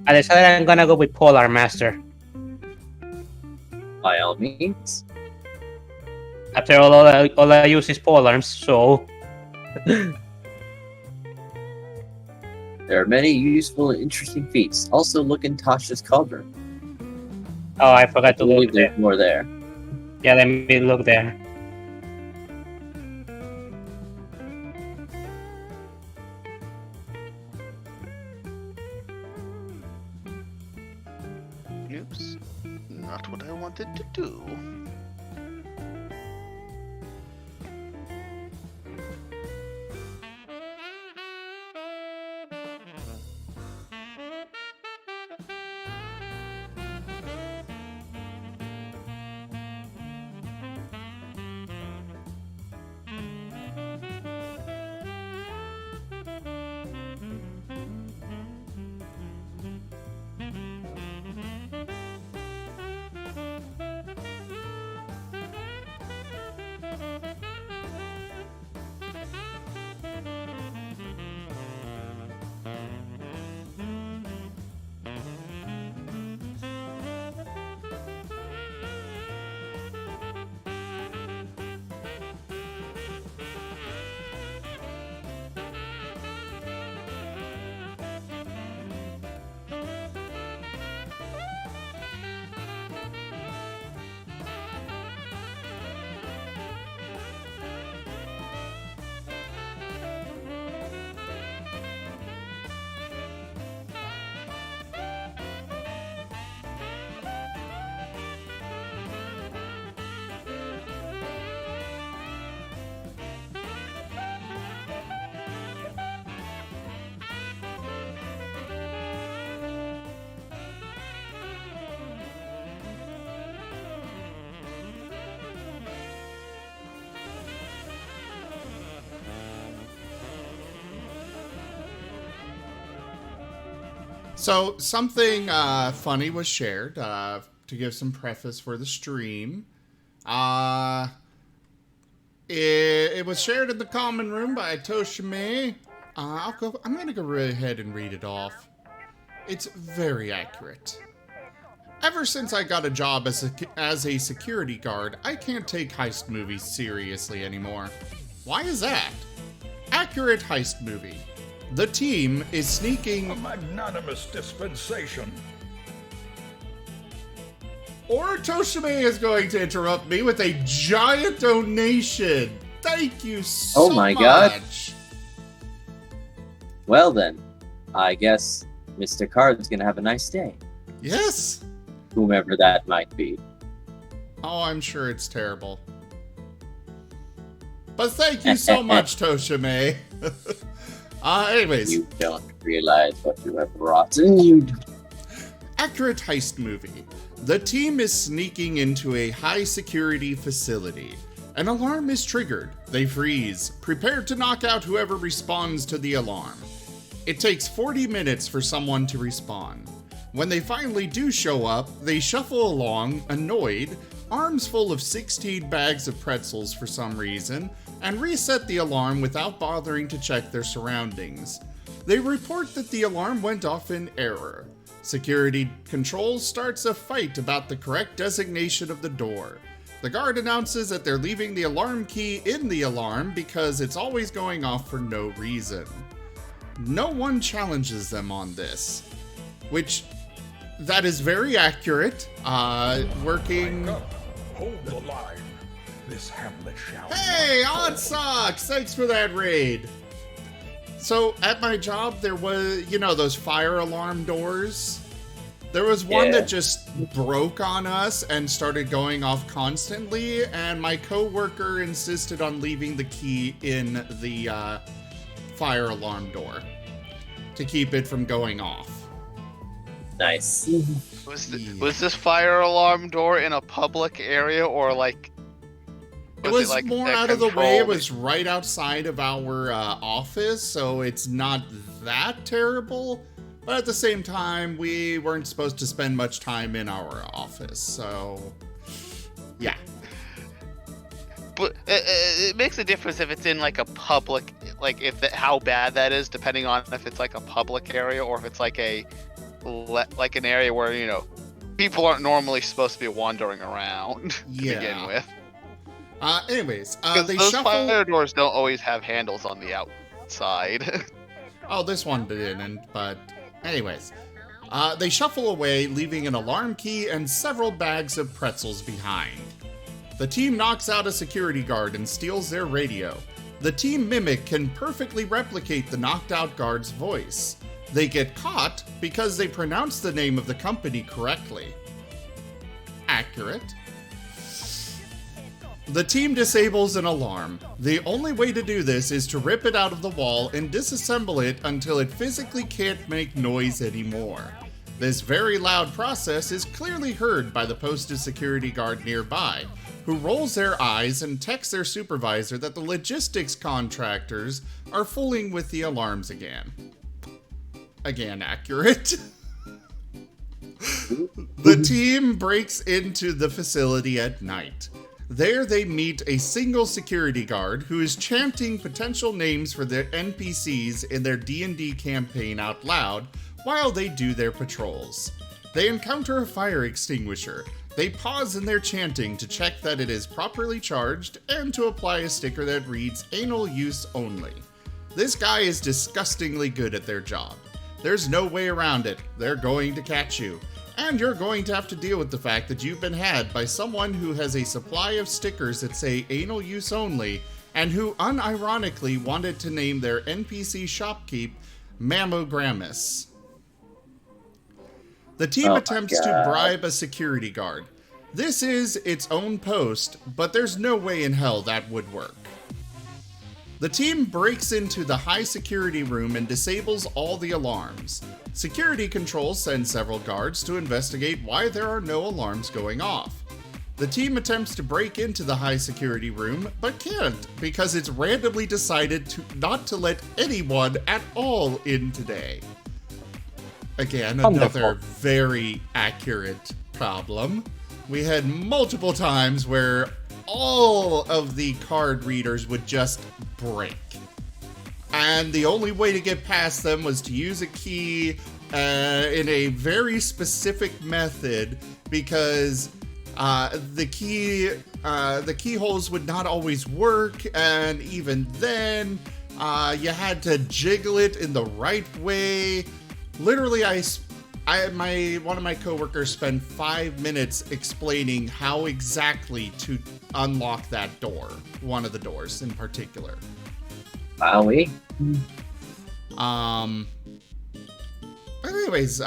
I decided I'm gonna go with Polar Master. By all means. After all I use is polearms, so... There are many useful and interesting feats. Also, look in Tasha's cauldron. Oh, I forgot I to look believe there. there's more there. Yeah, let me look there. Oops. Not what I wanted to do. So something funny was shared to give some preface for the stream. It was shared in the common room by Toshime. I'm gonna go right ahead and read it off. It's very accurate. Ever since I got a job as a security guard, I can't take heist movies seriously anymore. Why is that? Accurate heist movie. The team is sneaking... A magnanimous dispensation. Or Toshime is going to interrupt me with a giant donation. Thank you so much. Oh my god. Well then, I guess Mr. Card's gonna have a nice day. Yes. Whomever that might be. Oh, I'm sure it's terrible. But thank you so much, Toshime. Anyways. You don't realize what you have wrought. You Accurate heist movie. The team is sneaking into a high-security facility. An alarm is triggered. They freeze, prepared to knock out whoever responds to the alarm. It takes 40 minutes for someone to respawn. When they finally do show up, they shuffle along, annoyed, arms full of 16 bags of pretzels for some reason, and reset the alarm without bothering to check their surroundings. They report that the alarm went off in error. Security Control starts a fight about the correct designation of the door. The guard announces that they're leaving the alarm key in the alarm because it's always going off for no reason. No one challenges them on this, which that is very accurate. Working. Wake up. Hold the line. This hamlet shall. Hey, not Odd Socks! Thanks for that raid. So at my job, there was, those fire alarm doors. There was one that just broke on us and started going off constantly, and my coworker insisted on leaving the key in the fire alarm door to keep it from going off. nice. Was this fire alarm door in a public area or like? It was like more out of the way. It was right outside of our office, so it's not that terrible. But at the same time, we weren't supposed to spend much time in our office, so yeah. But it makes a difference if it's in like a public, like how bad that is, depending on if it's like a public area or if it's like a like an area where people aren't normally supposed to be wandering around to begin with. Anyways, Because they those shuffle. fire doors don't always have handles on the outside. Oh, this one didn't, but anyways. They shuffle away, leaving an alarm key and several bags of pretzels behind. The team knocks out a security guard and steals their radio. The team mimic can perfectly replicate the knocked out guard's voice. They get caught because they pronounce the name of the company correctly. Accurate. The team disables an alarm. The only way to do this is to rip it out of the wall and disassemble it until it physically can't make noise anymore. This very loud process is clearly heard by the posted security guard nearby, who rolls their eyes and texts their supervisor that the logistics contractors are fooling with the alarms again. Again, accurate. The team breaks into the facility at night. There they meet a single security guard who is chanting potential names for their NPCs in their D&D campaign out loud while they do their patrols. They encounter a fire extinguisher. They pause in their chanting to check that it is properly charged and to apply a sticker that reads "Anal use only." This guy is disgustingly good at their job. There's no way around it. They're going to catch you. And you're going to have to deal with the fact that you've been had by someone who has a supply of stickers that say "anal use only" and who unironically wanted to name their NPC shopkeep Mammogrammus. The team attempts to bribe a security guard. This is its own post, but there's no way in hell that would work. The team breaks into the high security room and disables all the alarms. Security control sends several guards to investigate why there are no alarms going off. The team attempts to break into the high security room, but can't because it's randomly decided not to let anyone at all in today. Again, another very accurate problem. We had multiple times where all of the card readers would just break. And the only way to get past them was to use a key in a very specific method because the keyholes would not always work, and even then you had to jiggle it in the right way. Literally, one of my coworkers spent 5 minutes explaining how exactly to unlock that door, one of the doors in particular. Wowie. Anyways,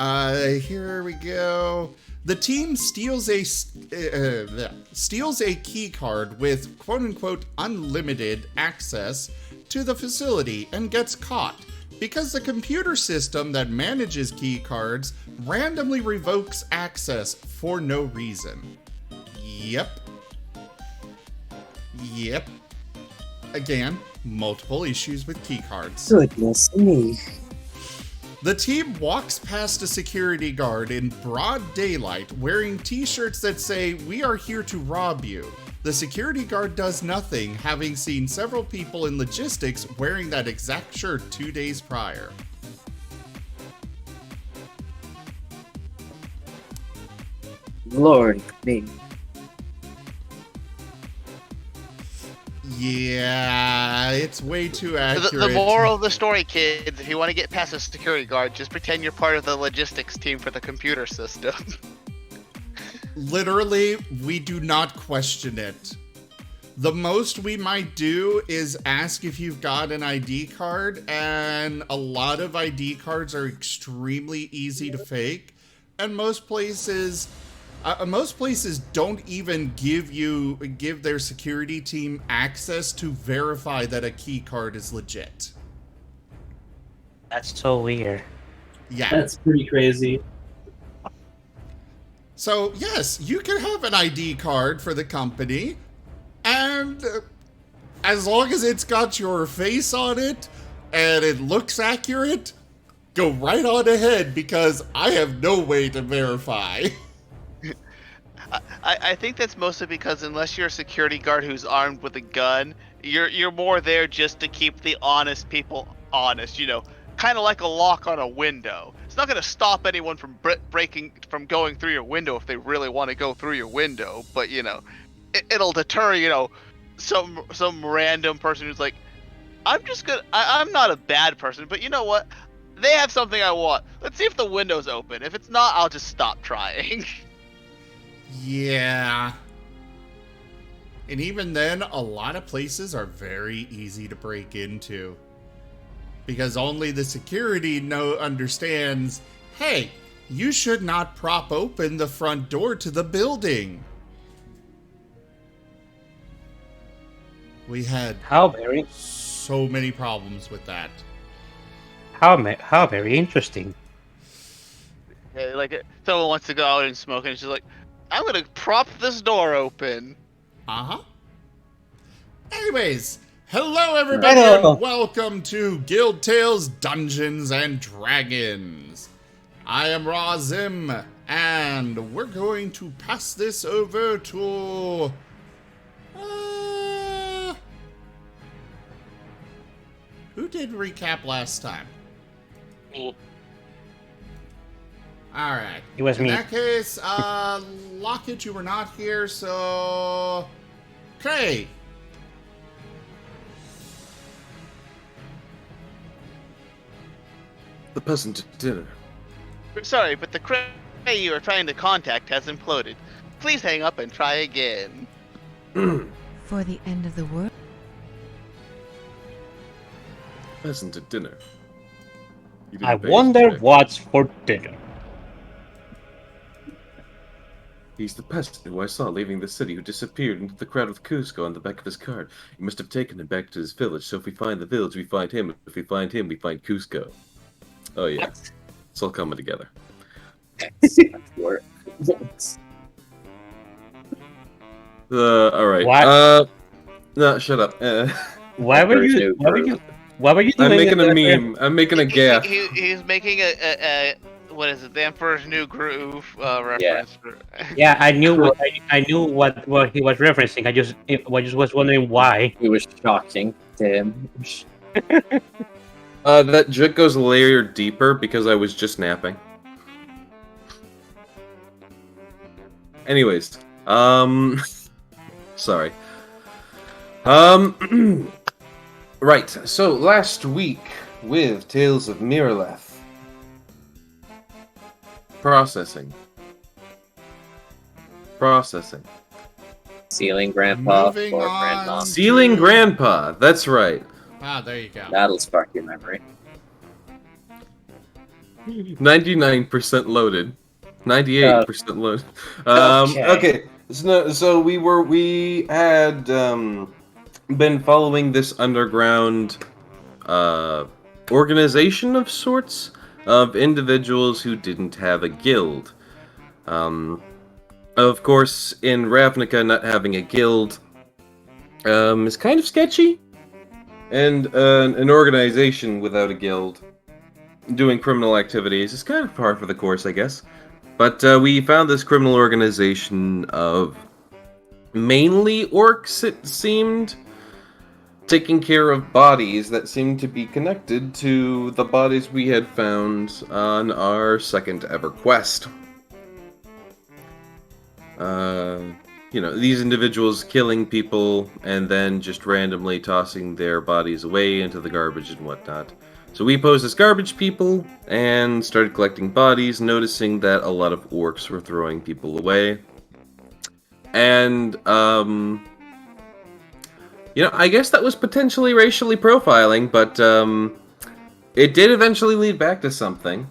here we go. The team steals a key card with quote-unquote unlimited access to the facility and gets caught because the computer system that manages key cards randomly revokes access for no reason. Yep. Again, multiple issues with key cards. Goodness me. The team walks past a security guard in broad daylight wearing t-shirts that say, "We are here to rob you." The security guard does nothing, having seen several people in logistics wearing that exact shirt 2 days prior. Lord me. Yeah, it's way too accurate. The moral of the story, kids, if you want to get past a security guard, just pretend you're part of the logistics team for the computer system. Literally, we do not question it. The most we might do is ask if you've got an ID card, and a lot of ID cards are extremely easy to fake, and most places don't even give their security team access to verify that a key card is legit. That's so weird. Yeah. That's pretty crazy. So, yes, you can have an ID card for the company, and as long as it's got your face on it and it looks accurate, go right on ahead because I have no way to verify. I think that's mostly because unless you're a security guard who's armed with a gun, you're more there just to keep the honest people honest, kind of like a lock on a window. It's not gonna stop anyone from from going through your window if they really want to go through your window. But it'll deter some random person who's like, I'm not a bad person, but you know what? They have something I want. Let's see if the window's open. If it's not, I'll just stop trying. Yeah. And even then, a lot of places are very easy to break into. Because only the security understands, hey, you should not prop open the front door to the building. We had so many problems with that. How very interesting. Yeah, like someone wants to go out and smoke, and she's like, "I'm gonna prop this door open." Anyways, hello everybody, Hello. and welcome to Guild Tales Dungeons and Dragons. I am Razim, and we're going to pass this over to who did recap last time? Me. Alright. It was In me. that case, Lockett, you were not here, so... Cray! The peasant at dinner. Sorry, but the crate you are trying to contact has imploded. Please hang up and try again. For the end of the world? Peasant at dinner. You didn't I pay his wonder check. what's for dinner. He's the peasant who I saw leaving the city who disappeared into the crowd of Cusco on the back of his card. He must have taken him back to his village, so if we find the village, we find him. If we find him, we find Cusco. Oh yeah. It's all coming together. Alright. What? No, shut up. Why were you doing I'm making a it? meme. I'm making a gaff. He's making a what is it? The Emperor's New Groove reference. Yeah, I knew what he was referencing. I just was wondering why. It was shocking to him. That joke goes a layer deeper because I was just napping. Anyways, sorry. Right, so last week with Tales of Miraleth. Processing. Sealing Grandpa Moving or on. Grandma. Sealing Grandpa, that's right. There you go. That'll spark your memory. 99% loaded. 98% loaded. Okay. So we had been following this underground organization of sorts of individuals who didn't have a guild. Of course, in Ravnica, not having a guild is kind of sketchy. And an organization without a guild doing criminal activities is kind of par for the course, I guess. But we found this criminal organization of mainly orcs, it seemed, taking care of bodies that seemed to be connected to the bodies we had found on our second ever quest. These individuals killing people and then just randomly tossing their bodies away into the garbage and whatnot. So we posed as garbage people and started collecting bodies, noticing that a lot of orcs were throwing people away. And, I guess that was potentially racially profiling, but it did eventually lead back to something.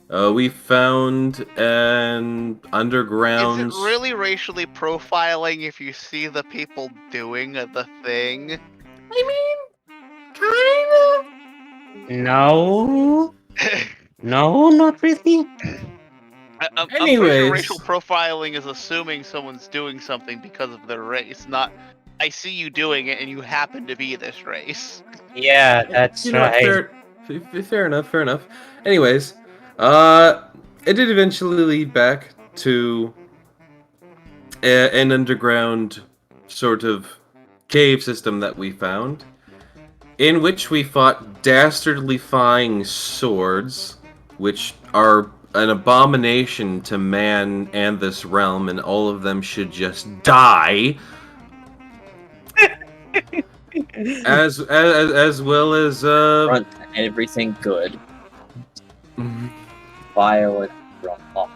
We found an underground... Is it really racially profiling if you see the people doing the thing? I mean, kind of. No, not really. I'm pretty Anyways. sure racial profiling is assuming someone's doing something because of their race, not I see you doing it and you happen to be this race. Yeah, that's right. Fair enough. Anyways, it did eventually lead back to an underground sort of cave system that we found, in which we fought dastardly flying swords which are an abomination to man and this realm, and all of them should just die. as well as Front everything good. Violent, awful.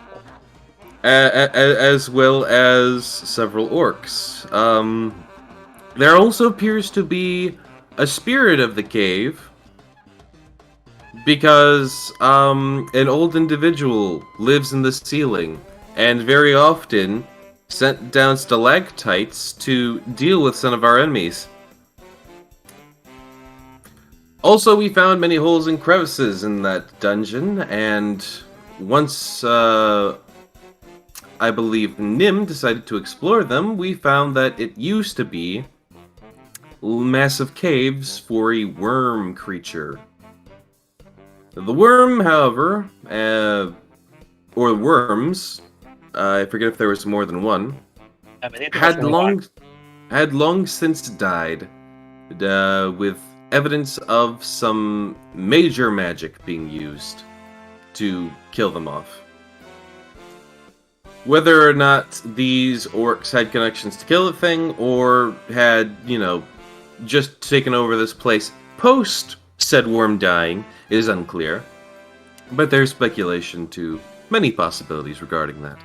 as well as several orcs. There also appears to be a spirit of the cave, because an old individual lives in the ceiling, and very often sent down stalactites to deal with some of our enemies. Also, we found many holes and crevices in that dungeon, and once I believe Nim decided to explore them, we found that it used to be massive caves for a worm creature. The worm, however, or worms, I forget if there was more than one, had long since died, with evidence of some major magic being used to kill them off. Whether or not these orcs had connections to kill the thing, or had, just taken over this place post said worm dying, is unclear. But there's speculation to many possibilities regarding that.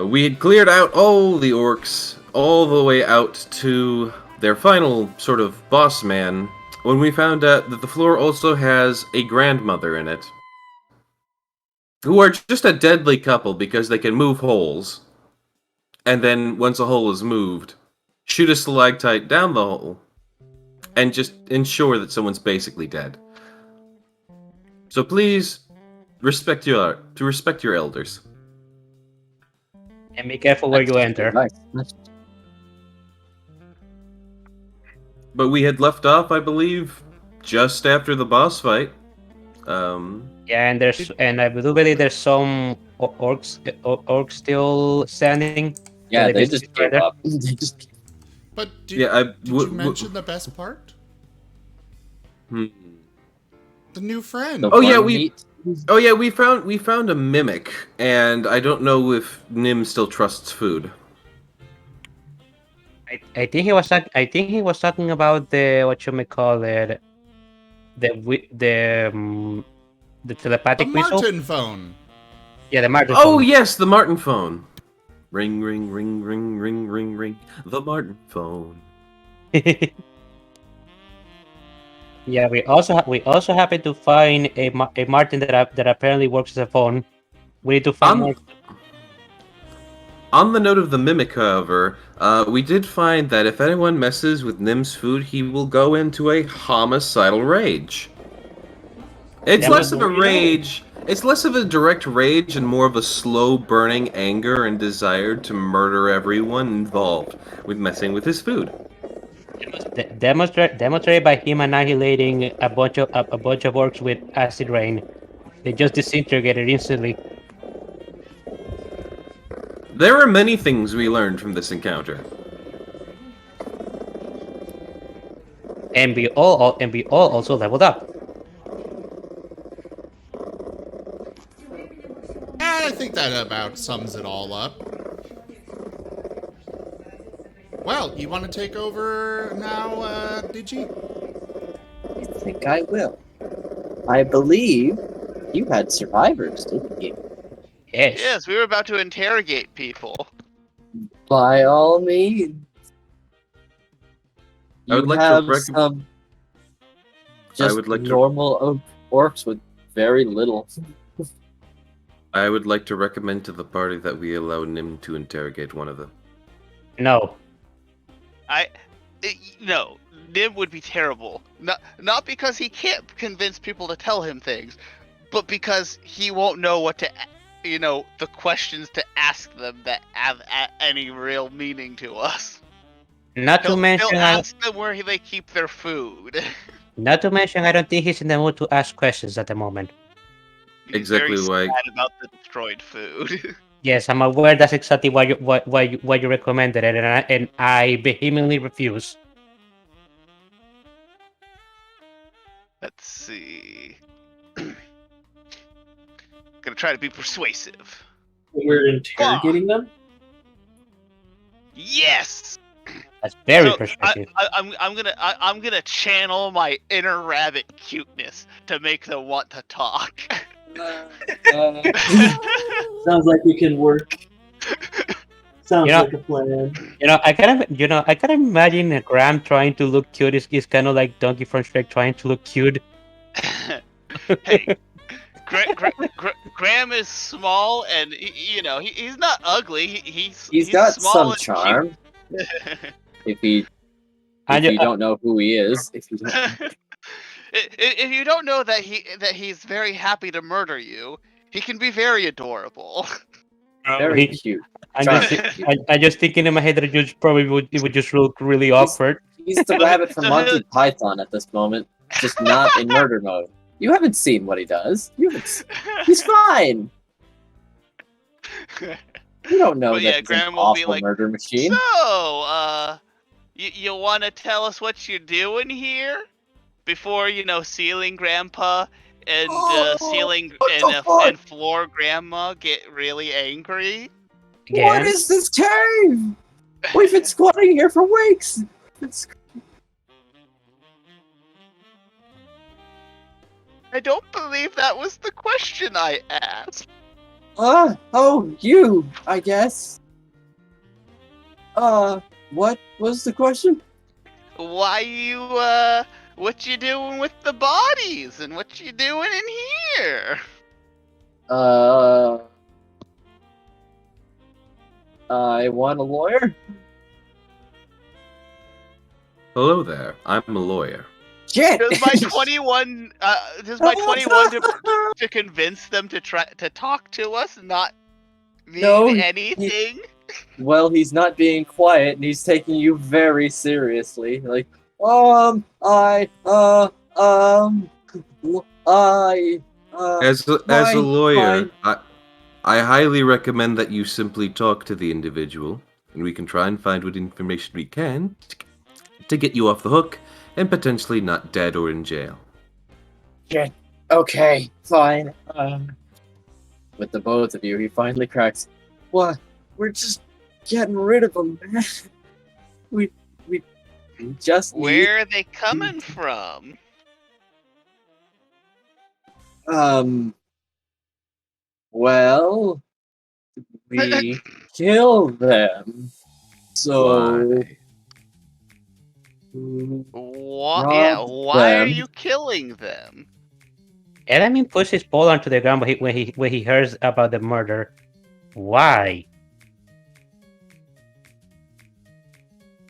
We had cleared out all the orcs, all the way out to their final sort of boss man, when we found out that the floor also has a grandmother in it, who are just a deadly couple because they can move holes, and then once a hole is moved, shoot a stalactite down the hole, and just ensure that someone's basically dead. So please, respect your elders. And be careful where you enter. Nice. But we had left off, I believe, just after the boss fight. Yeah, and I do believe there's some orcs still standing. Yeah, So they just gave up. But did you mention the best part? The new friend. we found a mimic, and I don't know if Nim still trusts food. I think he was talking about the what you may call it, the telepathic whistle. Martin phone. Yeah, the Martin. Oh phone. yes, the Martin phone. Ring, ring, ring, ring, ring, ring, ring. The Martin phone. Yeah, we also happened to find a Martin that apparently works as a phone. We need to find more. On the note of the mimic, however, we did find that if anyone messes with Nim's food, he will go into a homicidal rage. It's less of a rage. It's less of a direct rage and more of a slow burning anger and desire to murder everyone involved with messing with his food. Demonstrated by him annihilating a bunch of orcs with acid rain. They just disintegrated instantly. There are many things we learned from this encounter. And we all also leveled up. And I think that about sums it all up. Well, you want to take over now, Digi? I think I will. I believe you had survivors, didn't you? Yes. Yes, we were about to interrogate people. By all means. I would You like have to some just normal orcs with very little. I would like to recommend to the party that we allow Nim to interrogate one of them. No. No, Nim would be terrible. Not because he can't convince people to tell him things, but because he won't know what to, the questions to ask them that have any real meaning to us. Not to mention, he'll ask them where they keep their food. Not to mention, I don't think he's in the mood to ask questions at the moment. He's Exactly very why. sad about the destroyed food. Yes, I'm aware that's exactly why you recommended it, and I vehemently refuse. Let's see. Gonna try to be persuasive. We're interrogating them? Yes. That's very So, persuasive. I'm gonna channel my inner rabbit cuteness to make them want to talk. Sounds like we can work. Sounds You know- like a plan. I kind of imagine a Graham trying to look cute is kind of like Donkey from Shrek trying to look cute. Hey, Graham is small and he's not ugly. He's Got small some and charm. cute. And If you don't know who he is, if you don't, If you don't know that he's very happy to murder you, he can be very adorable. very cute. I'm Charming. just thinking in my head that it would just look really awkward. He's the rabbit from Monty Python at this moment, just not in murder mode. You haven't seen what he does. He's fine. You don't know But that yeah, he's Graham an will be awful like, murder machine. So, you want to tell us what you're doing here before ceiling Grandpa and ceiling and floor Grandma get really angry? What is this cave? We've been squatting here for weeks. I don't believe that was the question I asked. You, I guess. What was the question? Why what you doing with the bodies and what you doing in here? I want a lawyer. Hello there. I'm a lawyer. Shit! Does my 21 to convince them to try to talk to us not mean anything? Well, he's not being quiet, and he's taking you very seriously. Like, As a lawyer, I highly recommend that you simply talk to the individual, and we can try and find what information we can to get you off the hook and potentially not dead or in jail. Shit. Okay, fine. With the both of you, he finally cracks. What? We're just getting rid of them, man. We just Where are they coming from? Well, we kill them. So What? Yeah, why are them. you killing them? Elamin puts his paw onto the ground when he hears about the murder. Why?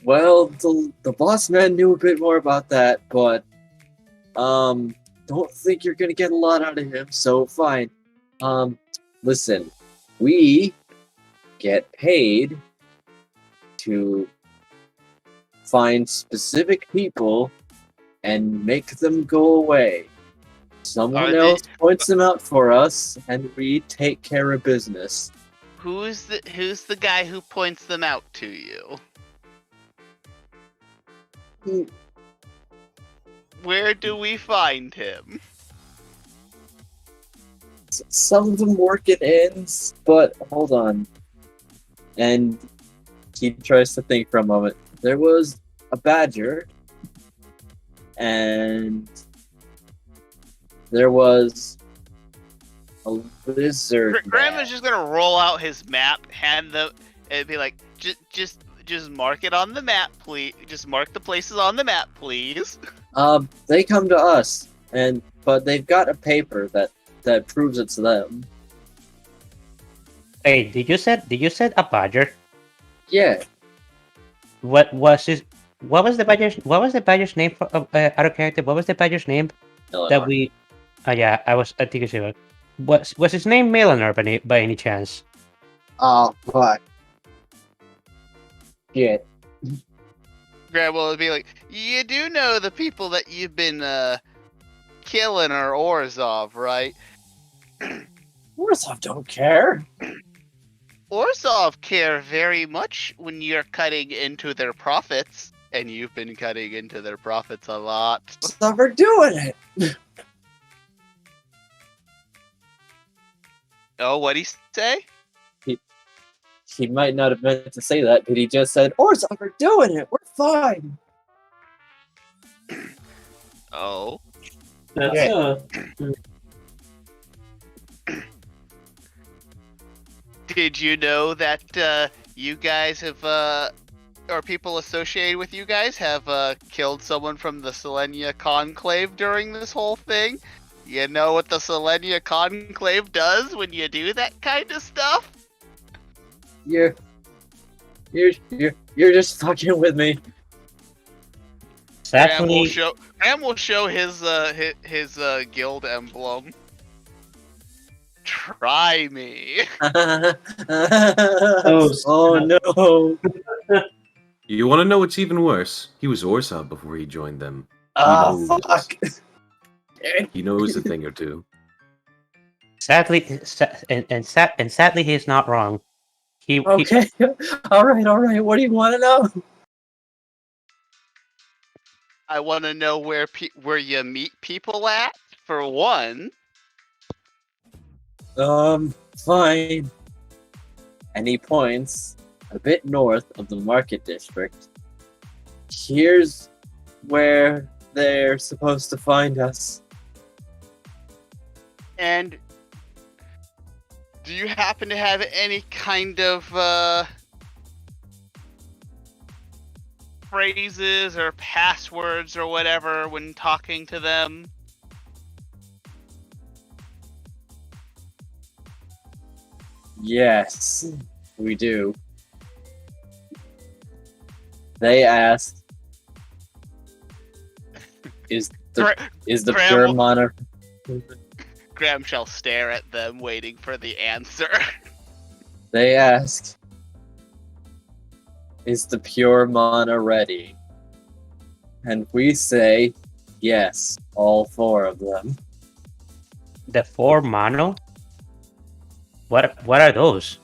Well, the boss man knew a bit more about that, but don't think you're gonna get a lot out of him, so fine. Listen, we get paid to find specific people and make them go away. Someone else points them out for us, and we take care of business. Who's the guy who points them out to you? Where do we find him? Some of them work at inns, but hold on. And he tries to think for a moment. There was a badger, and there was a lizard. Grandma's just gonna roll out his map, hand them, and be like, just mark it on the map, please. Just mark the places on the map, please. They come to us, but they've got a paper that proves it's them. Hey, did you said a badger? Yeah. What was the badger's name for out of character? What was the badger's name that we? Yeah, I think it's it. Was his name Melanor by any chance? Oh, fuck. Shit. Grandma would be like, you do know the people that you've been killing are Orzhov, right? Orzhov don't care. Orzhov care very much when you're cutting into their profits, and you've been cutting into their profits a lot. Stop her doing it. Oh, what'd he say? He might not have meant to say that, but he just said, Orzhov are doing it! We're fine! Oh. That's Did you know that you guys have, or people associated with you guys have killed someone from the Selenia Conclave during this whole thing? You know what the Selenia Conclave does when you do that kind of stuff? You're just fucking with me. Graham will sadly, show his guild emblem. Try me. Oh no. You want to know what's even worse? He was Orzhov before he joined them. Ah, knows. fuck. He knows a thing or two. sadly, and sadly, he's not wrong. He Okay. Alright. What do you want to know? I want to know where you meet people at, for one. Fine. And he points a bit north of the market district. Here's where they're supposed to find us. And do you happen to have any kind of phrases or passwords or whatever when talking to them? Yes, we do. They ask, is the Graham pure will- mana? Graham shall stare at them, waiting for the answer. They ask, is the pure mana ready? And we say, yes, all 4 of them. the 4 mono. What are those?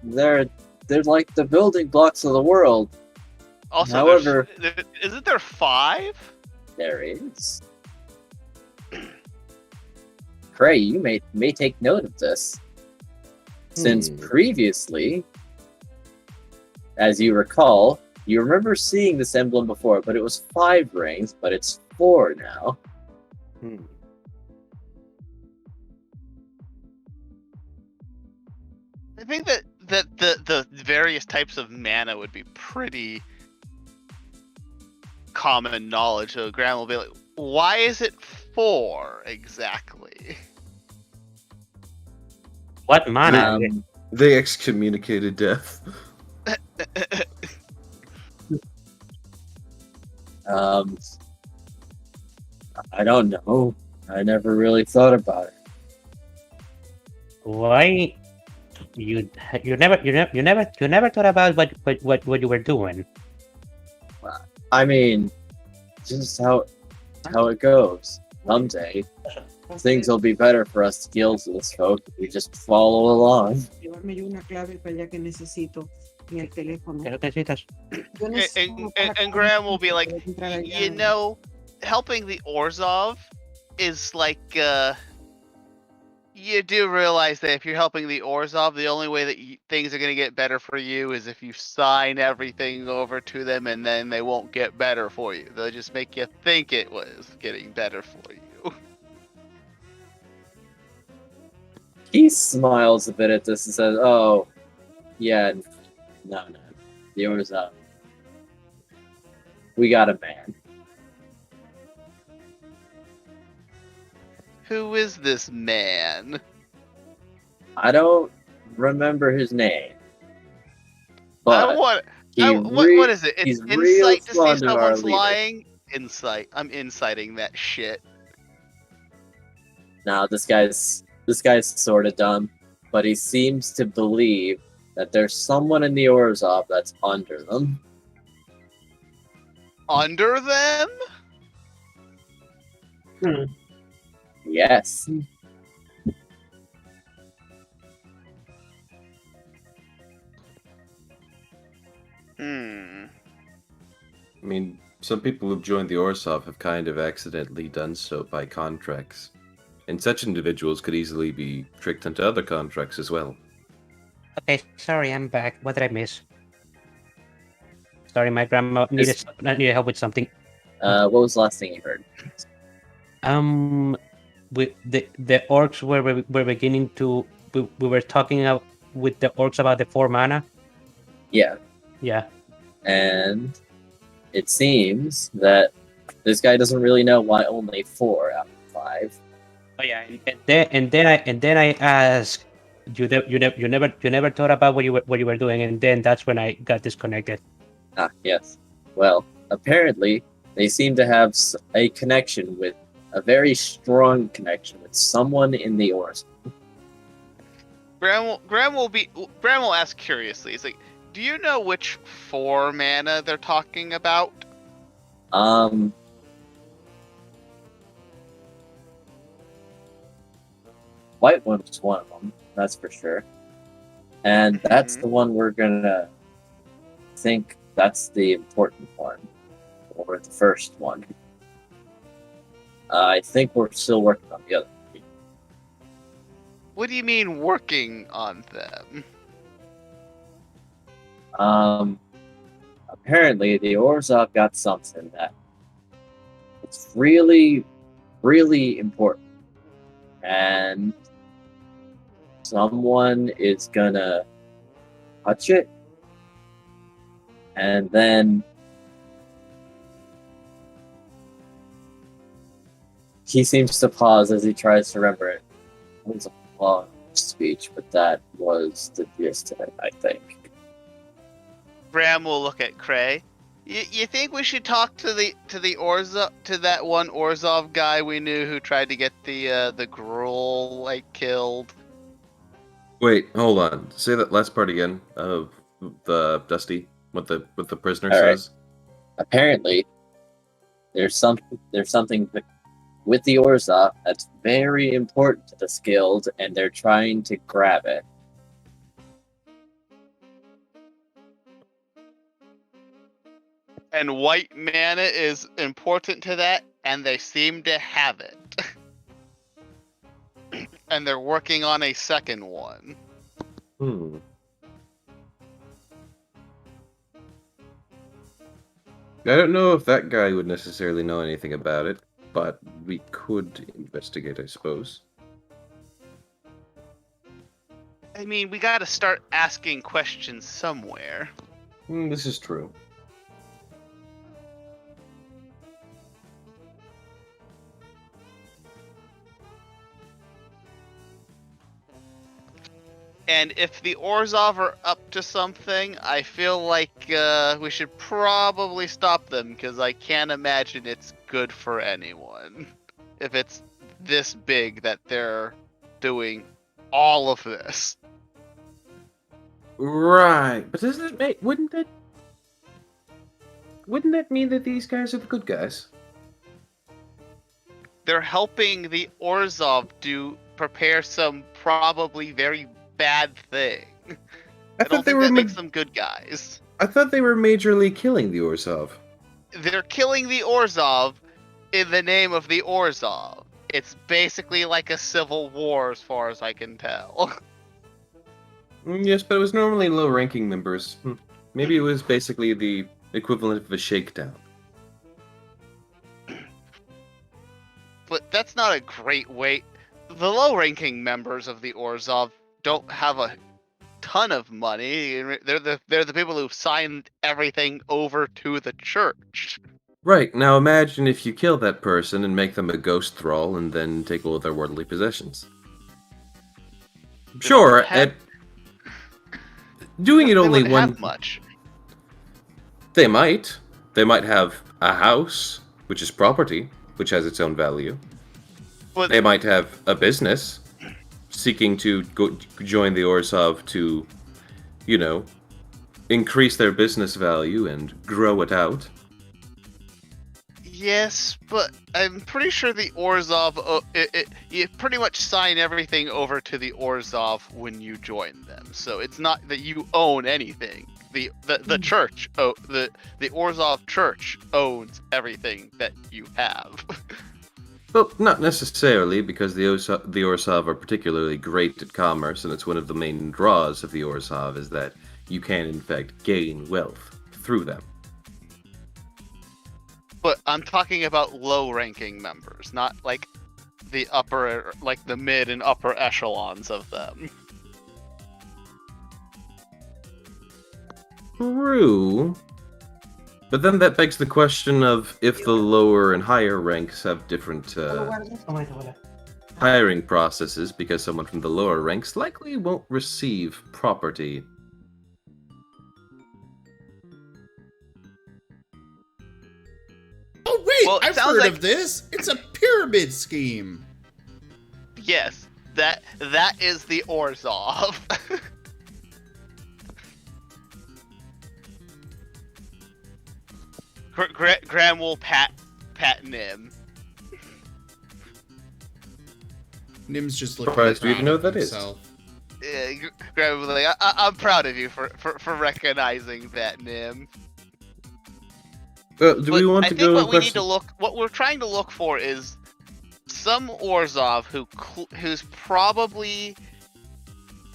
They're like the building blocks of the world. Also, However- isn't there 5? There is. Cray, you may take note of this. Since previously, as you recall, you remember seeing this emblem before, but it was 5 rings, but it's 4 now. I think that the various types of mana would be pretty common knowledge. So Graham will be like, why is it 4 exactly? What mana? They excommunicated death. I don't know. I never really thought about it. Why? You never thought about what you were doing. I mean, just how it goes. Someday, things will be better for us guildless folk if we just follow along. Llevarme yo una clave para allá que necesito en el teléfono. ¿Qué necesitas? Yo necesito una para And Graham will be like, poder entrar allá. you know, helping the Orzhov is like, you do realize that if you're helping the Orzhov, the only way that things are going to get better for you is if you sign everything over to them, and then they won't get better for you. They'll just make you think it was getting better for you. He smiles a bit at this and says, "Oh, yeah, no. The Orzhov. We got a man. Who is this man? I don't remember his name, but what is it? It's he's real insight to see fond of our someone's leader. lying. Insight. I'm inciting that shit. Now this guy's sort of dumb, but he seems to believe that there's someone in the Orzhov that's under them. Under them? Yes. Hmm. I mean, some people who've joined the Orsov have kind of accidentally done so by contracts. And such individuals could easily be tricked into other contracts as well. Okay, sorry, I'm back. What did I miss? Sorry, my grandma needed help with something. What was the last thing you heard? With the orcs were beginning to we were talking with the orcs about the 4 mana. Yeah. Yeah. And it seems that this guy doesn't really know why only 4 out of 5. Oh yeah, and then I asked you never thought about what you were doing, and then that's when I got disconnected. Ah, yes. Well, apparently they seem to have a connection with a very strong connection with someone in the Ors. Graham will ask curiously. He's like, "Do you know which 4 mana they're talking about?" White one was one of them, that's for sure. And that's the one we're gonna think that's the important one, or the first one. I think we're still working on the other. What do you mean working on them? Apparently the Orzhov got something that it's really, really important. And someone is gonna touch it, and then he seems to pause as he tries to remember it. It was a long speech, but that was the gist of it, I think. Graham will look at Cray. You think we should talk to the Orzov, to that one Orzov guy we knew who tried to get the Gruul killed? Wait, hold on. Say that last part again of the Dusty, what the prisoner All right. says. Apparently, there's something with the Orzhov that's very important to this guild, and they're trying to grab it. And white mana is important to that, and they seem to have it. And they're working on a second one. I don't know if that guy would necessarily know anything about it, but we could investigate, I suppose. I mean, we gotta start asking questions somewhere. This is true. And if the Orzhov are up to something, I feel like we should probably stop them, because I can't imagine it's good for anyone. If it's this big that they're doing all of this. Right, but wouldn't that mean that these guys are the good guys? They're helping the Orzhov to prepare some probably very bad thing. I don't think that makes them good guys. I thought they were majorly killing the Orzhov. They're killing the Orzhov in the name of the Orzhov. It's basically like a civil war as far as I can tell. Yes, but it was normally low-ranking members. Maybe it was basically the equivalent of a shakedown. But that's not a great way. The low-ranking members of the Orzhov don't have a ton of money. They're the people who signed everything over to the church. Right, now imagine if you kill that person and make them a ghost thrall and then take all of their worldly possessions. Sure, doing it only one... have much. They might. They might have a house, which is property, which has its own value. But they might have a business, seeking to join the Orzhov to, increase their business value and grow it out. Yes, but I'm pretty sure the Orzhov, you pretty much sign everything over to the Orzhov when you join them. So it's not that you own anything. The church, the Orzhov church owns everything that you have. Well, not necessarily, because the Orzhov are particularly great at commerce, and it's one of the main draws of the Orzhov is that you can, in fact, gain wealth through them. But I'm talking about low-ranking members, not like the upper, like the mid and upper echelons of them. True. But then that begs the question of if the lower and higher ranks have different hiring processes, because someone from the lower ranks likely won't receive property. Oh wait, Well, it I've sounds heard like- of this. It's a pyramid scheme. Yes, that is the Orzhov. Graham will pat Nim. Nim's just looking Surprised proud you even know of what that is. himself. Graham will be like, I'm proud of you for recognizing that, Nim. Do we want I to think go? what we need to what we're trying to look for is some Orzhov who's probably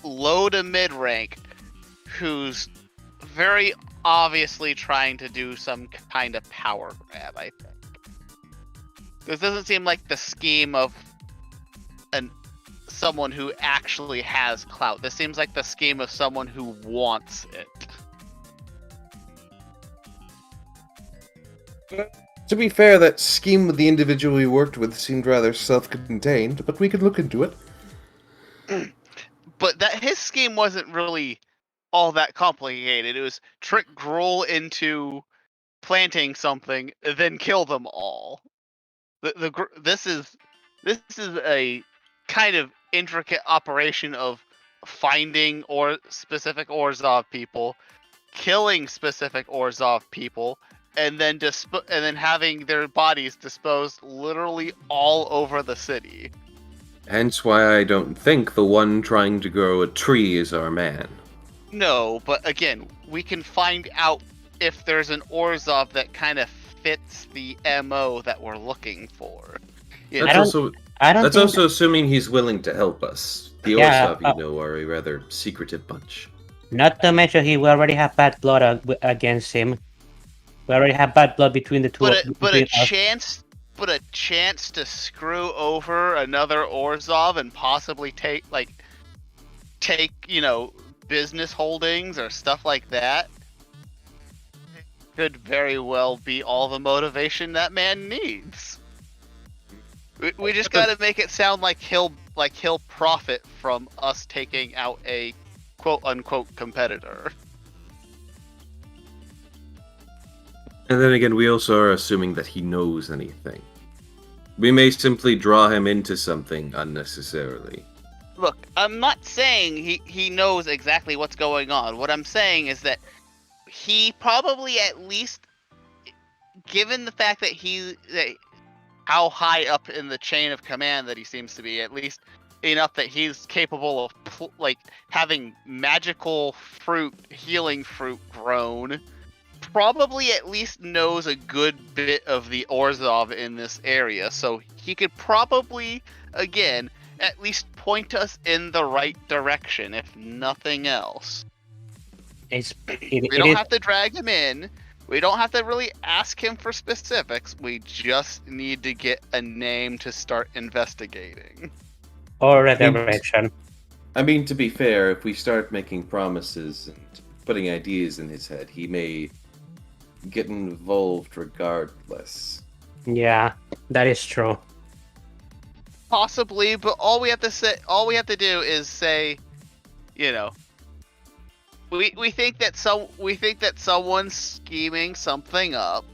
low to mid rank, who's very obviously trying to do some kind of power grab. I think this doesn't seem like the scheme of someone who actually has clout. This seems like the scheme of someone who wants it. To be fair, that scheme with the individual we worked with seemed rather self-contained, but we could look into it. But that his scheme wasn't really all that complicated. It was trick Gruul into planting something, then kill them all. This is a kind of intricate operation of finding specific Orzhov people, killing specific Orzhov people, and then having their bodies disposed literally all over the city. Hence why I don't think the one trying to grow a tree is our man. No, but again, we can find out if there's an Orzhov that kind of fits the MO that we're looking for. You know? That's also assuming he's willing to help us. The Yeah, Orzhov, are a rather secretive bunch. Not to mention we already have bad blood against him. We already have bad blood between the two. But a chance to screw over another Orzhov and possibly take business holdings or stuff like that could very well be all the motivation that man needs. We just gotta make it sound like he'll profit from us taking out a quote unquote competitor. And then again, we also are assuming that he knows anything. We may simply draw him into something unnecessarily. Look, I'm not saying he knows exactly what's going on. What I'm saying is that he probably, at least, given the fact that how high up in the chain of command that he seems to be, at least enough that he's capable of having magical healing fruit grown, probably at least knows a good bit of the Orzhov in this area, so he could probably, again, at least point us in the right direction, if nothing else. We don't have to drag him in. We don't have to really ask him for specifics. We just need to get a name to start investigating. Or a direction. I mean, to be fair, if we start making promises and putting ideas in his head, he may get involved regardless. Yeah, that is true. Possibly, but all we have to do is say, we think that someone's scheming something up,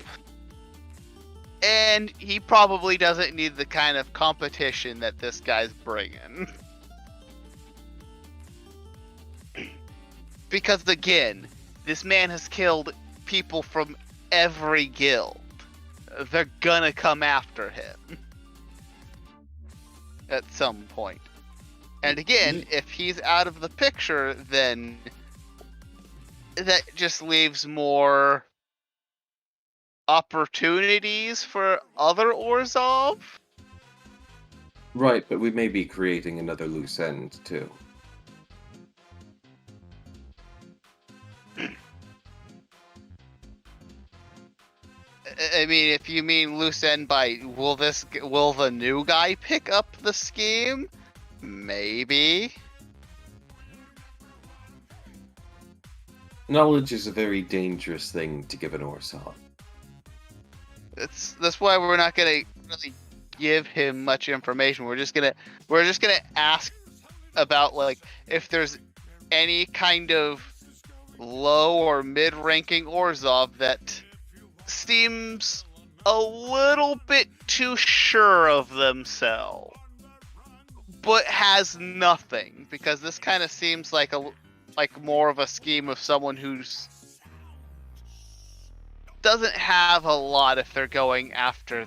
and he probably doesn't need the kind of competition that this guy's bringing. Because again, this man has killed people from every guild. they're gonna come after him at some point. And again, if he's out of the picture, then that just leaves more opportunities for other Orzhov. Right, but we may be creating another loose end, too. I mean, if you mean loose end by will the new guy pick up the scheme? Maybe. Knowledge is a very dangerous thing to give an Orzhov. That's why we're not gonna really give him much information. We're just gonna ask about like if there's any kind of low or mid-ranking Orzhov that seems a little bit too sure of themselves, but has nothing, because this kind of seems like more of a scheme of someone who's doesn't have a lot if they're going after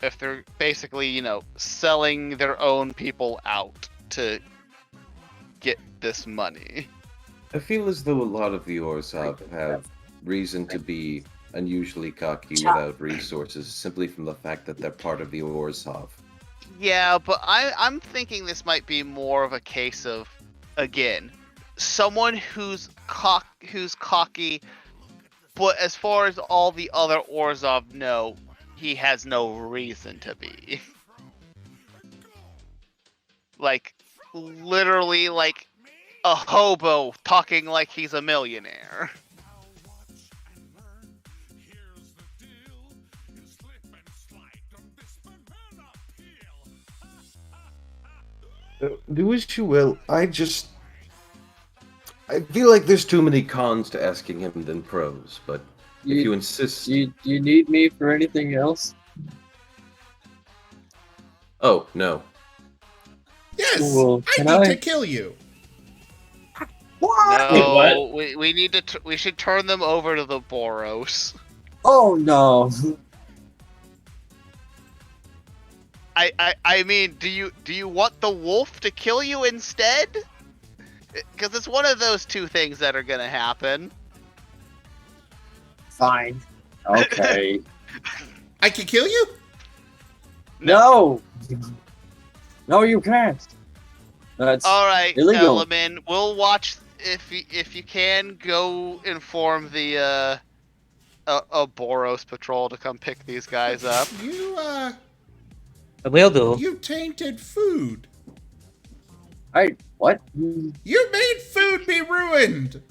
if they're basically, selling their own people out to get this money. I feel as though a lot of the Orzhov have reason to be unusually cocky without resources, simply from the fact that they're part of the Orzhov. Yeah, but I'm thinking this might be more of a case of, again, someone who's cocky, but as far as all the other Orzhov know, he has no reason to be. Like, literally, like a hobo talking like he's a millionaire. Do as you will. I feel like there's too many cons to asking him than pros, but if you insist... Do you need me for anything else? Oh, no. Yes! Well, I need to kill you! No, we need to. We should turn them over to the Boros. Oh no! I mean, do you want the wolf to kill you instead? Because it's one of those two things that are gonna happen. Fine. Okay. I can kill you? No! No, you can't. That's All right, illegal. Zellman. We'll watch if you can go inform the a Boros patrol to come pick these guys up. Will do. You tainted food. What? You made food be ruined.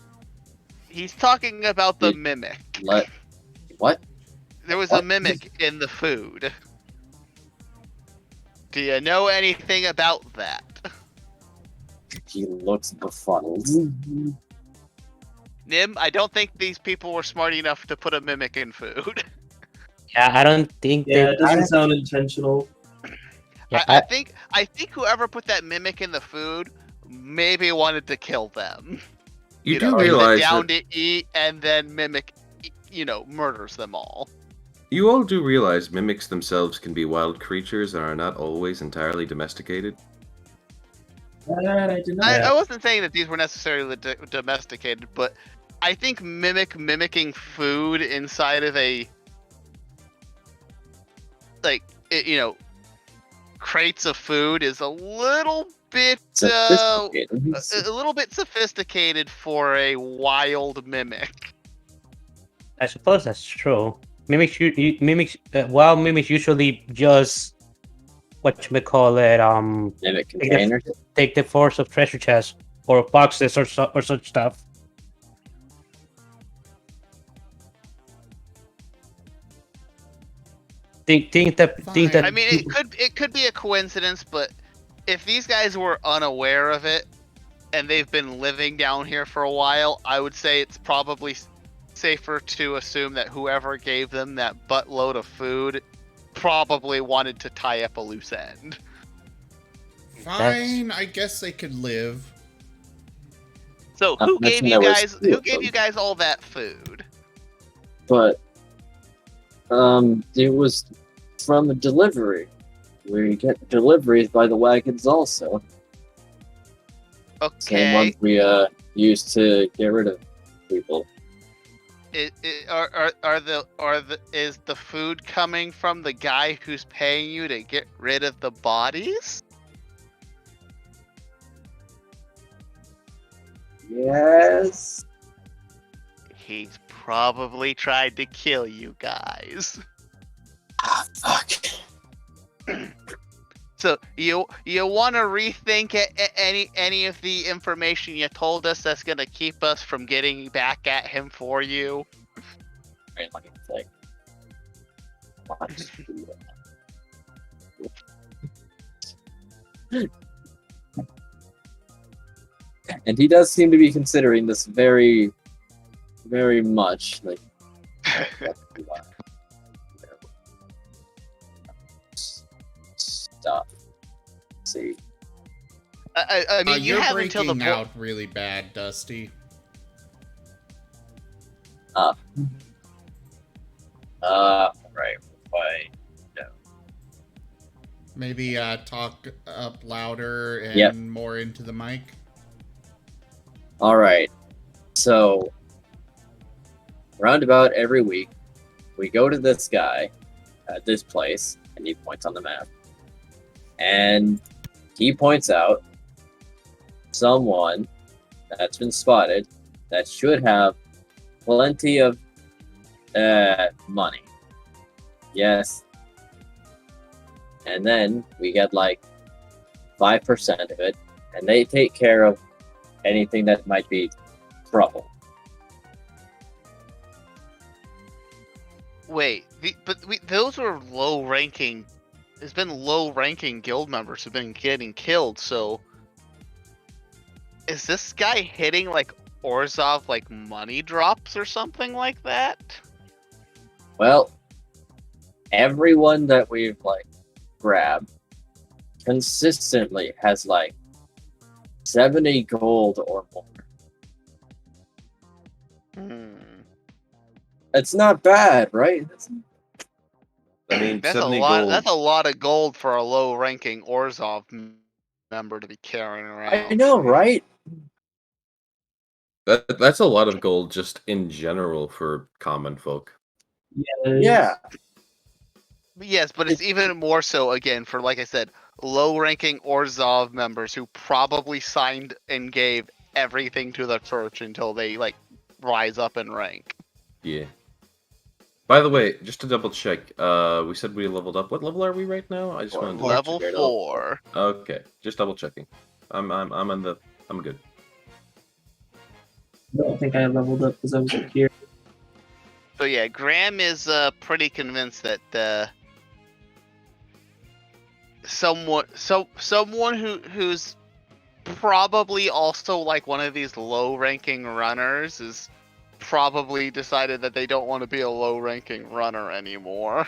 He's talking about the mimic. What? There was a mimic in the food. Do you know anything about that? He looks befuddled. Nim, I don't think these people were smart enough to put a mimic in food. Yeah, I don't think it doesn't sound intentional. Yeah, I think whoever put that mimic in the food maybe wanted to kill them. You do realize down that... to eat and then mimic, murders them all. You all do realize mimics themselves can be wild creatures and are not always entirely domesticated? I did not. I wasn't saying that these were necessarily domesticated, but I think mimicking food inside of a crates of food is a little bit sophisticated for a wild mimic. I suppose that's true. Mimics usually just Mimic containers. take the force of treasure chests or boxes or such stuff. I mean, it could be a coincidence, but if these guys were unaware of it and they've been living down here for a while, I would say it's probably safer to assume that whoever gave them that buttload of food probably wanted to tie up a loose end. Fine, I guess they could live. So who gave you guys all that food? But It was from a delivery. We get deliveries by the wagons also. Same ones Okay. we used to get rid of people. Is the food coming from the guy who's paying you to get rid of the bodies? Yes. He's probably tried to kill you guys. Ah, fuck. So you want to rethink any of the information you told us that's gonna keep us from getting back at him for you? Right, let me think. And he does seem to be considering this very, very much. Like, stuff. Let's see. I mean, you You're have until the breaking out really bad, Dusty. Right. Why? No. Maybe talk up louder and Yep. more into the mic. All right. So, roundabout every week, we go to this guy at this place, and he points on the map. And he points out someone that's been spotted that should have plenty of money. Yes. And then we get like 5% of it, and they take care of anything that might be trouble. Wait, those are low-ranking. There's been low-ranking guild members who've been getting killed. So, is this guy hitting like Orzhov like money drops or something like that? Well, everyone that we've like grabbed consistently has like 70 gold or more. It's not bad, right? I mean, That's a 70 lot. gold. That's a lot of gold for a low-ranking Orzhov member to be carrying around. I know, right? That's a lot of gold just in general for common folk. Yeah. Yes, but it's even more so again for, like I said, low-ranking Orzhov members who probably signed and gave everything to the church until they like rise up in rank. Yeah. By the way, just to double check, we said we leveled up. What level are we right now? I just wanted to Level 4. Okay, just double checking. I'm good. I don't think I leveled up because I was here. So yeah, Graham is pretty convinced that someone who's probably also like one of these low-ranking runners is probably decided that they don't want to be a low-ranking runner anymore.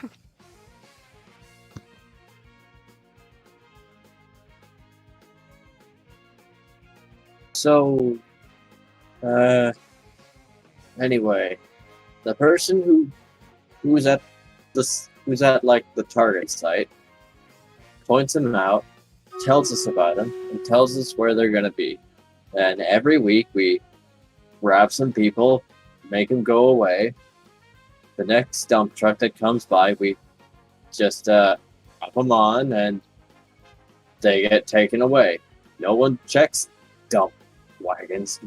So, anyway, the person who's at like the target site points them out, tells us about them, and tells us where they're gonna be. And every week we grab some people, make them go away. The next dump truck that comes by, we just pop them on, and they get taken away. No one checks dump wagons.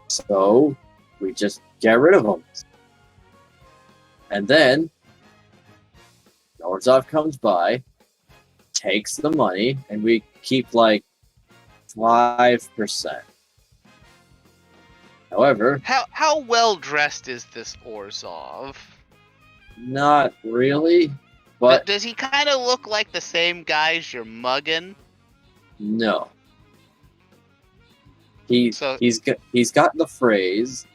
So we just get rid of them. And then Orzhov comes by, takes the money, and we keep like 5%. However, How well dressed is this Orzhov? not really, but Does he kind of look like the same guys you're mugging? no. So- He's got the phrase,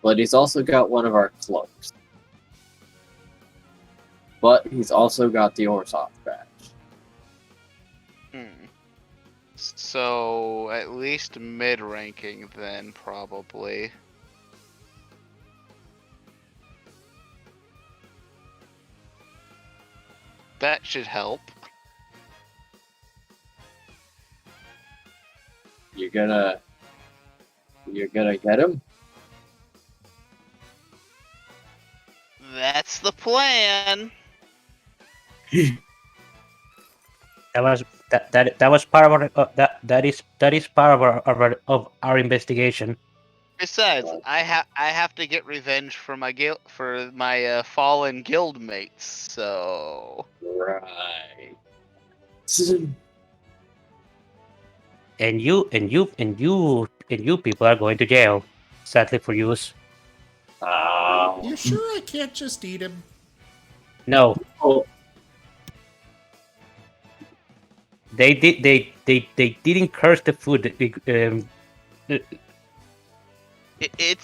but he's also got one of our cloaks. But he's also got the Orzhov badge. So at least mid-ranking then, probably. That should help. You're gonna get him? That's the plan. That was part of our, that is part of our investigation. Besides, I have to get revenge for my fallen guild mates. So Right. And you people are going to jail. Sadly for you. You sure I can't just eat him? No, Oh, they didn't curse the food. it's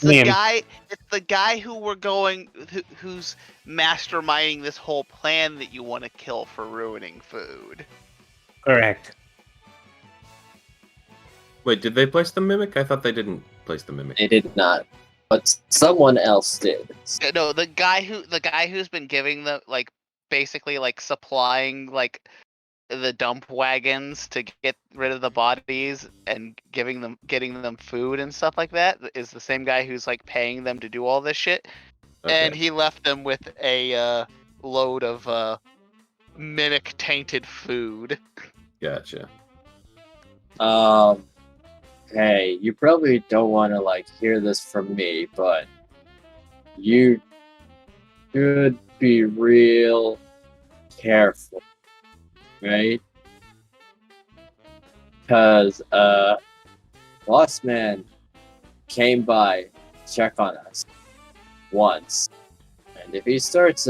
the Liam. guy. It's the guy who's masterminding this whole plan that you want to kill for ruining food. Correct. Wait, did they place the mimic? I thought they didn't place the mimic. they did not, but someone else did. No, the guy who's been giving them basically supplying the dump wagons to get rid of the bodies and getting them food and stuff like that is the same guy who's paying them to do all this shit. Okay. And he left them with a load of mimic tainted food. Gotcha. Hey, you probably don't want to hear this from me, but you should be real careful, right? Because Boss Man came by to check on us once, and if he starts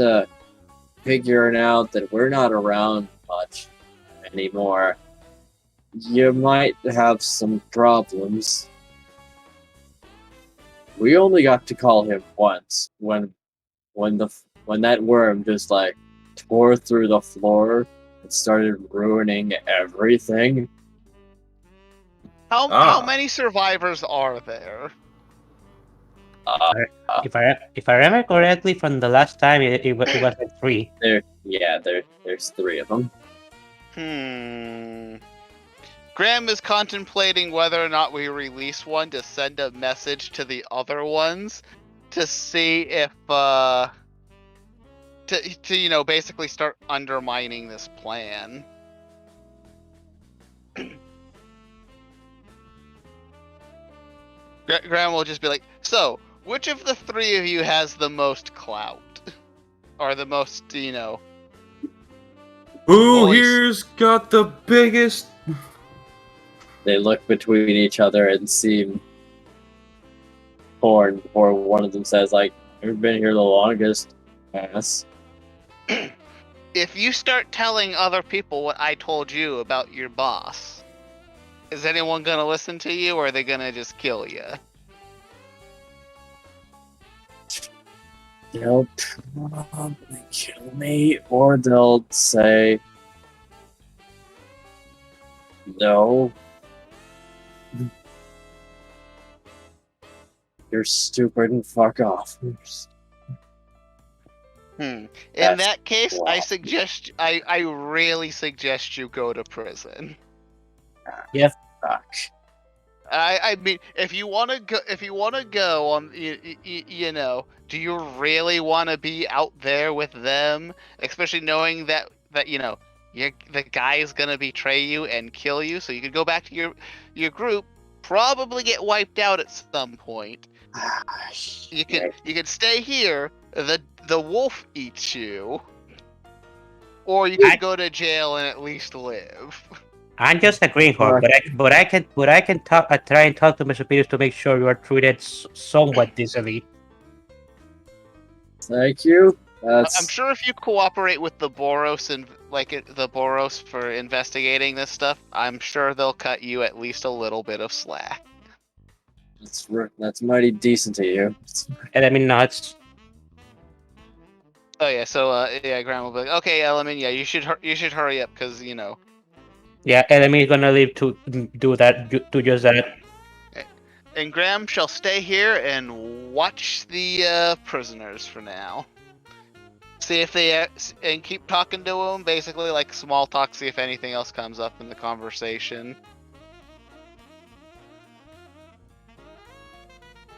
figuring out that we're not around much anymore, you might have some problems. We only got to call him once when that worm just tore through the floor and started ruining everything. How many survivors are there? If I remember correctly, from the last time, it was 3. There's 3 of them. Graham is contemplating whether or not we release one to send a message to the other ones to see if to basically start undermining this plan. Graham will just be like, so which of the 3 of you has the most clout? Or the most, Who voice? here's got the biggest? They look between each other and seem torn before one of them says, "I've been here the longest." Yes. If you start telling other people what I told you about your boss, is anyone gonna listen to you, or are they gonna just kill you? They'll probably kill me, or they'll say, "No. You're stupid and fuck off." In That's that case, wild. I really suggest you go to prison. Fuck. I mean, if you want to go on, do you really want to be out there with them, especially knowing that the guy is gonna betray you and kill you? So you could go back to your group, probably get wiped out at some point. You could stay here. The wolf eats you, or you could go to jail and at least live. I'm just a greenhorn, but I can talk. I try and talk to my superiors to make sure you are treated somewhat decently. Thank you. I'm sure if you cooperate with the Boros and the Boros for investigating this stuff, I'm sure they'll cut you at least a little bit of slack. That's mighty decent of you. And I mean, no, it's Oh yeah, so Graham will be like, okay, Element, yeah, you should hurry up because yeah. Enemy is gonna leave to do that, to just that. And Graham shall stay here and watch the prisoners for now. See if they and keep talking to them. Basically, like small talk. See if anything else comes up in the conversation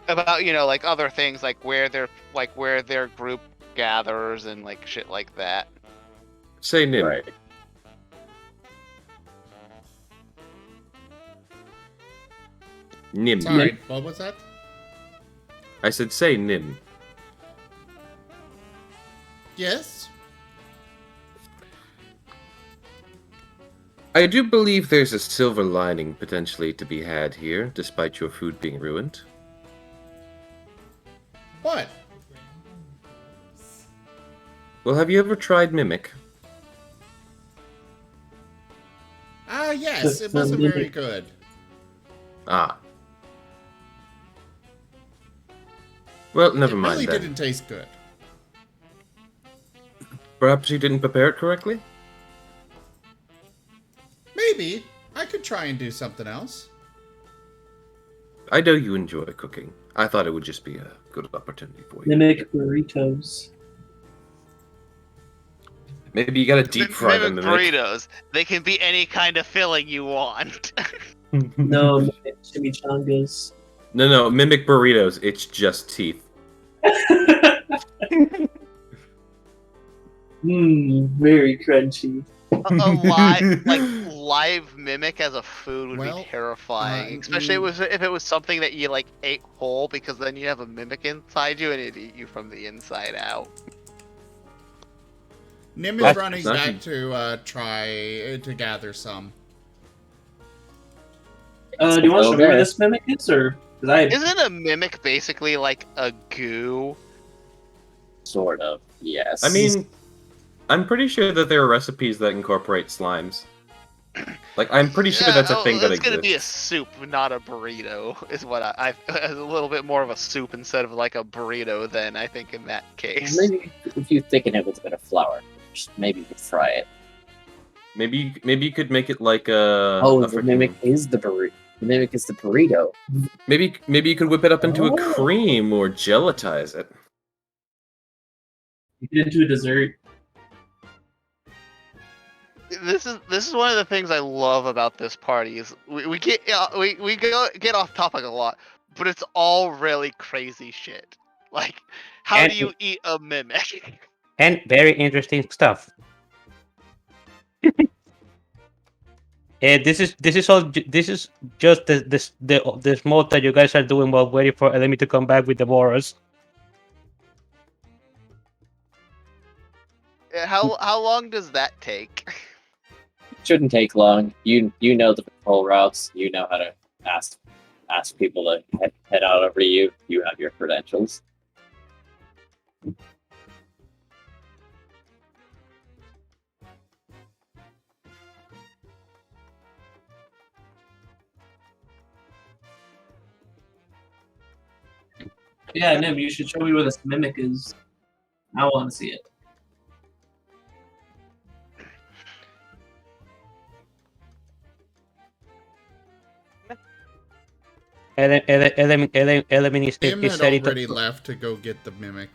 about like other things, like where their group gathers and like shit like that. Say Nim. Right. Nim. Sorry, what was that? I said say Nim. Yes? I do believe there's a silver lining potentially to be had here, despite your food being ruined. What? Well, have you ever tried Mimic? Ah, yes, it wasn't very good. Ah. Well, never It mind really then. didn't taste good. Perhaps you didn't prepare it correctly? Maybe. I could try and do something else. I know you enjoy cooking. I thought it would just be a good opportunity for you. Mimic burritos. Maybe you gotta deep fry them. Mimic burritos. They can be any kind of filling you want. No, mimic chimichangas. No, mimic burritos. It's just teeth. Very crunchy. Live mimic as a food would be terrifying, especially if it was something that you like ate whole, because then you have a mimic inside you and it'd eat you from the inside out. Nim is running back to try to gather some. Do you want to show me where this mimic is, or Isn't a mimic basically like a goo? Sort of, yes. I mean, I'm pretty sure that there are recipes that incorporate slimes. Like, I'm pretty sure that's a thing that It's exists. gonna be a soup, not a burrito, is what I a little bit more of a soup instead of like a burrito. Then I think in that case, Maybe if you thicken it with a bit of flour, maybe you could fry it. Maybe you could make it like a. Oh, a the mimic is the burrito. The mimic is the burrito. Maybe you could whip it up into a cream or gelatize it. you get into a dessert? this is one of the things I love about this party is we get off topic a lot, but it's all really crazy shit. Like, how do you eat a mimic? And very interesting stuff. This is just the small that you guys are doing while waiting for Elemi to come back with the Boros. How long does that take? Shouldn't take long. You know the patrol routes. You know how to ask people to head out over to you. You have your credentials. Yeah, Nim, you should show me where this mimic is. I want to see it. Element is Tim had ready already to... left to go get the mimic.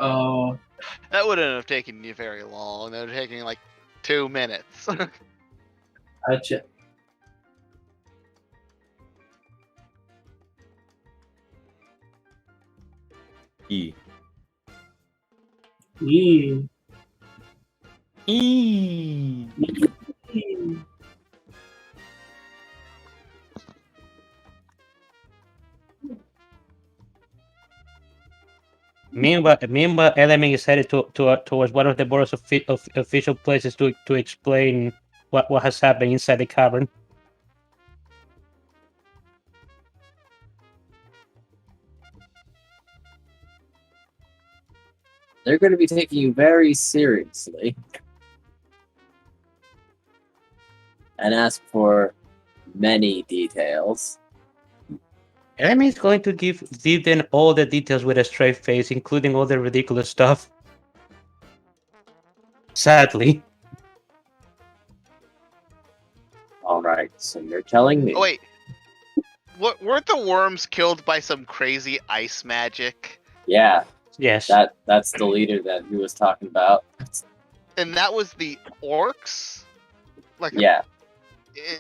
Oh. That wouldn't have taken you very long. That would have taken like 2 minutes. Gotcha. E. E. E. Meanwhile, Element is headed towards one of the Boros official places to explain what has happened inside the cavern. They're going to be taking you very seriously and ask for many details. Element is going to give them all the details with a straight face, including all the ridiculous stuff. Sadly. All right, so you're telling me. Oh, wait. Weren't the worms killed by some crazy ice magic? Yeah. Yes. That's the leader that he was talking about. And that was the orcs? Like Yeah,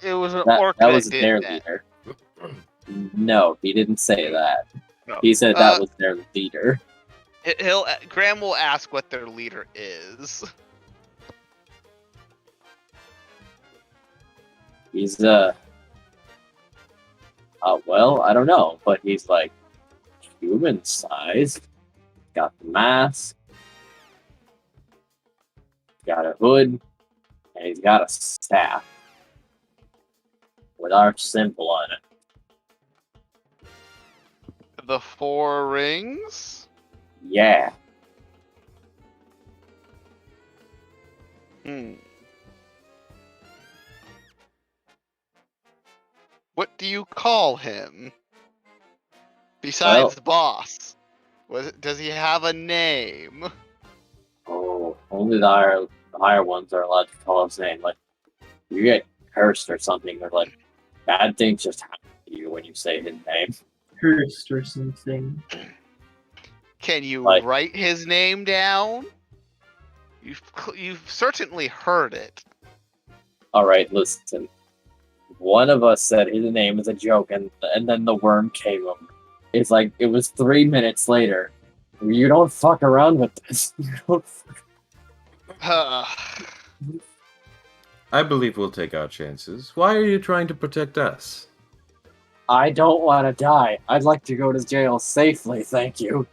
it was an that orc was did their that. leader. No, he didn't say that. No. He said that was their leader. Graham will ask what their leader is. He's well, I don't know, but he's like human sized. Got the mask, got a hood, and he's got a staff with our symbol on it. The 4 rings? Yeah. What do you call him? Besides boss. Does he have a name? Oh, only the higher ones are allowed to call his name. Like, you get cursed or something, or like bad things just happen to you when you say his name. Cursed or something. Can you Like- write his name down? You've certainly heard it. All right, listen. One of us said his name is a joke, and then the worm came over. It's like it was 3 minutes later. You don't fuck around with this. You don't I believe we'll take our chances. Why are you trying to protect us? I don't want to die. I'd like to go to jail safely, thank you.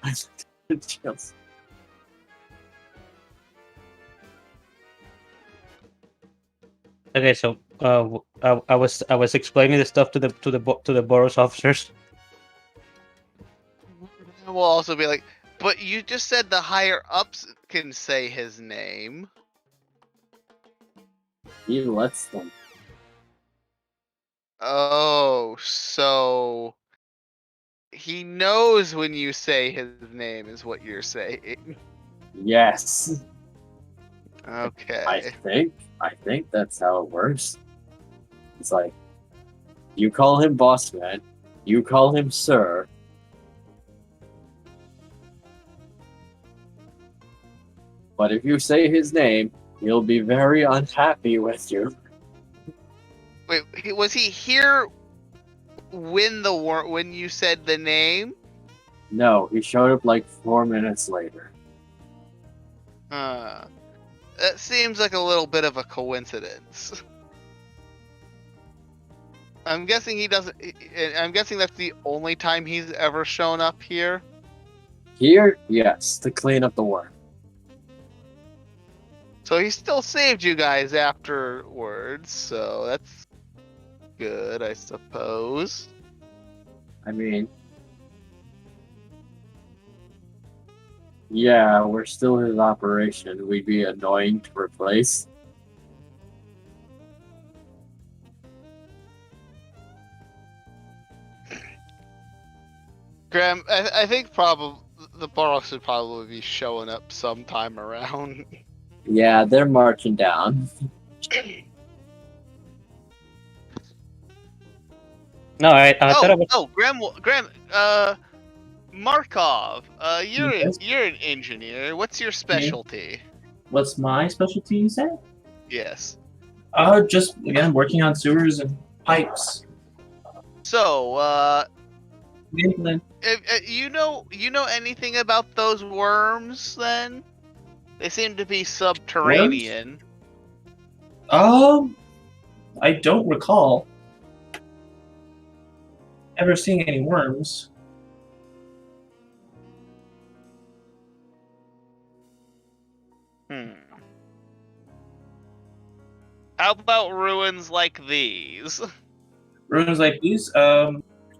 Okay, so I was explaining the stuff to the Boros officers. We'll also be like, but you just said the higher ups can say his name. He lets them. Oh, so he knows when you say his name is what you're saying. Yes. Okay. I think that's how it works. It's like, you call him boss man, you call him sir. But if you say his name, he'll be very unhappy with you. Wait, was he here when you said the name? No, he showed up like 4 minutes later. That seems like a little bit of a coincidence. I'm guessing he doesn't. I'm guessing that's the only time he's ever shown up here. Here, yes, to clean up the worm. So he still saved you guys afterwards. So that's good, I suppose. I mean, yeah, we're still his operation. We'd be annoying to replace. Graham, I think probably the Boros should probably be showing up sometime around. Yeah, they're marching down. No, I thought it was. Graham, Markov, you're Yes? you're an engineer. What's your specialty? What's my specialty, you said? Yes. Just, again, working on sewers and pipes. So, Mainland. you know anything about those worms? Then they seem to be subterranean. I don't recall ever seeing any worms. How about ruins like these? Ruins like these,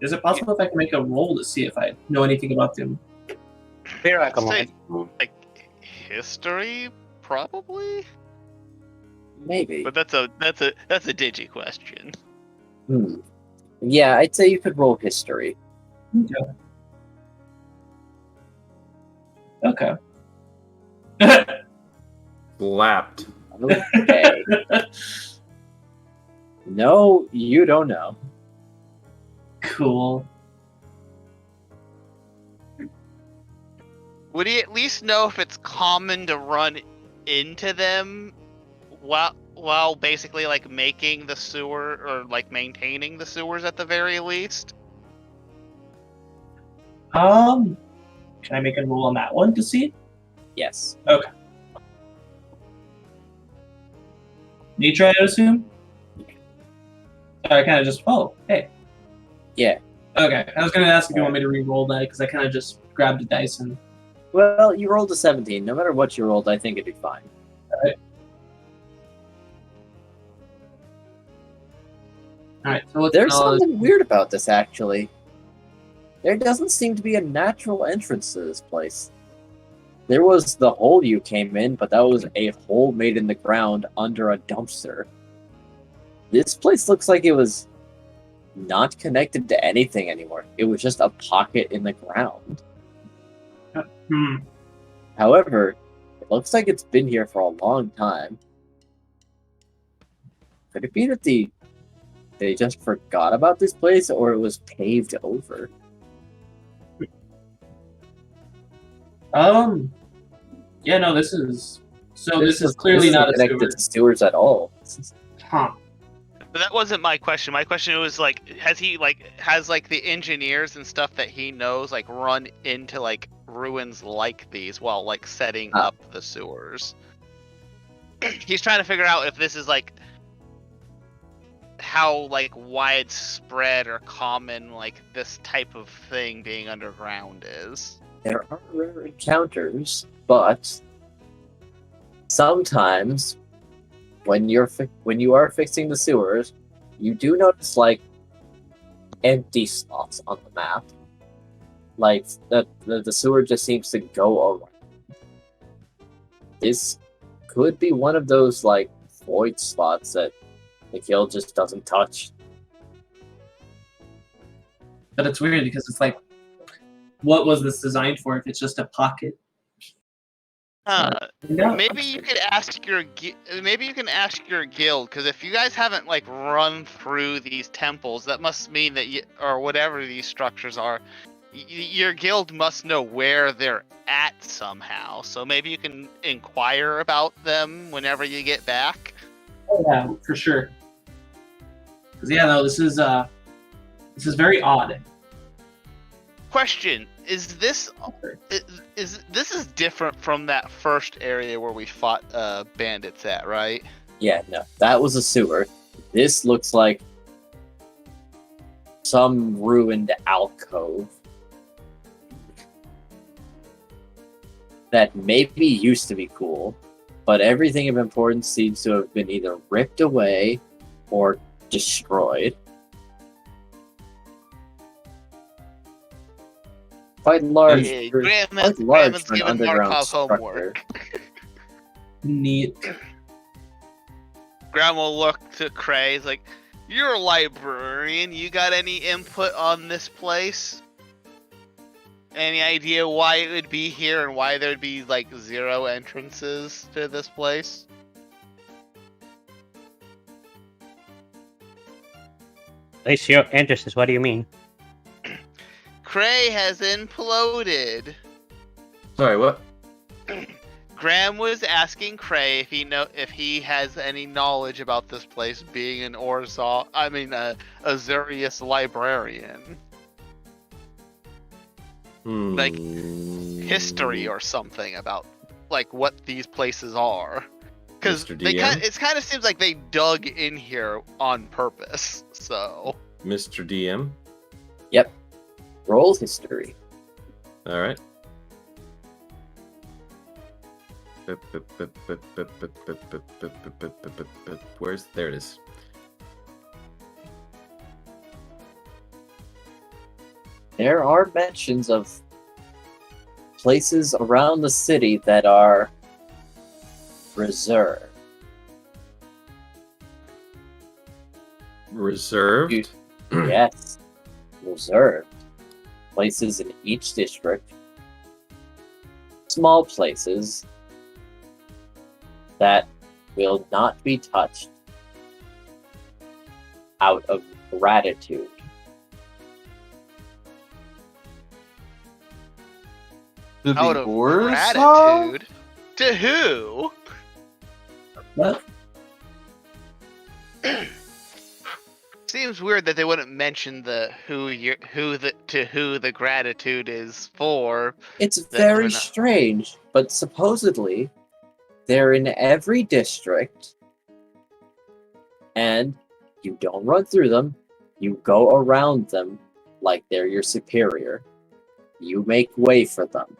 is it possible if I can make a roll to see if I know anything about them? Say, like history, probably. Maybe. But that's a digi question. Yeah, I'd say you could roll history. Okay. Slapped. Okay. No, you don't know. Cool. Would he at least know if it's common to run into them while basically like making the sewer or like maintaining the sewers at the very least? Can I make a roll on that one to see? Yes. Okay. Nature, I assume? I kind of just, hey. Yeah. Okay, I was going to ask if you want me to re-roll that, because I kind of just grabbed a dice and... Well, you rolled a 17. No matter what you rolled, I think it'd be fine. Alright, so let's... There's something weird about this, actually. There doesn't seem to be a natural entrance to this place. There was the hole you came in, but that was a hole made in the ground under a dumpster. This place looks like it was not connected to anything anymore. It was just a pocket in the ground. However, it looks like it's been here for a long time. Could it be that they just forgot about this place, or it was paved over? Yeah, no, this is... So this is clearly not connected to sewers at all. Huh. But that wasn't my question. My question was like, has the engineers and stuff that he knows like run into like ruins like these while like setting up the sewers? He's trying to figure out if this is like how like widespread or common like this type of thing being underground is. There are rare encounters, but sometimes when you are fixing the sewers, you do notice like empty spots on the map. Like the sewer just seems to go around. This could be one of those like void spots that the guild just doesn't touch. But it's weird because it's like, what was this designed for if it's just a pocket? Maybe you could ask your guild, because if you guys haven't like run through these temples, that must mean that or whatever these structures are, your guild must know where they're at somehow. So maybe you can inquire about them whenever you get back. Oh yeah, for sure. Because yeah, no, this is very odd. Question: Is this different from that first area where we fought bandits at, right? Yeah, no, that was a sewer. This looks like some ruined alcove that maybe used to be cool, but everything of importance seems to have been either ripped away or destroyed. Quite large. Yeah, quite large for an underground structure. Homework. Neat. Graham will look to Cray. He's like, "You're a librarian. You got any input on this place? Any idea why it would be here and why there'd be like 0 entrances to this place?" At least your entrances. What do you mean? Cray has imploded. Sorry, what? Graham was asking Cray if he has any knowledge about this place being an Azurius librarian. Like history or something about like what these places are. Because it kind of seems like they dug in here on purpose. So Mr. DM? Yep. Roll history. Alright. There it is. There are mentions of places around the city that are reserved. Reserved? Yes. Reserved. Places in each district. Small places that will not be touched out of gratitude. To Out the of Orzhov? gratitude? To who? What? Seems weird that they wouldn't mention the who the gratitude is for. It's That very we're not- strange, but supposedly they're in every district, and you don't run through them. You go around them like they're your superior. You make way for them.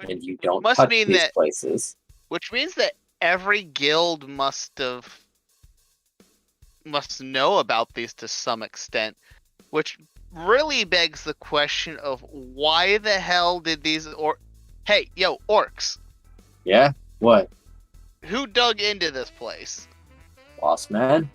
And you don't must touch mean these that- places. Which means that every guild must know about these to some extent, which really begs the question of why the hell did these Hey, yo, orcs, Yeah? What? who dug into this place? Boss man?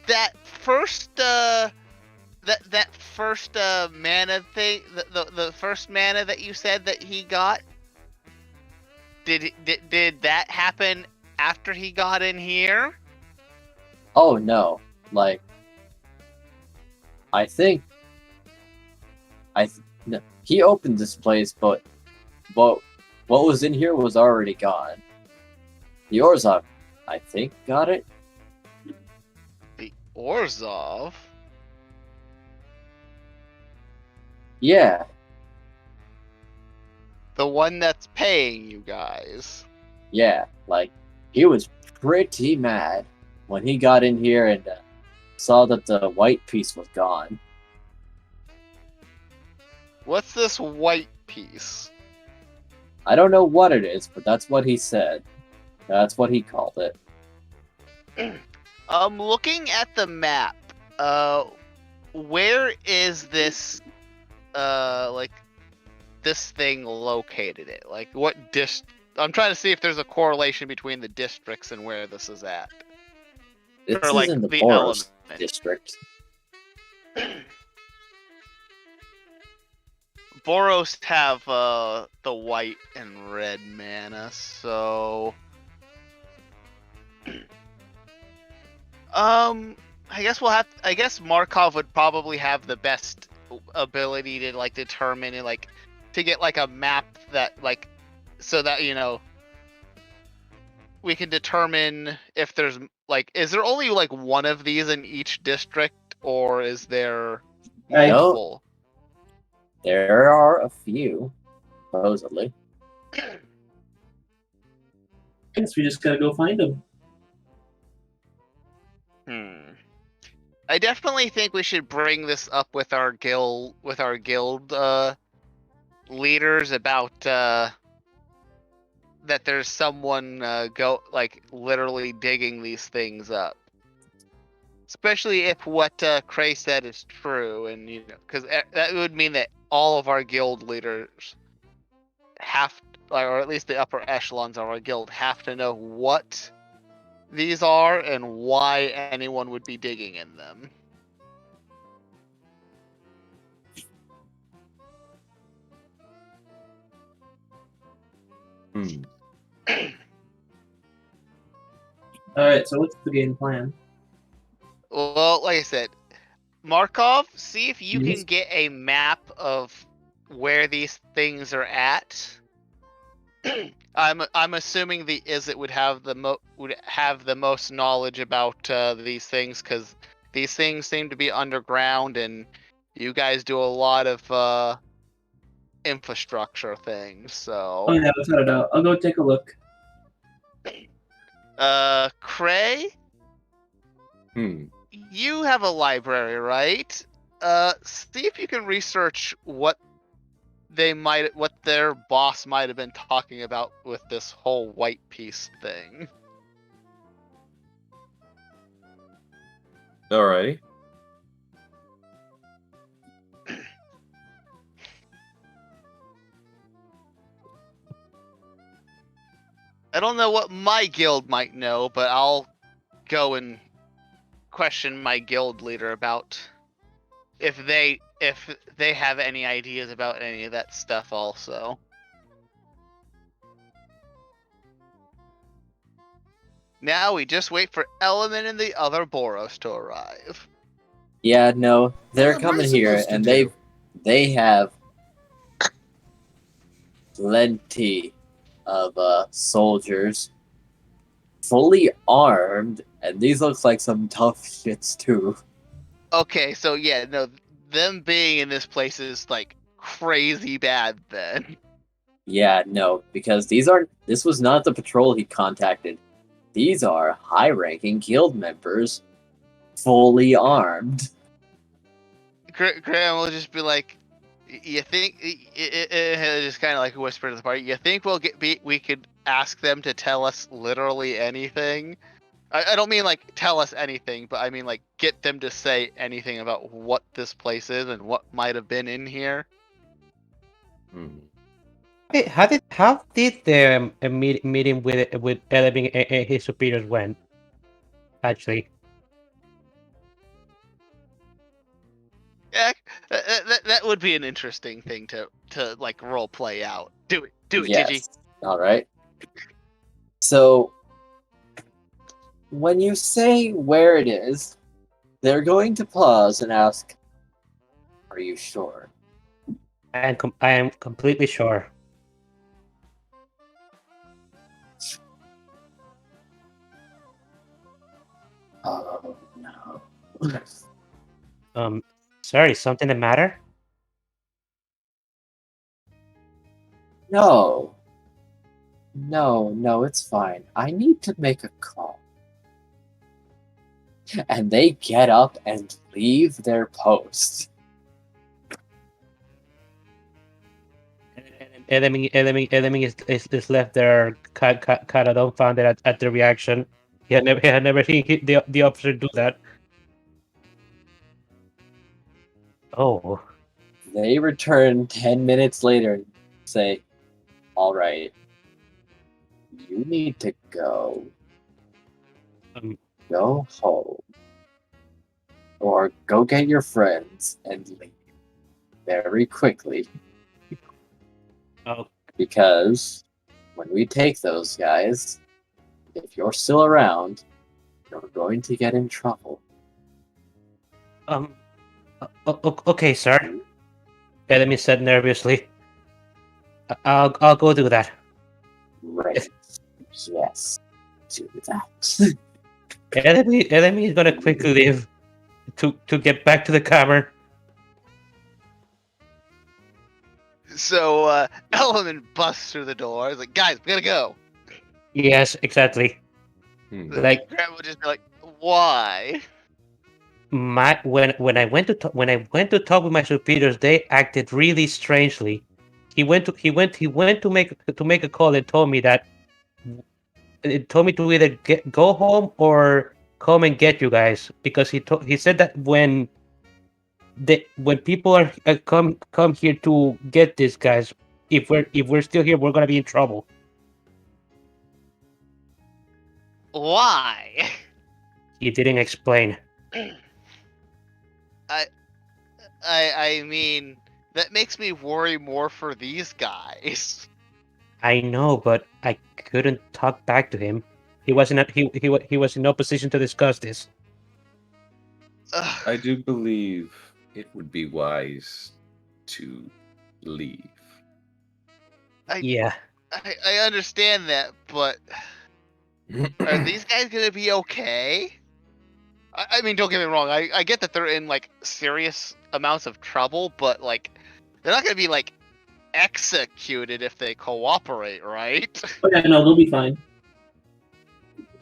That first that first mana thing, the first mana that you said that he got, did that happen after he got in here? Oh no. Like, I think no, he opened this place, but what was in here was already gone. The Orzhov, I think, got it. The Orzhov? Yeah. The one that's paying you guys. Yeah, like, he was pretty mad when he got in here and saw that the white piece was gone. What's this white piece? I don't know what it is, but that's what he said. That's what he called it. Looking at the map, where is this, like, this thing located at? Like, what I'm trying to see if there's a correlation between the districts and where this is at. This Or, is like, in the the Boros element. district. Boros have, the white and red mana, so... I guess Markov would probably have the best ability to, like, determine and, like, to get, like, a map that, like, so that, you know, we can determine if there's, like, is there only, like, one of these in each district, or is there I- multiple? There are a few, supposedly. I guess we just gotta go find them. I definitely think we should bring this up with our guild leaders about that there's someone literally digging these things up. Especially if what Cray said is true, and you know, because that would mean that all of our guild leaders have, or at least the upper echelons of our guild, have to know what these are and why anyone would be digging in them. Alright, so what's the game plan? Well, like I said, Markov, see if you Yes. can get a map of where these things are at. I'm assuming the Izzet would have the most knowledge about these things, because these things seem to be underground, and you guys do a lot of infrastructure things. Oh So, yeah, without a doubt. I'll go take a look. Cray, you have a library, right? See if you can research what their boss might have been talking about with this whole white piece thing. Alrighty. I don't know what my guild might know, but I'll go and question my guild leader about if they have any ideas about any of that stuff also. Now we just wait for Element and the other Boros to arrive. Yeah, no, they're What am I coming here, supposed to and do? they have plenty of soldiers, fully armed, and these look like some tough shits too. Okay, so yeah, no, them being in this place is like crazy bad then. Yeah, no, because this was not the patrol he contacted. These are high-ranking guild members, fully armed. Graham will just be like, "You think?" He'll just kind of like whisper to the party. You think we could ask them to tell us literally anything? I don't mean like tell us anything, but I mean like get them to say anything about what this place is and what might have been in here. Hmm. How did the meeting with Eleving and his superiors went? Actually, Yeah, that would be an interesting thing to like role play out. Do it, Digi. Yes. All right. So when you say where it is, they're going to pause and ask, "Are you sure?" I am completely sure. Oh no. Sorry, something the matter? No. No, it's fine. I need to make a call. And they get up and leave their post. Eleving is left there, kind of dumbfounded at the reaction. He had never seen the officer do that. Oh, They return 10 minutes later and say, "All right, you need to go. um, Go home. Or go get your friends and leave very quickly. oh, Because when we take those guys, if you're still around, you're going to get in trouble." okay, sir. Elemi said nervously. I'll go do that. Right. Yes. Do that. Elemi is gonna quickly leave to get back to the cavern. So Element busts through the door. He's like, "Guys, we gotta go." Yes, exactly. Hmm. Like Graham would just be like, "Why?" when I went to talk with my superiors, they acted really strangely. He went to make a call and told me that it told me to either go home or come and get you guys because he said that when people are come here to get these guys, if we're still here, we're gonna be in trouble. Why? He didn't explain. I mean, that makes me worry more for these guys. I know, but I couldn't talk back to him. He wasn't. He was in no position to discuss this. Ugh, I do believe it would be wise to leave. Yeah. I understand that, but are these guys gonna be okay? I mean, don't get me wrong. I get that they're in like serious amounts of trouble, but like, they're not gonna be like executed if they cooperate, right? Oh yeah, no, they'll be fine.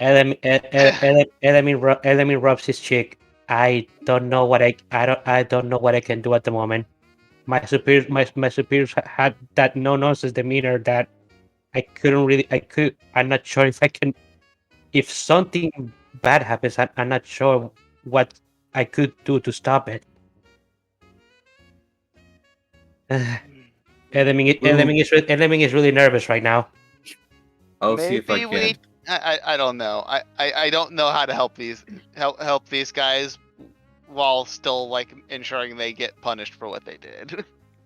Elemi rubs his cheek. I don't know what I don't know what I can do at the moment. My superiors had that no nonsense demeanor that I'm not sure if I can. If something bad happens, I'm not sure what I could do to stop it. Elemi is really nervous right now. I'll see if I Maybe can. I don't know. I don't know how to help these guys while still like ensuring they get punished for what they did.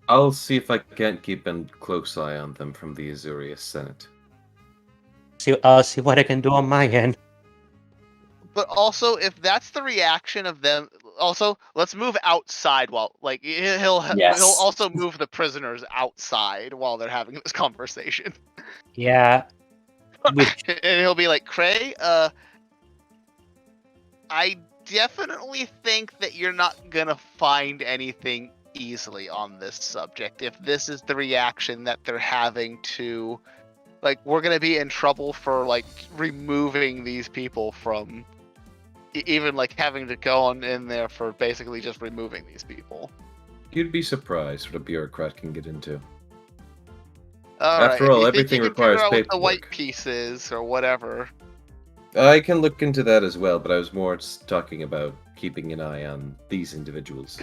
I'll see if I can't keep a close eye on them from the Azurius Senate. I'll see what I can do on my end. But also, if that's the reaction of them Also, let's move outside while like he'll Yes. also move the prisoners outside while they're having this conversation. Yeah. Which And he'll be like, Cray, I definitely think that you're not gonna find anything easily on this subject if this is the reaction that they're having to, like, we're gonna be in trouble for like removing these people from even like having to go on in there for basically just removing these people. You'd be surprised what a bureaucrat can get into. Alright, After all, if you think everything you can requires figure out what the white paperwork. piece is or whatever. I can look into that as well, but I was more just talking about keeping an eye on these individuals.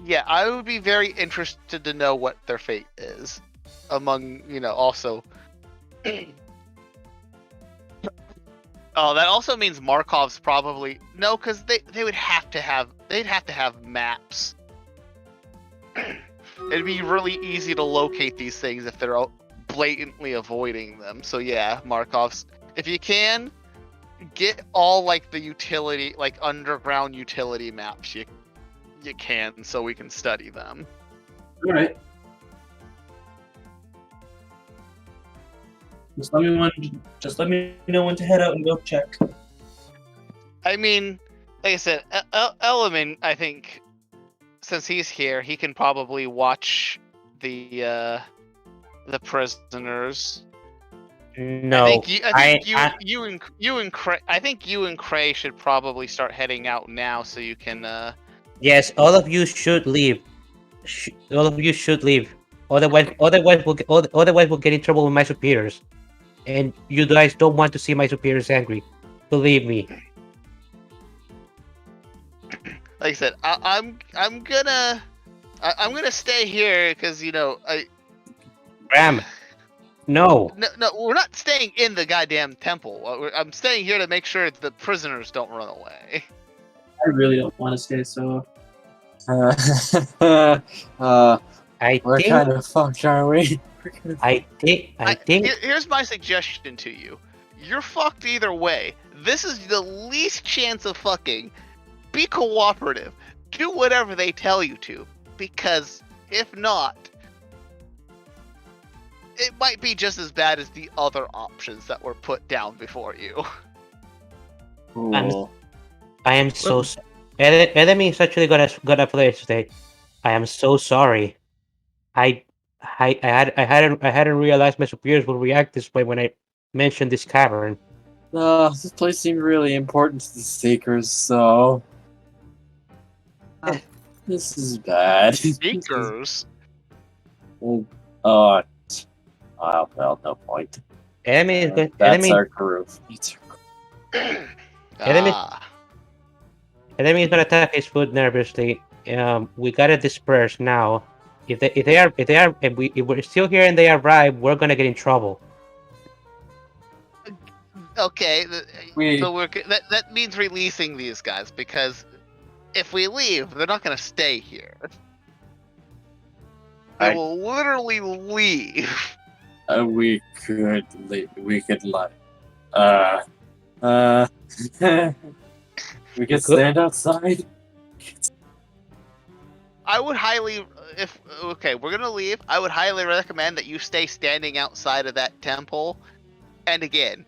Yeah, I would be very interested to know what their fate is. Among, also. Oh, that also means Markov's probably no, because they'd have to have maps. It'd be really easy to locate these things if they're blatantly avoiding them. So yeah, Markov's. If you can, get all like the utility, like underground utility maps you can, so we can study them. All right. Just let me know when to head out and go check. I mean, like I said, Element, I think, since he's here, he can probably watch the prisoners. no, I think you and Cray should probably start heading out now, so you can. yes, all of you should leave. All of you should leave. Otherwise we'll get in trouble with my superiors. And you guys don't want to see my superiors angry. Believe me. Like I said, I'm gonna stay here because Ram. No. No, we're not staying in the goddamn temple. I'm staying here to make sure the prisoners don't run away. I really don't want to stay, so. I We're think kind of fucked, aren't we? I think Here's my suggestion to you. You're fucked either way. This is the least chance of fucking. Be cooperative. Do whatever they tell you to. Because if not, it might be just as bad as the other options that were put down before you. Cool. I am so enemy is actually gonna play today. I am so sorry. I hadn't realized my superiors would react this way when I mentioned this cavern. This place seemed really important to the Seekers, so... this is bad. Speakers. Well, well, no point. Enemy is going. That's our groove. Enemy- Ah. Enemy is gonna tap his foot nervously. We gotta disperse now. If we're still here and they arrive, we're gonna get in trouble. Okay, We- so that means releasing these guys, because if we leave, they're not gonna stay here. They will literally leave. We could like, we could stand outside. I would highly, we're gonna leave. I would highly recommend that you stay standing outside of that temple. And again,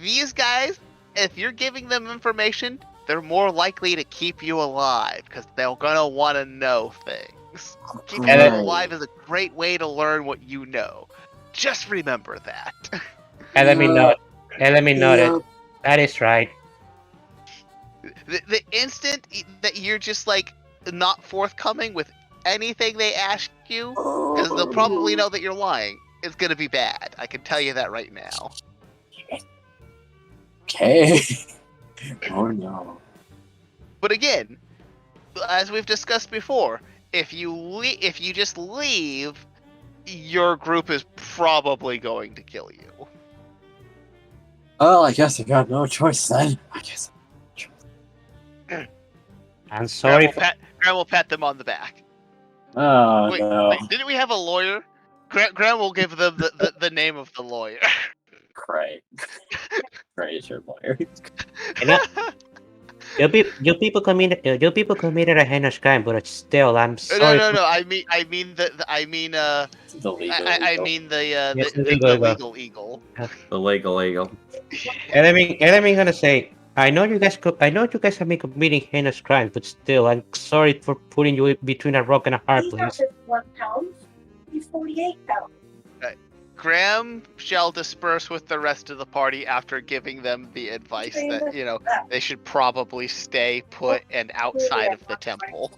these guys, if you're giving them information, they're more likely to keep you alive because they're gonna want to know things. Keeping you alive is a great way to learn what you know. Just remember that. And let me know it. That is right. The instant that you're just like not forthcoming with anything they ask you, because they'll probably know that you're lying, it's gonna be bad. I can tell you that right now. Okay. Oh no. But again, as we've discussed before, if you just leave, your group is probably going to kill you. Well, I guess I got no choice then. I'm sorry. Graham will pat them on the back. Oh no. Wait, didn't we have a lawyer? Graham will give them the name of the lawyer. Cray. Cray is your lawyer. You people committed a heinous crime, but still, I'm sorry. No. I mean The legal I eagle. mean the Yes, the legal eagle. legal eagle. The legal. And I'm gonna say, I know you guys have been committing heinous crimes, but still, I'm sorry for putting you between a rock and a hard place. 1 pound. He's 48 pounds. Graham shall disperse with the rest of the party after giving them the advice that, they should probably stay put and outside of the temple.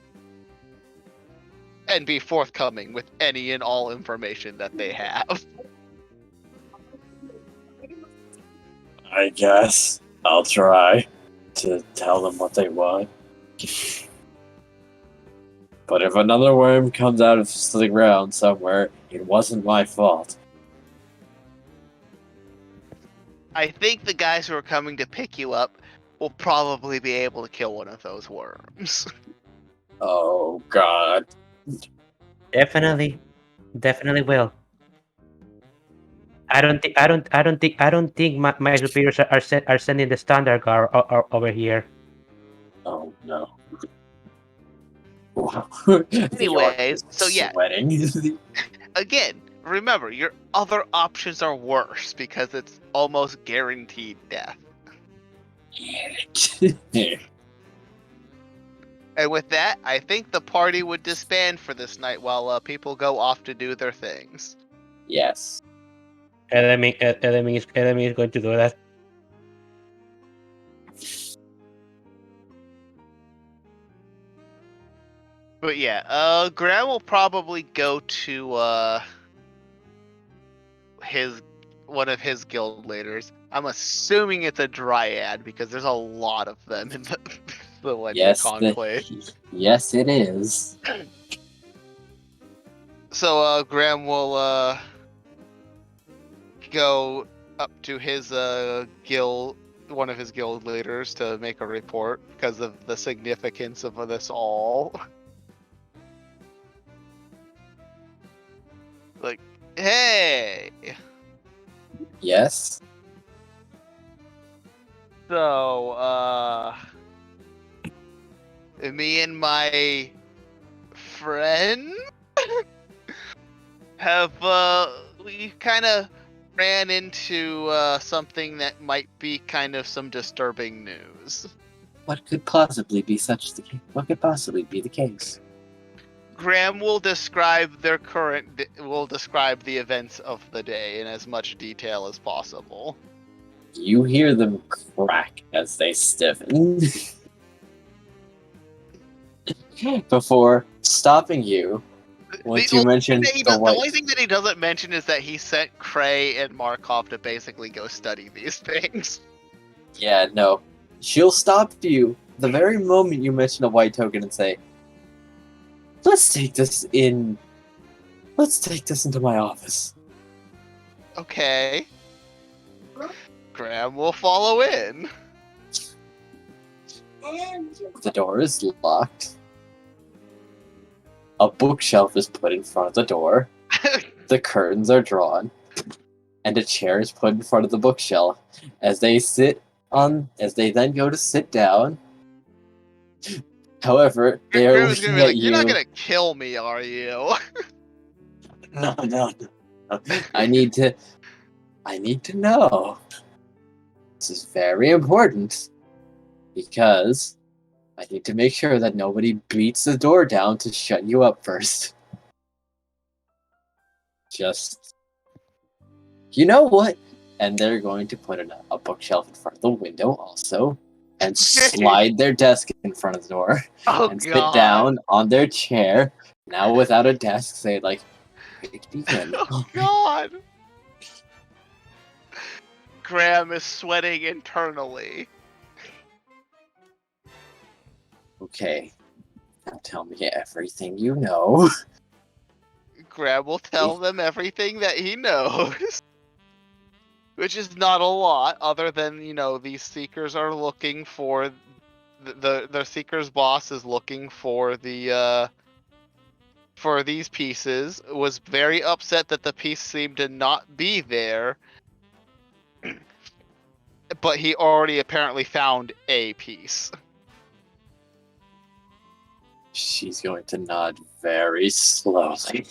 And be forthcoming with any and all information that they have. I guess I'll try to tell them what they want. But if another worm comes out of the ground somewhere, it wasn't my fault. I think the guys who are coming to pick you up will probably be able to kill one of those worms. Oh God. Definitely will. I don't think my superiors are sending the standard guard over here. Oh no. Anyways, so yeah. Sweating. Again, remember, your other options are worse because it's almost guaranteed death. And with that, I think the party would disband for this night while people go off to do their things. Yes. Enemy is going to do that. But yeah, Graham will probably go to one of his guild leaders. I'm assuming it's a dryad because there's a lot of them in the Legend Conclave. Yes, it is. So Graham will go up to his one of his guild leaders to make a report because of the significance of this all. Like, hey! Yes? So, me and my friend have, we kind of ran into something that might be kind of some disturbing news. What could possibly be the case? Graham will describe the events of the day in as much detail as possible. You hear them crack as they stiffen. Before stopping you, once you mentioned the only thing that he doesn't mention is that he sent Cray and Markov to basically go study these things. Yeah, no. She'll stop you the very moment you mention a white token and say, Let's take this into my office. Okay. Graham will follow in. The door is locked. A bookshelf is put in front of the door. The curtains are drawn. And a chair is put in front of the bookshelf. As they then go to sit down. However, they are looking at you. You're not gonna kill me, are you? No. I need to know. This is very important. Because I need to make sure that nobody beats the door down to shut you up first. Just... You know what? And they're going to put a bookshelf in front of the window also. And slide their desk in front of the door. And sit down on their chair. Now without a desk, say like, "Great begin." Oh God! Graham is sweating internally. Okay. Now tell me everything you know. Graham will tell them everything that he knows. Which is not a lot, other than, these seekers are looking for... The seeker's boss is looking for for these pieces, was very upset that the piece seemed to not be there, but he already apparently found a piece. She's going to nod very slowly.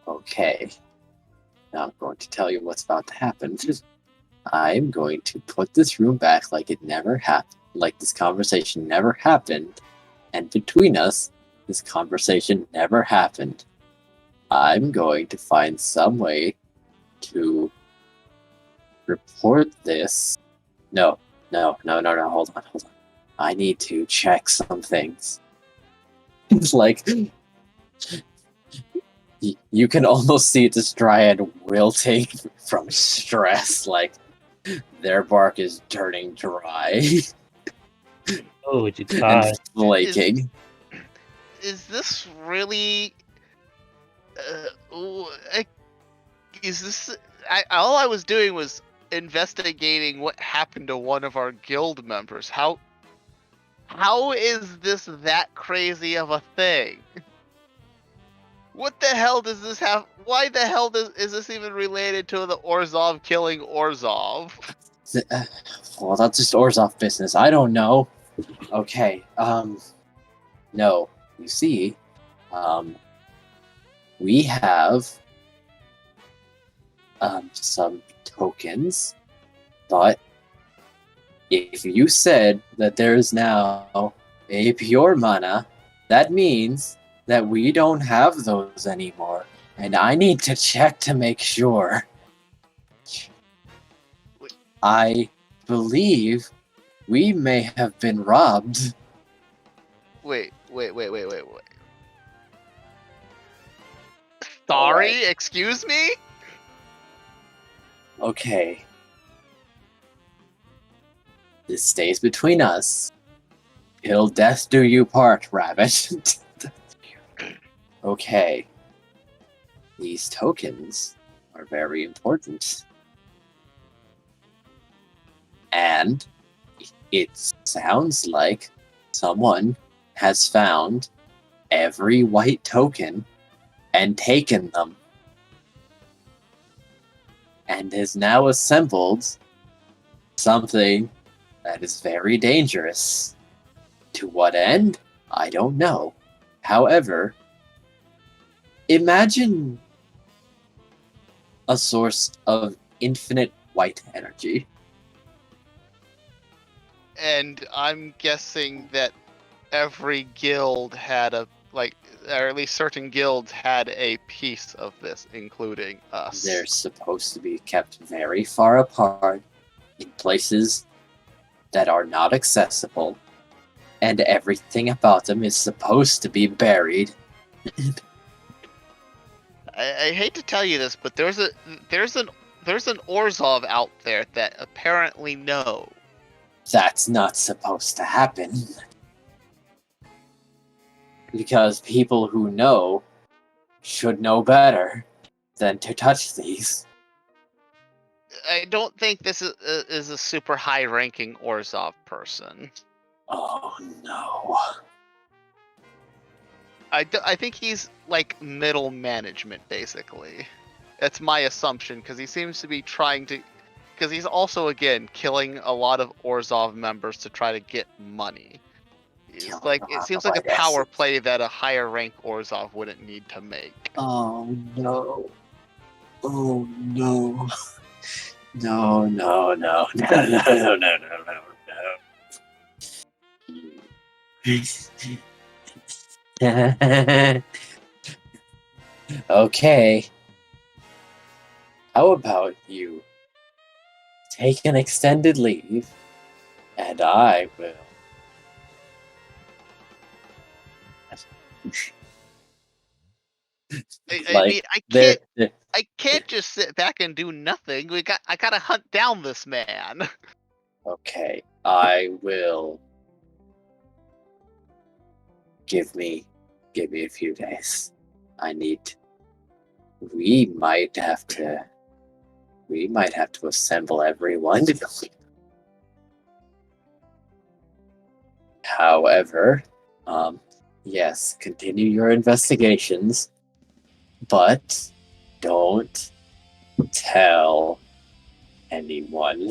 Okay. Now I'm going to tell you what's about to happen. I'm going to put this room back like it never happened, like this conversation never happened, and between us, this conversation never happened. I'm going to find some way to report this. No, hold on. I need to check some things. It's like, you can almost see this dryad wilting from stress, like, their bark is turning dry. Oh, And God. flaking. Is this really? Is this? All I was doing was investigating what happened to one of our guild members. How is this that crazy of a thing? What the hell does this have? Why the hell is this even related to the Orzhov killing Orzhov? Well, that's just Orzhov business. I don't know. Okay, no. You see, we have, some tokens, but if you said that there is now a pure mana, that means that we don't have those anymore, and I need to check to make sure. I believe we may have been robbed. Wait. Sorry, excuse me? Okay. This stays between us. Till death do you part, rabbit. Okay. These tokens are very important. And it sounds like someone has found every white token and taken them. And has now assembled something that is very dangerous. To what end? I don't know. However, imagine a source of infinite white energy. And I'm guessing that every guild had or at least certain guilds had a piece of this, including us. They're supposed to be kept very far apart in places that are not accessible, and everything about them is supposed to be buried. I hate to tell you this, but there's an Orzhov out there that apparently know. That's not supposed to happen. Because people who know should know better than to touch these. I don't think this is a super high-ranking Orzhov person. Oh no. I think he's like middle management, basically. That's my assumption, because he seems to be trying to... Because he's also, again, killing a lot of Orzhov members to try to get money. It's like, it seems like a power play that a higher rank Orzhov wouldn't need to make. Oh no. Oh no. No, no, no, no, no, no, no, no, no. Okay. How about you take an extended leave, and I will. I mean, I can't just sit back and do nothing. I gotta hunt down this man. Okay, I will. Give me a few days. We might have to assemble everyone. However, yes, continue your investigations, but don't tell anyone.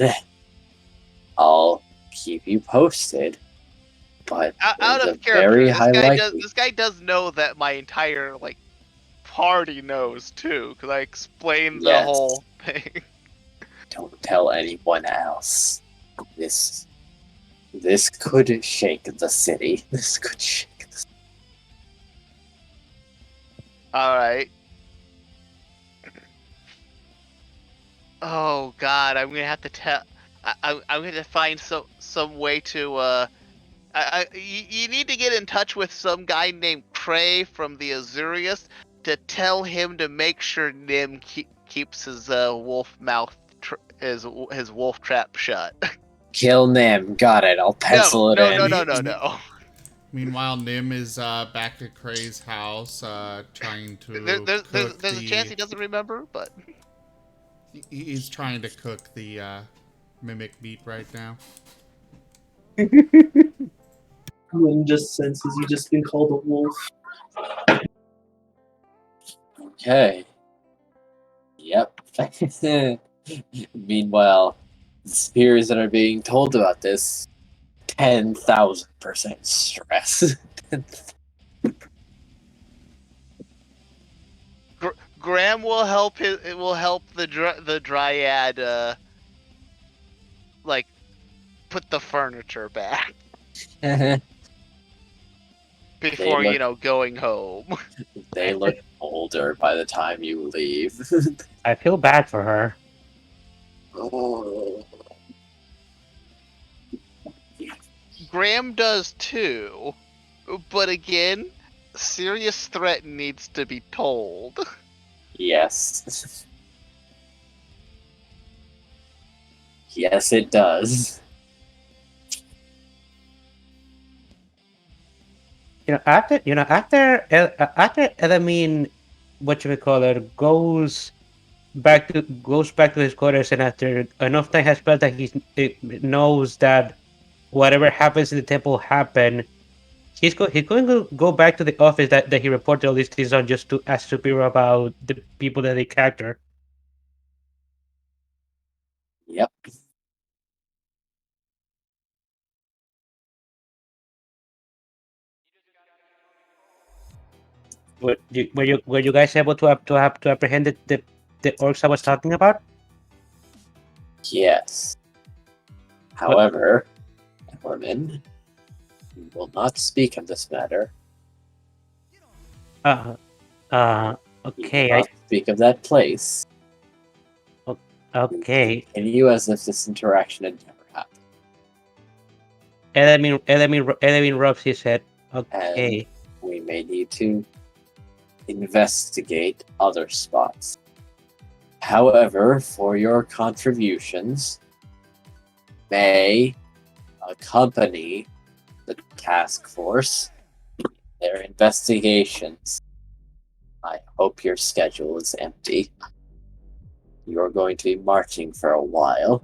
I'll keep you posted. but Out there's of a character, very high likelihood. this guy does know that my entire like party knows too, because I explained the Yes. whole thing. Don't tell anyone else. This could shake the city. This could shake the city. All right. Oh God, I'm gonna have to tell. I'm gonna find some way to. You need to get in touch with some guy named Trey from the Azurius to tell him to make sure Nim keeps his wolf mouth his wolf trap shut. Kill Nim. Got it. I'll pencil it in. No. Meanwhile, Nim is back at Cray's house, trying to There's a chance he doesn't remember, but he's trying to cook the mimic meat right now. Gwen just senses you just been called a wolf. Okay. Yep. Meanwhile, the spears that are being told about this, 10,000% stress. Graham will help the dryad like put the furniture back before going home. They look older by the time you leave. I feel bad for her. Oh. Graham does too, but again, serious threat needs to be told. Yes. Yes, it does. After Elamine, whatchamacallit, goes back to his quarters, and after enough time has passed that he knows that whatever happens in the temple happened, he's going to go back to the office that he reported all these things on, just to ask Superior about the people that they capture. Yep. Were you guys able to apprehend the orcs I was talking about? Yes. However, Norman, we will not speak of this matter. Okay. We will not speak of that place. Okay. Continue as if this interaction had never happened. Elamine rubs his head. Okay. And we may need to investigate other spots. However, for your contributions, may accompany the task force in their investigations. I hope your schedule is empty. You're going to be marching for a while.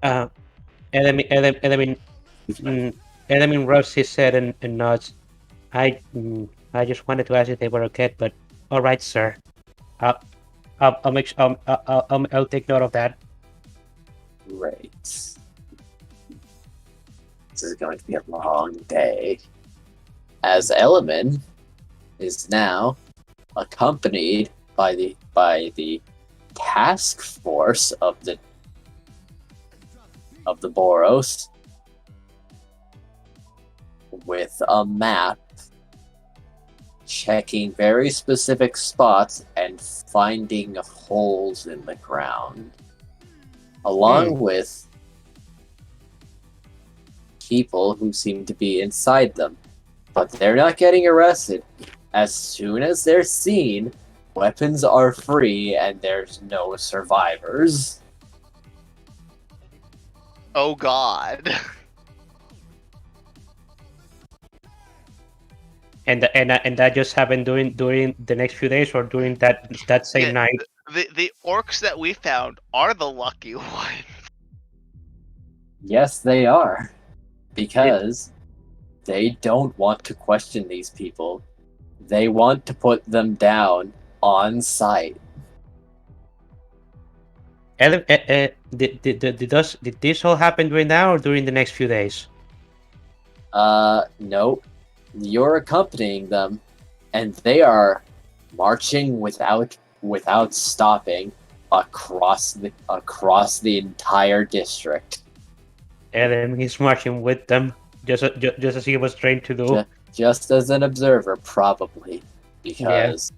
Elamine rubs his head and nods. I just wanted to ask if they were okay, but all right, sir. I'll make sure. I'll take note of that. Great. This is going to be a long day. As Elliman is now accompanied by the task force of the Boros with a map, checking very specific spots and finding holes in the ground, along with people who seem to be inside them, but they're not getting arrested. As soon as they're seen, weapons are free and there's no survivors. Oh God. And that just happened during the next few days, or during that same night. The orcs that we found are the lucky ones. Yes, they are. Because they don't want to question these people. They want to put them down on sight. Did this all happen during now or during the next few days? Nope. You're accompanying them, and they are marching without stopping across the entire district. Adam is marching with them, just as he was trained to do. Just as an observer, probably, because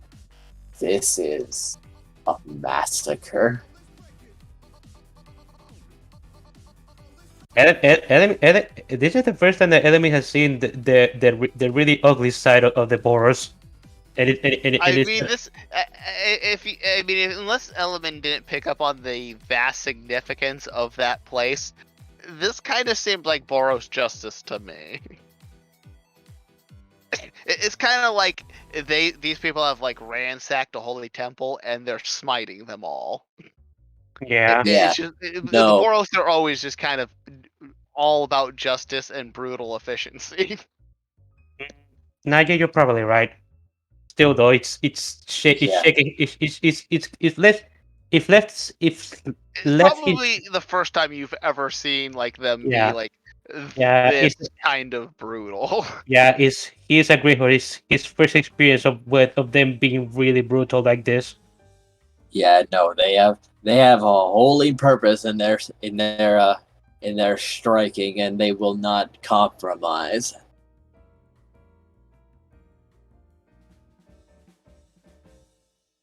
this is a massacre. This is the first time that enemy has seen the really ugly side of the Boros. Unless Element didn't pick up on the vast significance of that place, this kind of seemed like Boros justice to me. It's kind of like these people have like ransacked a holy temple and they're smiting them all. Yeah. It's just, the Boros are always just kind of all about justice and brutal efficiency. Nadia, you're probably right. Still, though, it's shaking. It's probably the first time you've ever seen like them be like this kind of brutal. Yeah, he's agreeing with his first experience of them being really brutal like this. Yeah, no, they have a holy purpose in their striking, and they will not compromise.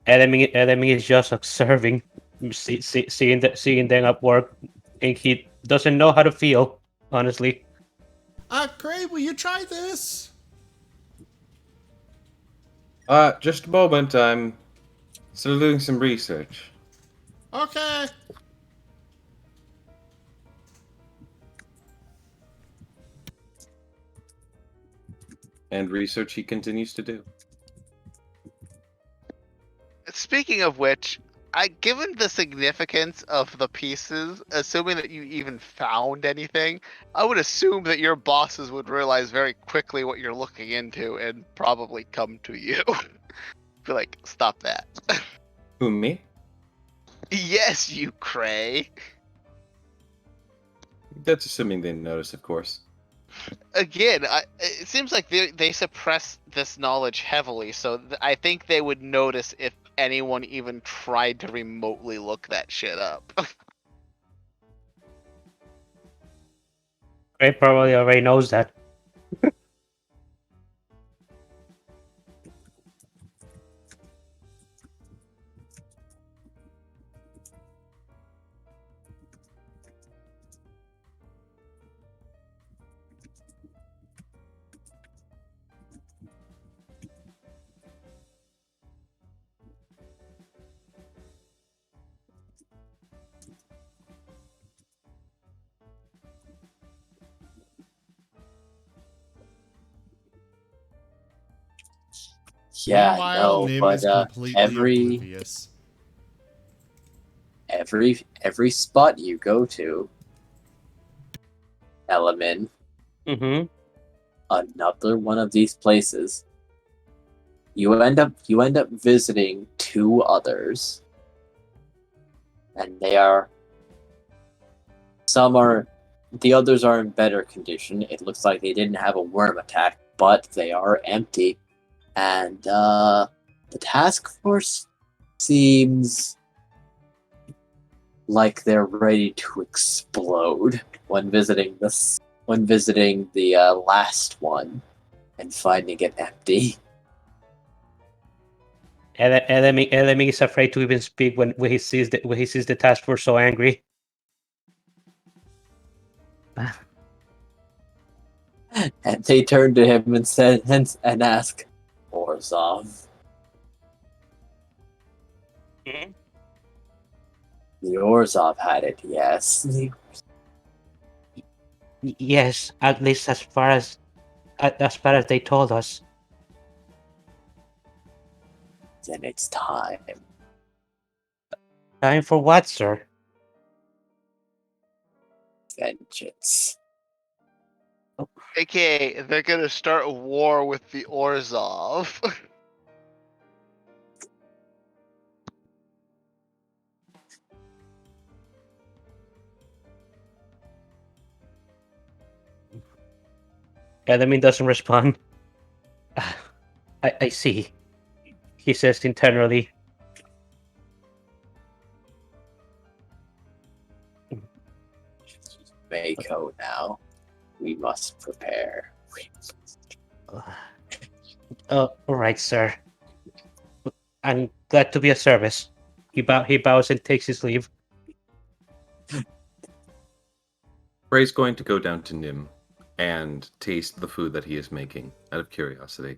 Enemy is just observing, seeing them at work, and he doesn't know how to feel, honestly. Gray, will you try this? Just a moment. I'm still doing some research. Okay. And research he continues to do. Speaking of which, given the significance of the pieces, assuming that you even found anything, I would assume that your bosses would realize very quickly what you're looking into and probably come to you. Be like, stop that. Who, me? Yes, you cray. That's assuming they notice, of course. Again, it seems like they suppress this knowledge heavily, so I think they would notice if anyone even tried to remotely look that shit up. Ray probably already knows that. Yeah, Meanwhile, no, Nim but is completely oblivious. every spot you go to, Element, another one of these places, you end up visiting two others, and the others are in better condition. It looks like they didn't have a worm attack, but they are empty. And the task force seems like they're ready to explode when visiting the last one and finding it empty. Enemy is afraid to even speak when he sees the task force so angry. And they turn to him and ask, Orzhov. The Orzhov had it, yes. Yes, at least as far as they told us. Then it's time. Time for what, sir? Vengeance. AKA, they're gonna start a war with the Orzhov. Enemy doesn't respond. I see. He says internally. Mako now. We must prepare. All right, sir. I'm glad to be of service. He bows and takes his leave. Ray's going to go down to Nim and taste the food that he is making out of curiosity.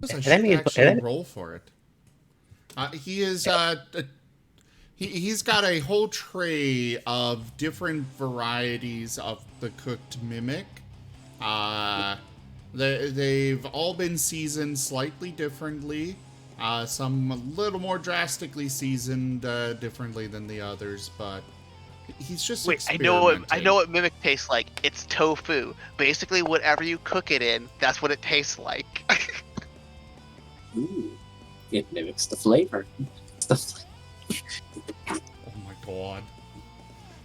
I should actually roll for it. He's got a whole tray of different varieties of the cooked mimic. They've all been seasoned slightly differently. Some a little more drastically seasoned differently than the others, but he's just I know what mimic tastes like. It's tofu. Basically, whatever you cook it in, that's what it tastes like. Ooh, it mimics the flavor. Oh my god!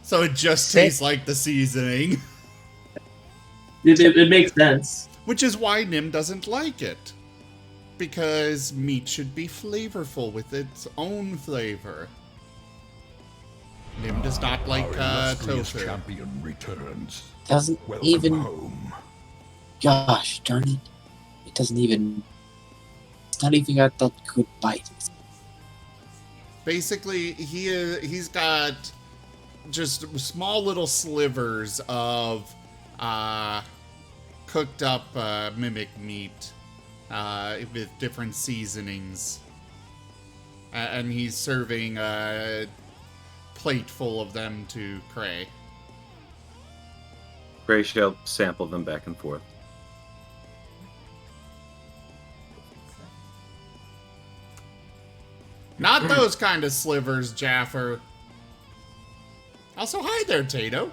So it just tastes like the seasoning. It makes sense. Which is why Nim doesn't like it. Because meat should be flavorful with its own flavor. Nim does not like tofu. Champion returns. Doesn't Welcome even. home. Gosh darn it! It doesn't even. It's not even got that good bite. Basically, he's got just small little slivers of cooked up mimic meat with different seasonings. And he's serving a plate full of them to Cray. Cray shall sample them back and forth. Not those kind of slivers, Jaffer. Also, hi there, Tato.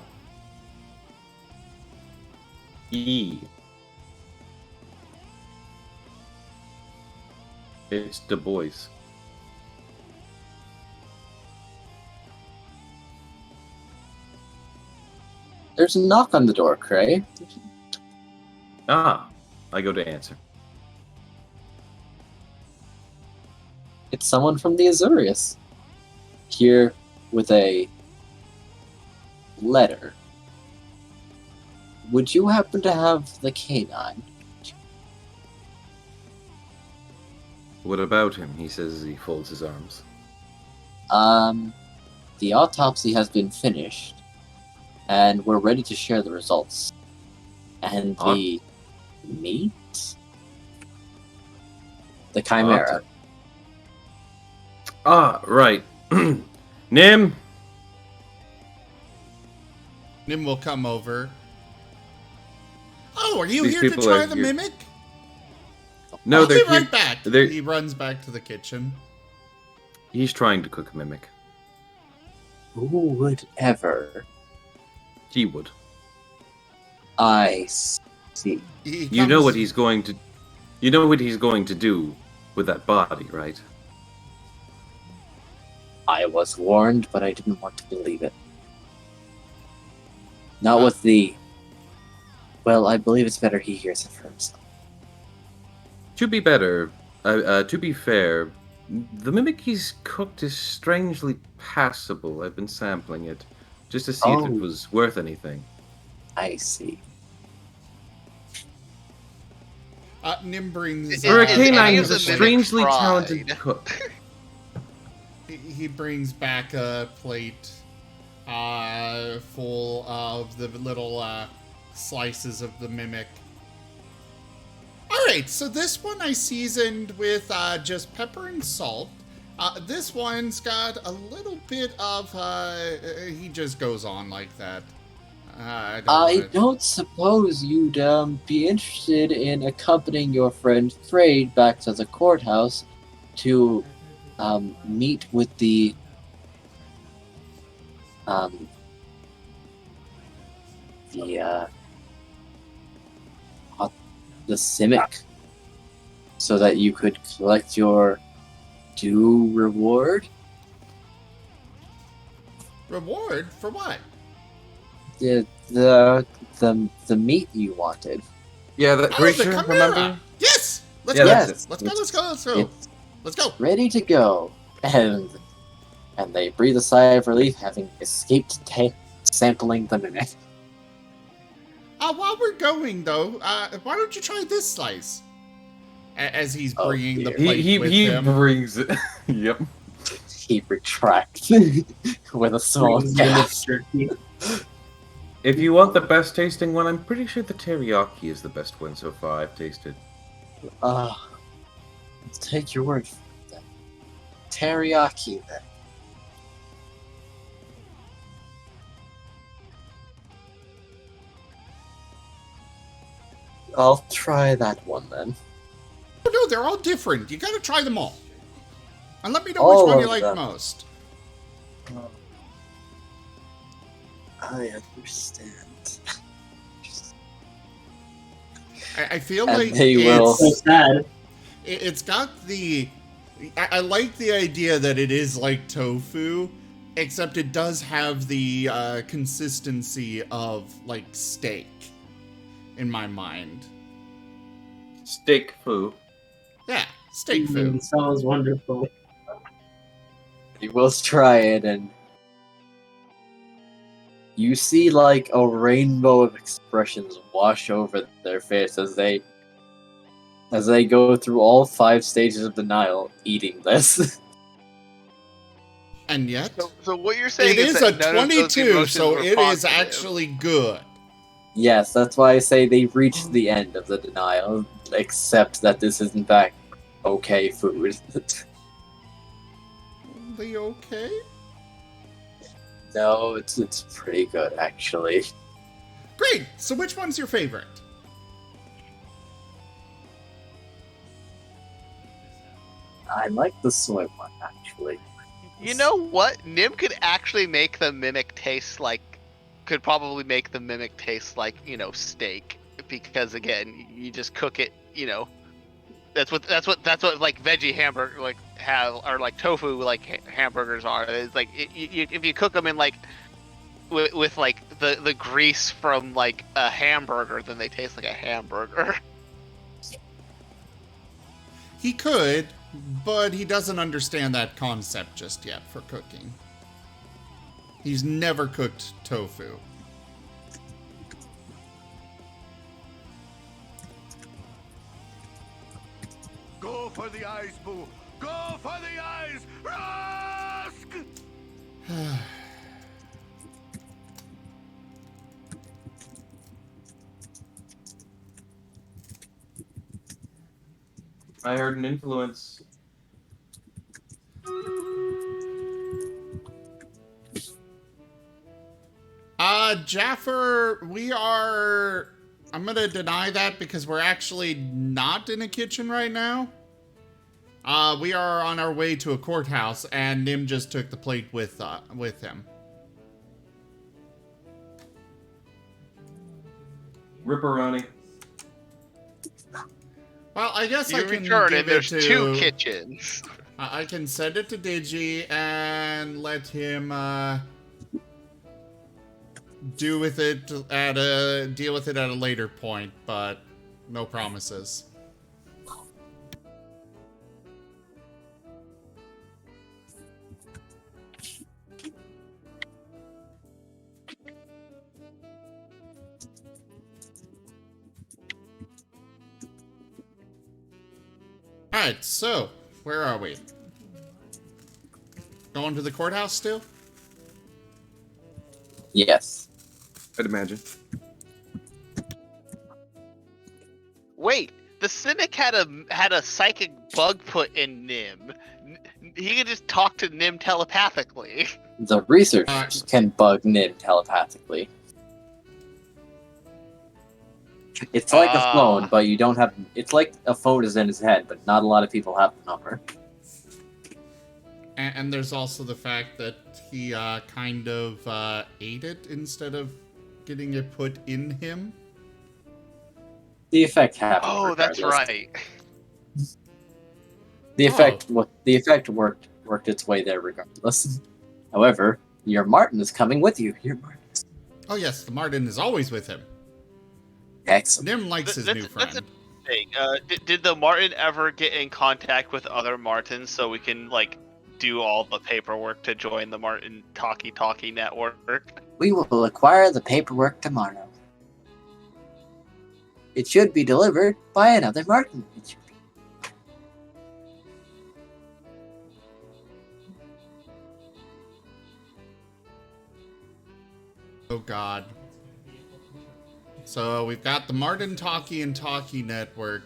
It's Du Bois. There's a knock on the door, Cray. Ah, I go to answer. It's someone from the Azurius. Here with a letter. Would you happen to have the canine? What about him? He says as he folds his arms. The autopsy has been finished, and we're ready to share the results. And the meat? The Chimera. Ah, right. Nim! Nim will come over. Oh, are you These here to people try are the here. mimic? No, I'll they're be right here- back. they're- He runs back to the kitchen. He's trying to cook a mimic. Who would ever? He would. I see. You know what he's going to... You know what he's going to do with that body, right? I was warned, but I didn't want to believe it. Not with the... Well, I believe it's better he hears it for himself. To be fair, the mimic he's cooked is strangely passable. I've been sampling it, just to see if it was worth anything. I see. Nim brings... For a canine, he's a strangely talented cook. He brings back a plate full of the little slices of the mimic. Alright, so this one I seasoned with just pepper and salt. This one's got a little bit of... he just goes on like that. I don't suppose you'd be interested in accompanying your friend Frade back to the courthouse to meet with the Simic, so that you could collect your due reward? Reward for what? The meat you wanted. Yeah, that Oh, creature, the Chimera! remember? Yes! Let's Yeah, go! that's Let's it. go, let's go, let's go! It's Let's go! ready to go. And they breathe a sigh of relief, having escaped sampling the mimic. While we're going, though, why don't you try this slice? As he's Oh, bringing the dear. plate He with him. brings it. Yep. He retracts with a small Brings in gasp. jerky. If you want the best tasting one, I'm pretty sure the teriyaki is the best one so far I've tasted. Let's take your word for it then. Teriyaki then. I'll try that one then. Oh, no, they're all different. You gotta try them all. And let me know All which one you of like them. most. I understand. I feel And like they will- So sad. it's got the... I like the idea that it is like tofu, except it does have the consistency of, like, steak, in my mind. Steak foo. Yeah, steak food. Sounds wonderful. You will try it, and you see like a rainbow of expressions wash over their face as they go through all 5 stages of denial, eating this. And yet, So what you're saying it is that a none of those 22, emotions so were it is positive. actually good. Yes, that's why I say they reached the end of the denial, except that this is in fact okay food. They okay? No, it's pretty good actually. Great! So which one's your favorite? I like the soy one actually. You know what? Nim could actually make the mimic taste like, could probably make the mimic taste like, steak, because again, you just cook it, that's what like veggie hamburger like have, or like tofu like hamburgers are. It's like if you cook them in like with like the grease from like a hamburger, then they taste like a hamburger. He could, but he doesn't understand that concept just yet for cooking. He's never cooked tofu. Go for the eyes, Boo! Go for the eyes! Rusk! I heard an influence. Jaffer, I'm gonna deny that because we're actually not in a kitchen right now. We are on our way to a courthouse, and Nim just took the plate with him. Ripperoni. Well, I guess I You can return give and there's it to... 2 kitchens. I can send it to Digi and let him deal with it at a later point, but no promises. Alright, so, where are we? Going to the courthouse still? Yes. I'd imagine. Wait, the cynic had a psychic bug put in Nim. He could just talk to Nim telepathically. The researchers can bug Nim telepathically. It's like a phone, but you don't have... It's like a phone is in his head, but not a lot of people have the number. And there's also the fact that he kind of ate it instead of getting it put in him. The effect happened. Oh, that's regardless. right. The effect worked its way there regardless. However, Your Martin is coming with you. Your Martin. Oh yes, the Martin is always with him. Excellent. Nim likes his new friend. That's a thing. Did the Martin ever get in contact with other Martins so we can like do all the paperwork to join the Martin Talkie network? We will acquire the paperwork tomorrow. It should be delivered by another Martin. It should be. Oh God. So we've got the Martin Talkie network.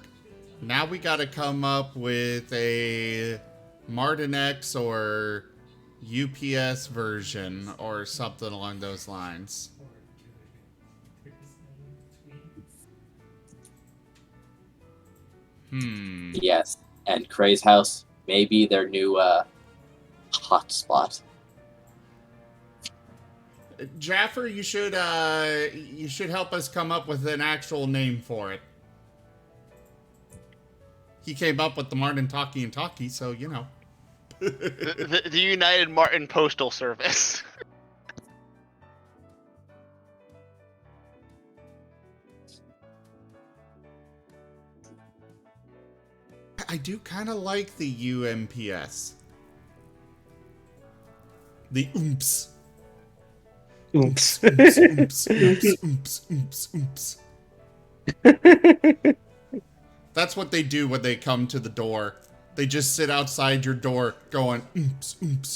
Now we got to come up with a Martin X or UPS version or something along those lines. Yes, and Cray's house may be their new hotspot. Jaffer, you should help us come up with an actual name for it. He came up with the Martin Talkie, so you know. the United Martin Postal Service. I do kind of like the UMPS. The oomps. Oops. Oops. That's what they do when they come to the door. They just sit outside your door going oops. And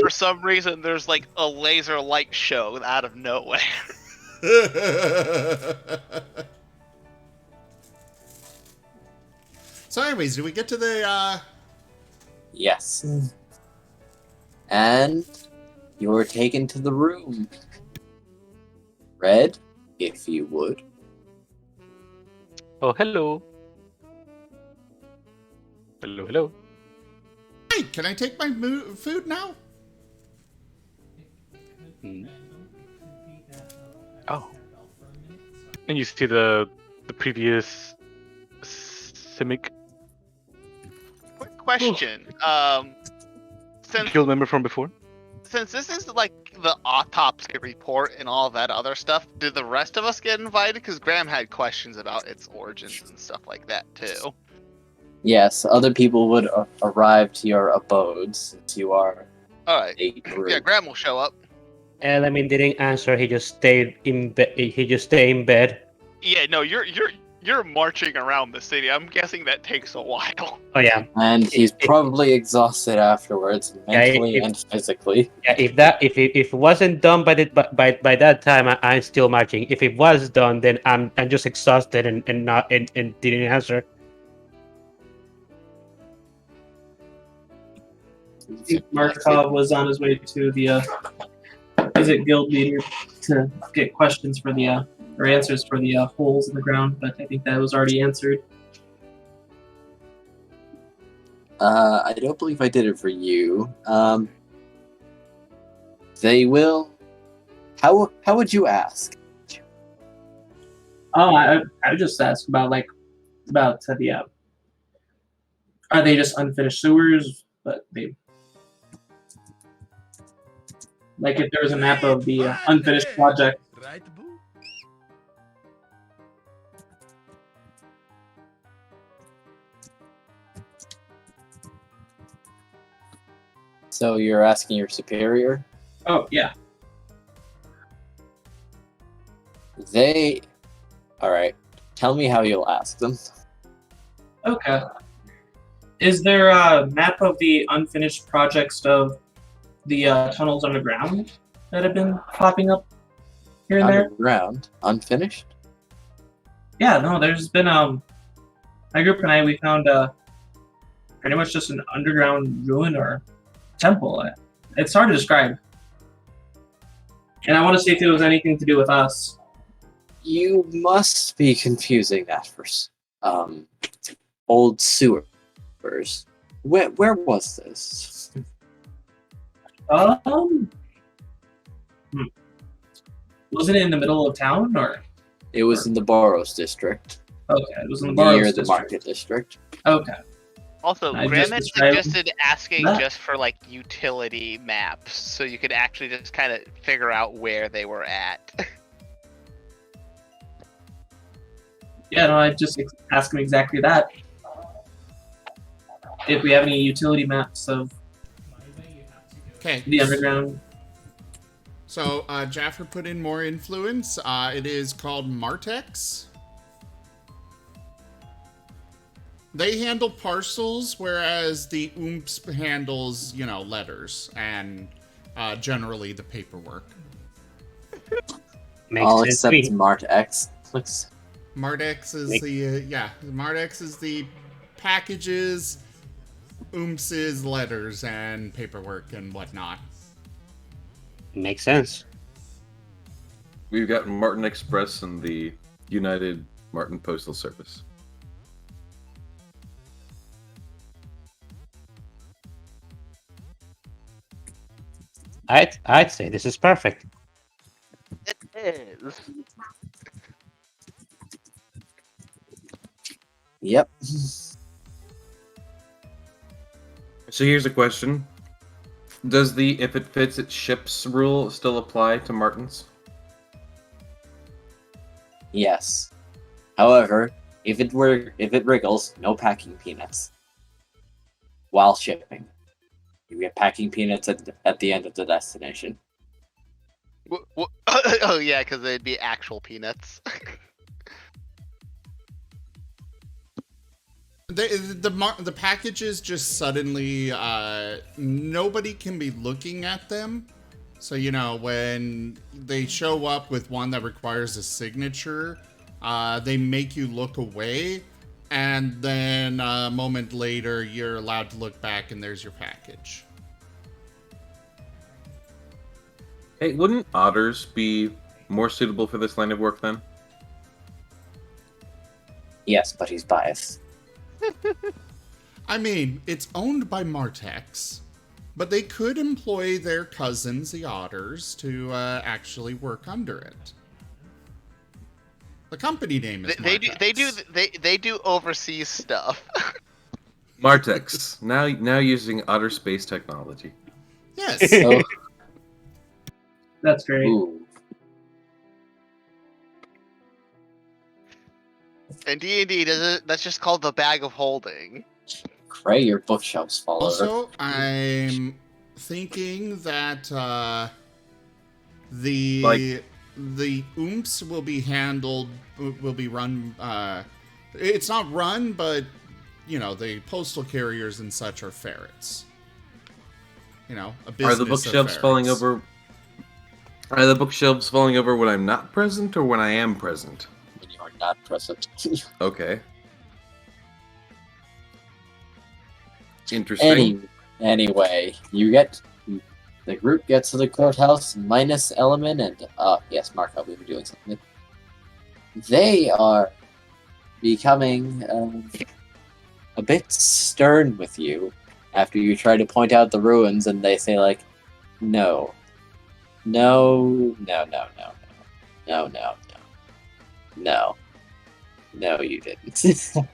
for some reason, there's like a laser light show out of nowhere. So anyways, do we get to the Yes. And you're taken to the room. Red, if you would. Oh, hello. Hello. Hey, can I take my food now? Oh. And you see the previous Simic Quick question. Since guild member from before? since this is like the autopsy report and all that other stuff, did the rest of us get invited? Because Graham had questions about its origins and stuff like that too. Yes, other people would arrive to your abodes since you are All right. a group. Yeah, Graham will show up. Elamin didn't answer. He just stayed in bed. Yeah, no, you're marching around the city. I'm guessing that takes a while. Oh yeah. And he's probably exhausted afterwards, mentally and physically. Yeah, if it wasn't done by that time, I'm still marching. If it was done, then I'm just exhausted and didn't answer. Markov was on his way to the visit guild leader to get questions for the or answers for the holes in the ground, but I think that was already answered. I don't believe I did it for you. They will. How would you ask? Oh, I would just ask about the are they just unfinished sewers? But they like if there was a map of the unfinished project. Right, boo? So you're asking your superior? Oh yeah. Alright. Tell me how you'll ask them. Okay. Is there a map of the unfinished projects of the tunnels underground that have been popping up here and there? Underground? Unfinished? Yeah, no, there's been my group and we found pretty much just an underground ruin or temple. It's hard to describe. And I want to see if it was anything to do with us. You must be confusing that for old sewers. Where was this? Wasn't it in the middle of town or? It was in the Boros district. Okay, it was in the Boros near district. the market district. Okay. Also, I just Graham described suggested asking that. just for like utility maps, so you could actually just kind of figure out where they were at. Yeah, no, I just ask him exactly that. If we have any utility maps of Okay. the underground. So Jaffer put in more influence. It is called Martex. They handle parcels, whereas the Oomps handles, letters and generally the paperwork. All except Martex. Martex is Martex is the packages, Oomps is letters and paperwork and whatnot. Makes sense. We've got Martin Express and the United Martin Postal Service. I'd say this is perfect. It is. Yep. So here's a question. Does the if it fits it ships rule still apply to Martins? Yes. However, if it wriggles, no packing peanuts. While shipping. You get packing peanuts at the end of the destination. Oh yeah, because they'd be actual peanuts. The packages just suddenly nobody can be looking at them. So when they show up with one that requires a signature, they make you look away, and then a moment later you're allowed to look back and there's your package. Hey, wouldn't otters be more suitable for this line of work then? Yes, but he's biased. I mean, it's owned by Martex, but they could employ their cousins, the otters, to actually work under it. The company name is Martex. They do overseas stuff. Martex, now using outer space technology. Yes. So, That's great. ooh. And D&D that's just called the bag of holding. Cray, your bookshelves fall over. Also, I'm thinking that the Oomps will be run. It's not run, but the postal carriers and such are ferrets. A business. Are the bookshelves falling over? Are the bookshelves falling over when I'm not present or when I am present? When you are not present. Okay. Interesting. Anyway, the group gets to the courthouse minus Element and yes, Marco, we were doing something. They are becoming a bit stern with you after you try to point out the ruins, and they say no, you didn't.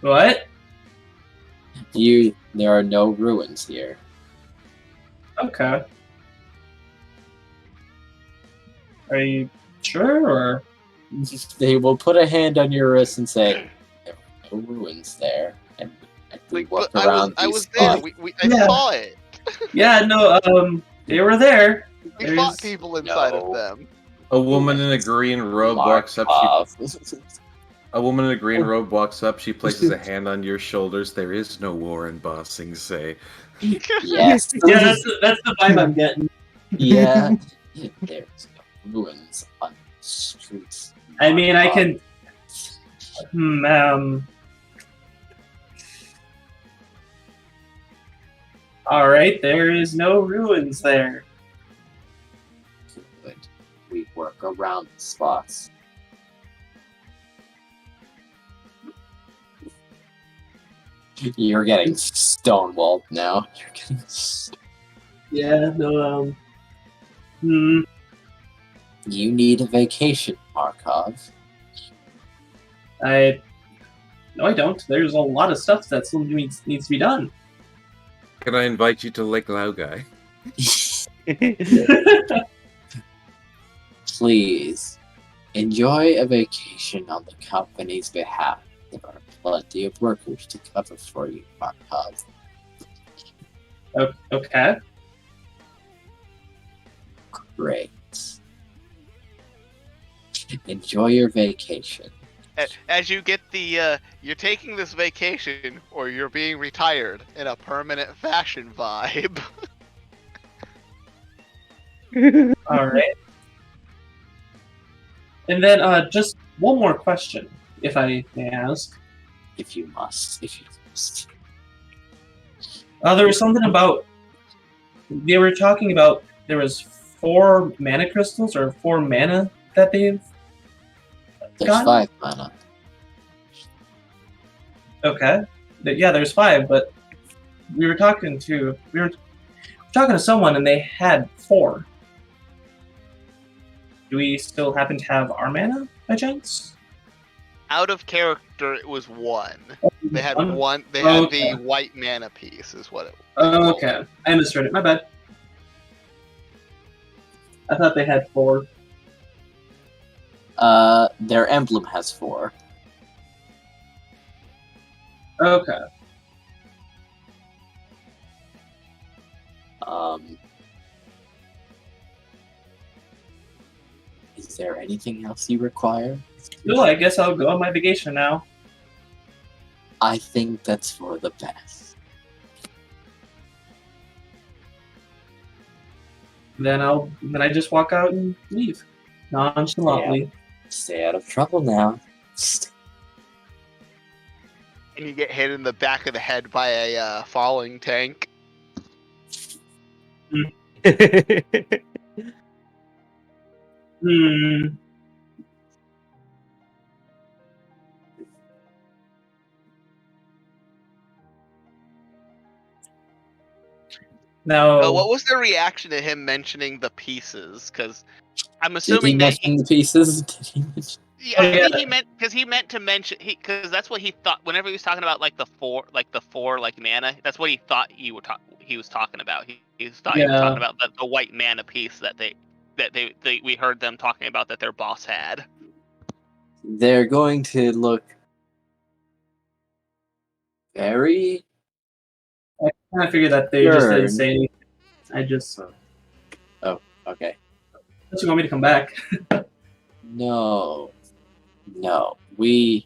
What? There are no ruins here. Okay. Are you sure, or? They will put a hand on your wrist and say, there are no ruins there. And we walk around I was spots. there. I saw it. Yeah, no, they were there. We fought people inside of them. A woman in a green robe walks up. A woman in a green robe walks up. She places a hand on your shoulders. There is no war in Ba Sing Se. Yes. Yeah, that's the vibe I'm getting. Yeah. There's no ruins on the streets. I mean, I can. All right, there is no ruins there. Good. We work around the spots. You're getting stonewalled now. Yeah, no, You need a vacation, Markov. No, I don't. There's a lot of stuff that still needs to be done. Can I invite you to Lake Laogai? Please, enjoy a vacation on the company's behalf. There are plenty of workers to cover for you, Markov. Okay. Great. Enjoy your vacation. As you get the, you're taking this vacation or you're being retired in a permanent fashion vibe. All right. And then just one more question, if I may ask. If you must. There was something about they were talking about. There was 4 mana crystals or 4 mana that they've There's gotten? 5 mana. Okay. Yeah, there's 5, but we were talking to someone and they had 4. Do we still happen to have our mana by chance? Out of character, it was 1. They had One? one. They had Okay. the white mana piece, is what it. Okay, I misread it. My bad. I thought they had 4. Their emblem has 4. Okay. Is there anything else you require? Well, I guess I'll go on my vacation now. I think that's for the best. Then I just walk out and leave nonchalantly. Stay out of trouble now. And you get hit in the back of the head by a falling tank. Hmm. Now, What was the reaction to him mentioning the pieces? Because I'm Did he assuming that mention the pieces? Did he mention? Yeah, I think he meant to mention because that's what he thought whenever he was talking about like the four mana. That's what he thought he was talking about. He was talking about the white mana piece that we heard them talking about that their boss had. They're going to look very. I kind of figured that they just didn't say anything. I just. Oh, okay. Unless you want me to come back. No. We'll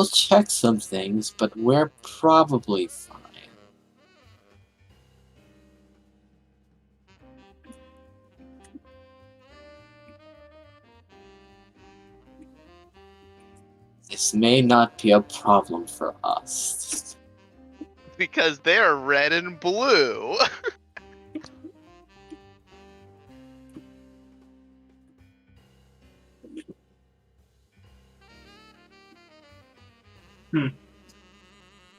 check some things, but we're probably fine. This may not be a problem for us. Because they're red and blue.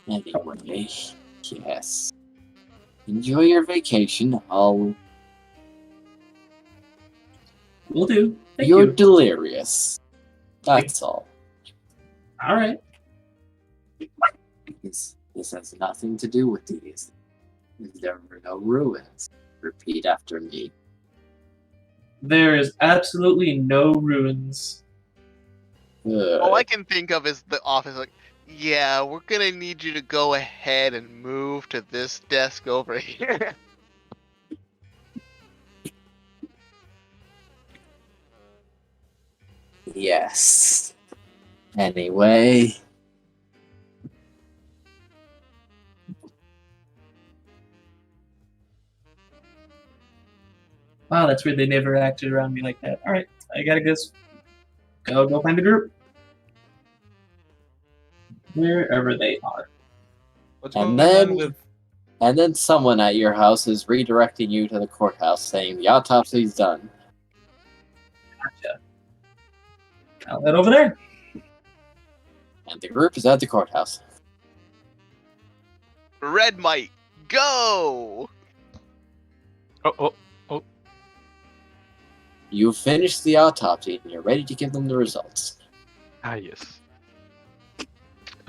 Anyway, yes. Enjoy your vacation. Will do. You're delirious. That's all. All right. This has nothing to do with these. There were no ruins. Repeat after me. There is absolutely no ruins. All I can think of is the office like, yeah, we're gonna need you to go ahead and move to this desk over here. Yes. Anyway. Wow, that's weird. They never acted around me like that. All right, I gotta go find the group. Wherever they are. And then someone at your house is redirecting you to the courthouse saying the autopsy's done. Gotcha. I'll head over there. And the group is at the courthouse. Red Mite, go! Oh. You finished the autopsy and you're ready to give them the results. Ah, yes.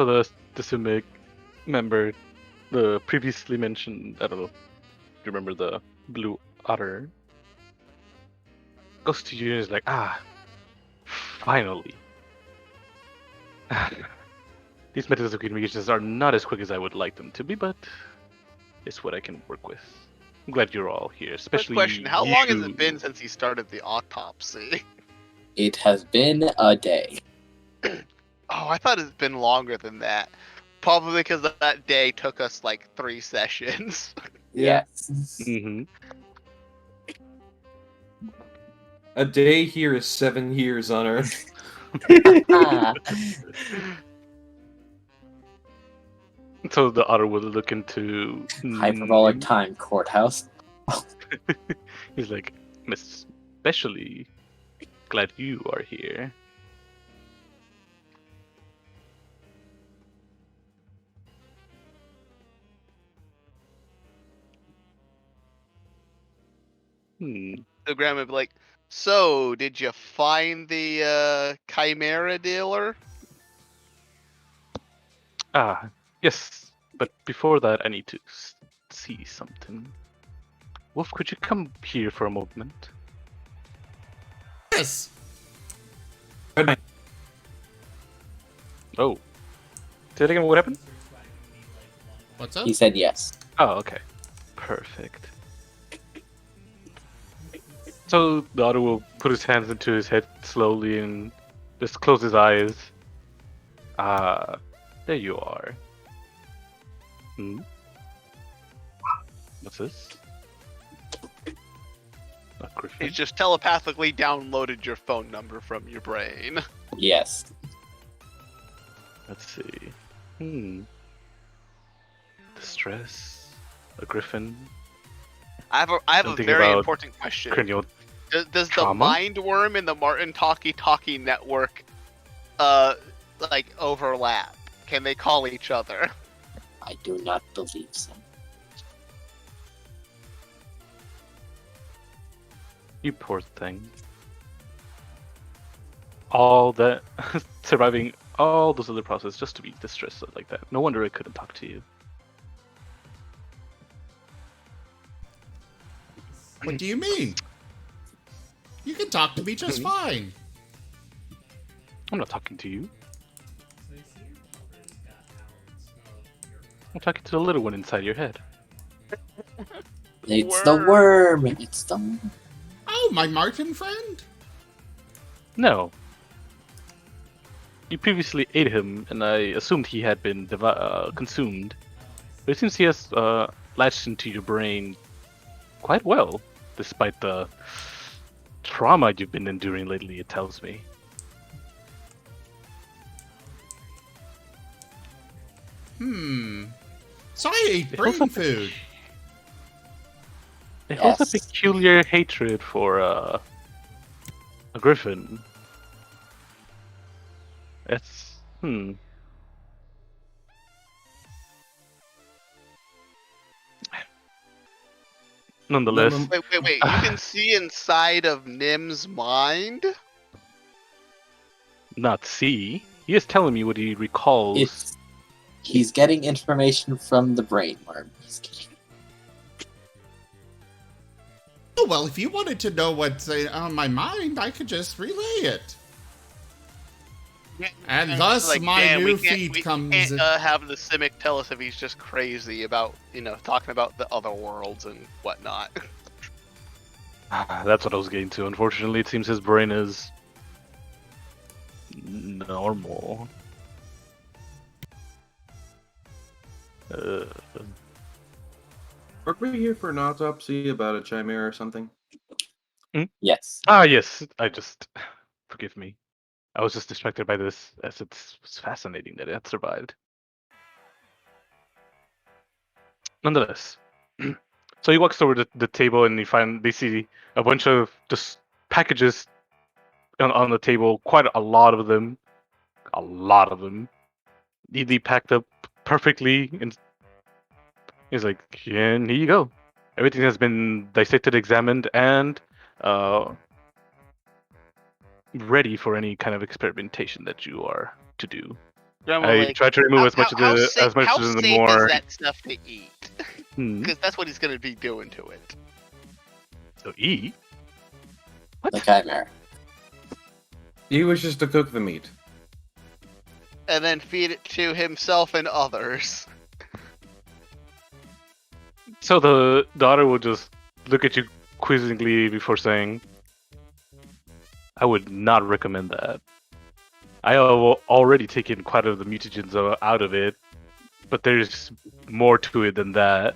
So the Simic member, the previously mentioned, I don't know, do you remember the blue otter? Goes to you and is like, finally. These methods of communications are not as quick as I would like them to be, but it's what I can work with. I'm glad you're all here, First especially question: how you. long has it been since he started the autopsy? It has been a day. Oh, I thought it'd been longer than that. Probably because that day took us like 3 sessions. Yes. Mm-hmm. A day here is 7 years on Earth. So the otter will look into Hyperbolic time courthouse. He's like, especially glad you are here. So Graham would be like, "So, did you find the Chimera dealer?" Yes, but before that, I need to see something. Wolf, could you come here for a moment? Yes. Oh. Say it again, what happened? What's up? He said yes. Oh, okay. Perfect. So the otter will put his hands into his head slowly and just close his eyes. There you are. What's this? A griffin? He's just telepathically downloaded your phone number from your brain. Yes. Let's see. Distress. A griffin. I have a Something very about important question. cranial Does the trauma? mind worm and the Martin Talkie network like overlap? Can they call each other? I do not believe so. You poor thing. All that surviving all those other processes just to be distressed like that. No wonder I couldn't talk to you. What do you mean? You can talk to me just fine. I'm not talking to you. I'm talking to the little one inside your head. It's the worm. It's the worm. Oh, my Martin friend? No. You previously ate him, and I assumed he had been consumed. But it seems he has latched into your brain quite well, despite the trauma you've been enduring lately, it tells me. So I ate brain food. It holds a peculiar hatred for a griffin. It's Nonetheless, Wait. You can see inside of Nim's mind? not see. He is telling me what he recalls. He's getting information from the brain worm. He's getting... Oh, well, if you wanted to know what's on my mind, I could just relay it. And thus Like, my damn, new we can't- feed we comes... can't have the Simic tell us if he's just crazy about, talking about the other worlds and whatnot. That's what I was getting to. Unfortunately, it seems his brain is normal. Are we here for an autopsy about a chimera or something? Yes. Yes. Forgive me. I was just distracted by this, as it's fascinating that it had survived. Nonetheless, so he walks over to the table and they see a bunch of just packages on the table. Quite a lot of them, neatly packed up perfectly. And he's like, "And here you go. Everything has been dissected, examined, and ready for any kind of experimentation that you are to do." Grandma, try to remove as much of the how the safe more. is that stuff to eat? Hmm. Because that's what he's gonna be doing to it. To eat? What? The Chimera. He wishes to cook the meat. And then feed it to himself and others. So the daughter will just look at you quizzingly before saying, I would not recommend that. I have already taken quite a bit of the mutagens out of it, but there's more to it than that.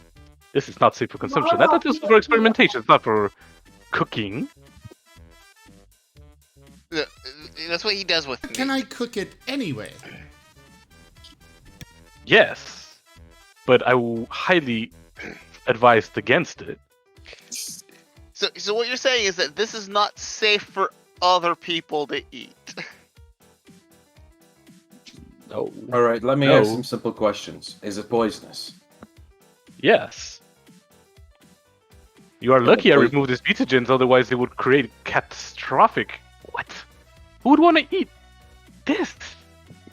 This is not safe for consumption. That's just for experimentation. It's not for cooking. That's what he does with Can meat. I cook it anyway? Yes, but I will highly advise against it. So what you're saying is that this is not safe for other people to eat. No. All right, let me ask some simple questions. Is it poisonous? Yes. You are lucky I removed these mutagens, otherwise they would create catastrophic. What? Who would want to eat this?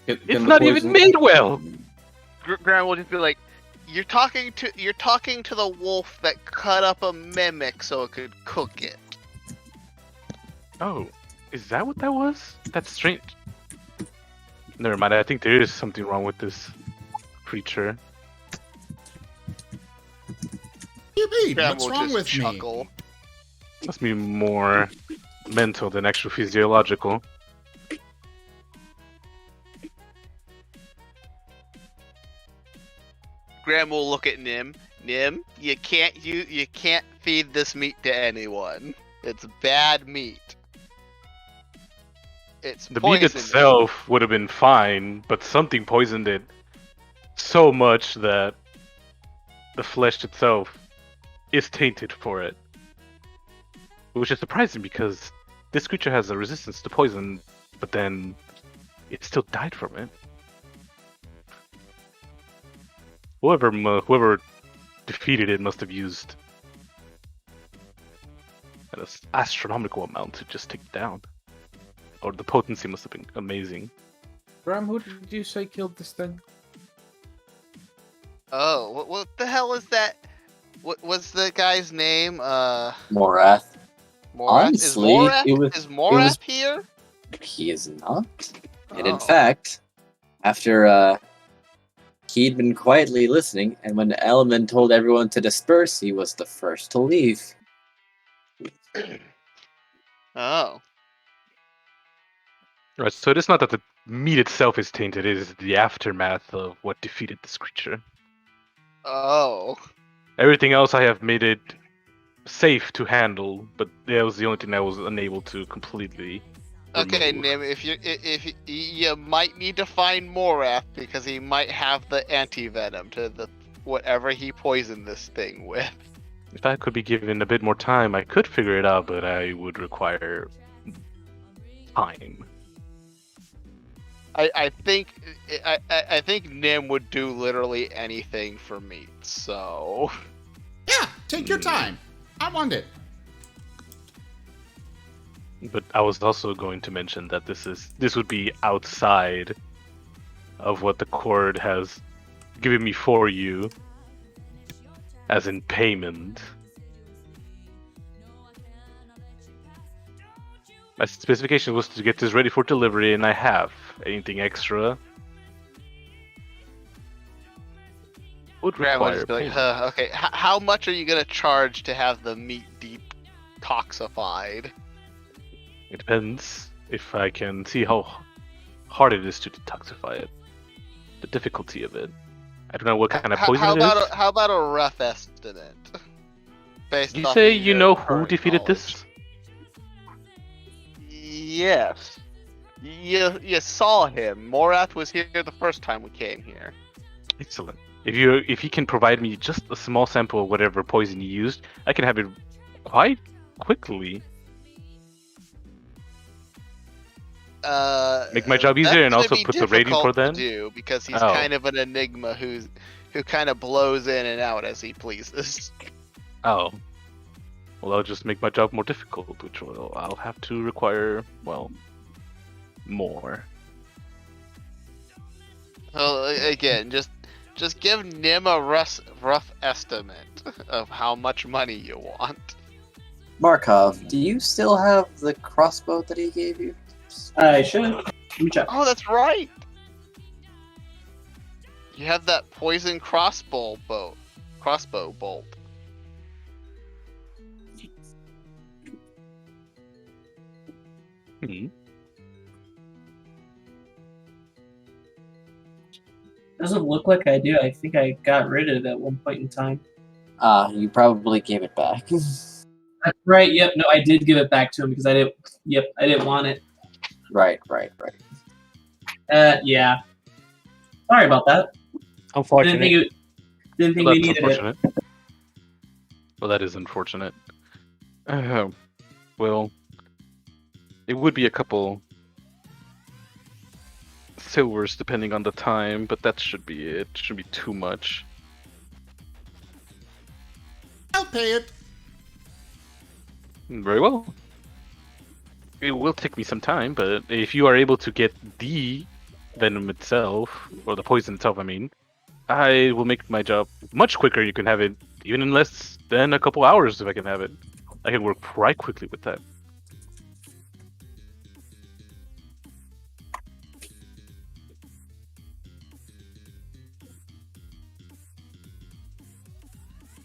It's not even made well. Graham will just be like, you're talking to the wolf that cut up a mimic so it could cook it. Oh, is that what that was? That's strange. Never mind, I think there is something wrong with this creature. You mean? Graham What's will wrong just with chuckle. Must be more mental than actual physiological. Graham will look at Nim. Nim, you can't feed this meat to anyone. It's bad meat. It's The meat poisonous. itself would have been fine, but something poisoned it so much that the flesh itself is tainted for it. Which is surprising because this creature has a resistance to poison, but then it still died from it. Whoever defeated it must have used an astronomical amount to just take it down. Or the potency must have been amazing. Bram, who did you say killed this thing? Oh, what the hell is that? What was the guy's name? Morath. Honestly, is Morath here? He is not. And Oh. in fact, after he'd been quietly listening, and when the element told everyone to disperse, he was the first to leave. Oh. Right, so it is not that the meat itself is tainted, it is the aftermath of what defeated this creature. Oh. Everything else I have made it safe to handle, but that was the only thing I was unable to completely Okay, remove. Nim, if you might need to find Morath because he might have the anti-venom to the whatever he poisoned this thing with. If I could be given a bit more time, I could figure it out, but I would require time. I think Nim would do literally anything for meat, so Yeah, take your time. I want it. But I was also going to mention that this would be outside of what the court has given me for you, as in payment. My specification was to get this ready for delivery, and I have. Anything extra would Grandma require just be like, payment. okay, how much are you gonna charge to have the meat detoxified? It depends if I can see how hard it is to detoxify it. The difficulty of it. I don't know what kind of poison it is. How about a rough estimate? Based You off say of you your know who current defeated knowledge. this? Yes. You saw him. Morath was here the first time we came here. Excellent. If you can provide me just a small sample of whatever poison you used, I can have it quite quickly. Make my job easier and that's also gonna be put the rating for difficult to them. do because he's Oh. kind of an enigma who kind of blows in and out as he pleases. Oh. Well, I'll just make my job more difficult, which I'll have to require, well, more. Well, again, just give Nim a rough estimate of how much money you want. Markov, do you still have the crossbow that he gave you? I should. Let me check. Oh, that's right. You have that poison crossbow bolt. Hmm. Doesn't look like I do. I think I got rid of it at one point in time. You probably gave it back. That's right. Yep. No, I did give it back to him because I didn't. Yep, I didn't want it. Right. Yeah. Sorry about that. Unfortunate. Didn't think Well, we that's needed it. unfortunate. Well, that is unfortunate. Well, it would be a couple silvers depending on the time, but that should be it. Shouldn't be too much. I'll pay it. Very well. It will take me some time, but if you are able to get the venom itself, or the poison itself, I mean, I will make my job much quicker. You can have it even in less than a couple hours if I can have it. I can work quite quickly with that.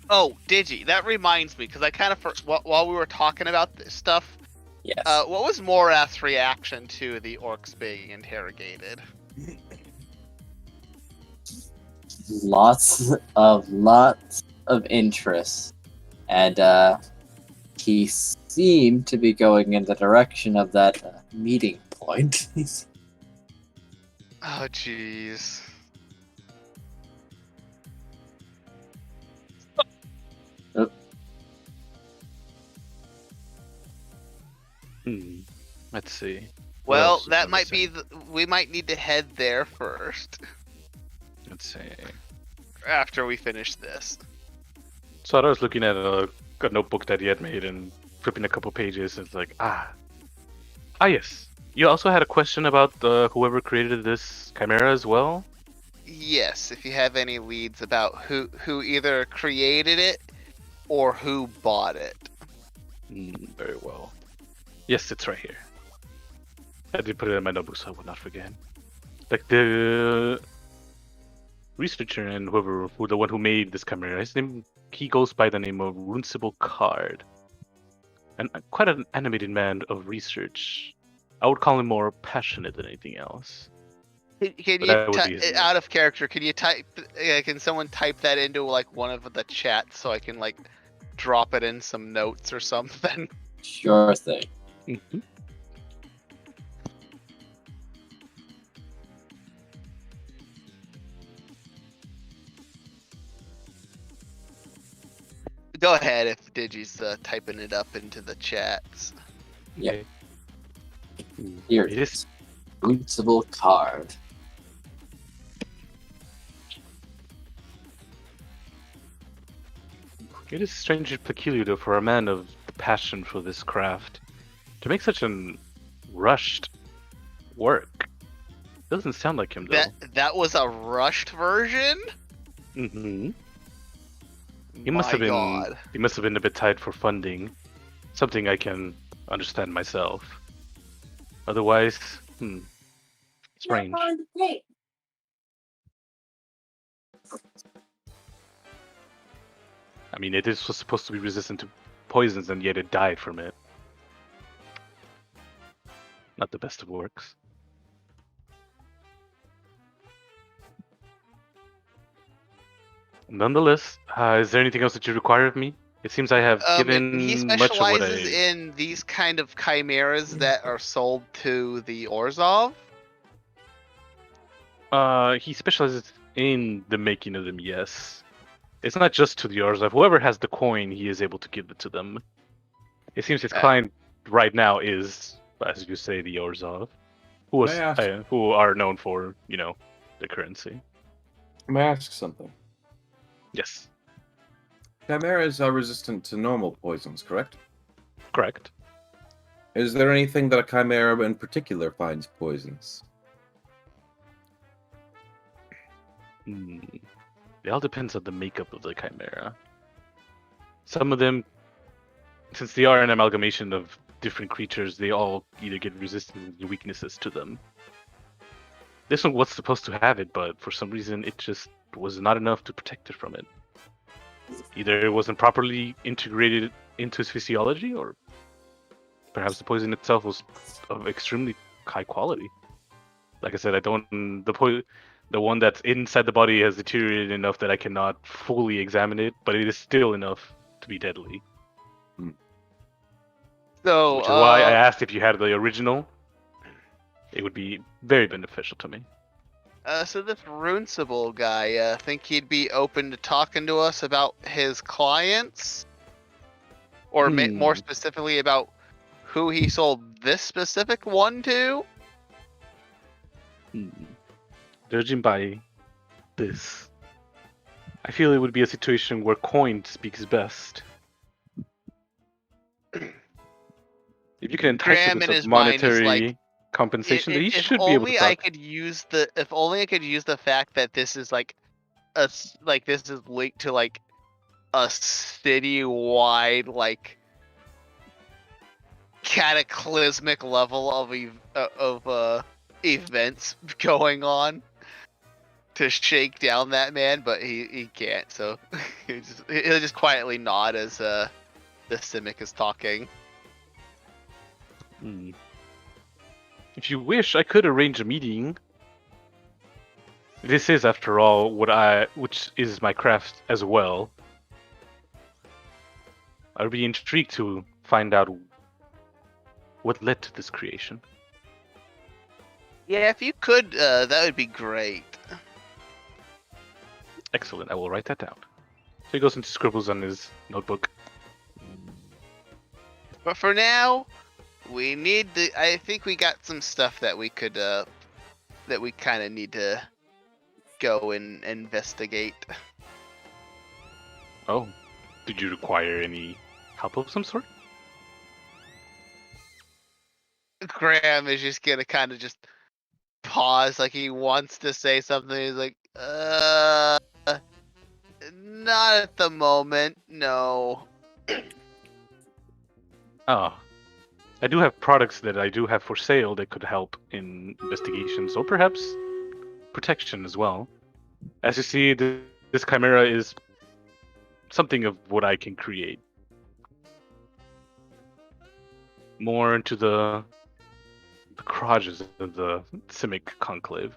Oh, Digi, that reminds me, because I kind of, while we were talking about this stuff, Yes. what was Morath's reaction to the orcs being interrogated? Lots of interest, and he seemed to be going in the direction of that meeting point. Oh, jeez. Let's see. Well, that might be. We might need to head there first. Let's see. After we finish this. So I was looking at a notebook that he had made and flipping a couple pages. And it's like, yes. You also had a question about whoever created this Chimera as well. Yes, if you have any leads about who either created it or who bought it. Very well. Yes, it's right here. I did put it in my notebook so I would not forget. Like the researcher and the one who made this Chimera, he goes by the name of Runcible Card. And quite an animated man of research. I would call him more passionate than anything else. Can you out of character? Can you type? Can someone type that into like one of the chats so I can like drop it in some notes or something? Sure thing. Mm-hmm. Go ahead if Digi's typing it up into the chats. Yeah. Here it is. Runcible Card. It is strangely peculiar though for a man of the passion for this craft to make such an rushed work. Doesn't sound like him though. That was a rushed version? Mm-hmm. He must have been a bit tight for funding. Something I can understand myself. Otherwise, strange. I mean, it was supposed to be resistant to poisons, and yet it died from it. Not the best of works. Nonetheless, is there anything else that you require of me? It seems I have given he much of what I... specializes in these kind of chimeras that are sold to the Orzhov? He specializes in the making of them, yes. It's not just to the Orzhov. Whoever has the coin, he is able to give it to them. It seems his client right now is, as you say, the Orzhov, who are known for, the currency. May I ask something? Yes. Chimeras are resistant to normal poisons, correct? Correct. Is there anything that a chimera in particular finds poisonous? It all depends on the makeup of the Chimera. Some of them, since they are an amalgamation of different creatures, they all either get resistance and weaknesses to them. This one was supposed to have it, but for some reason it just was not enough to protect it from it. Either it wasn't properly integrated into its physiology, or perhaps the poison itself was of extremely high quality. Like I said, the one that's inside the body has deteriorated enough that I cannot fully examine it, but it is still enough to be deadly. So, Which is why I asked if you had the original. It would be very beneficial to me. So this Runcible guy, think he'd be open to talking to us about his clients? Or more specifically about who he sold this specific one to? Judging by this, I feel it would be a situation where coin speaks best. If you can entice Graham him in with his some mind is monetary like, compensation, then he if should be able to only I talk. could use the fact that this is like this is linked to like a city-wide like cataclysmic level of events going on to shake down that man, but he can't. So he'll just quietly nod as the Simic is talking. If you wish, I could arrange a meeting. This is, after all, which is my craft as well. I'd be intrigued to find out what led to this creation. Yeah, if you could, that would be great. Excellent, I will write that down. So he goes and scribbles on his notebook. But for now, we need I think we got some stuff that we could, that we kind of need to go and investigate. Oh, did you require any help of some sort? Graham is just gonna kind of just pause, like he wants to say something. He's like, not at the moment, no. Oh, I do have products that I do have for sale that could help in investigations, or perhaps protection as well. As you see, this Chimera is something of what I can create. More into the crotches of the Simic Conclave.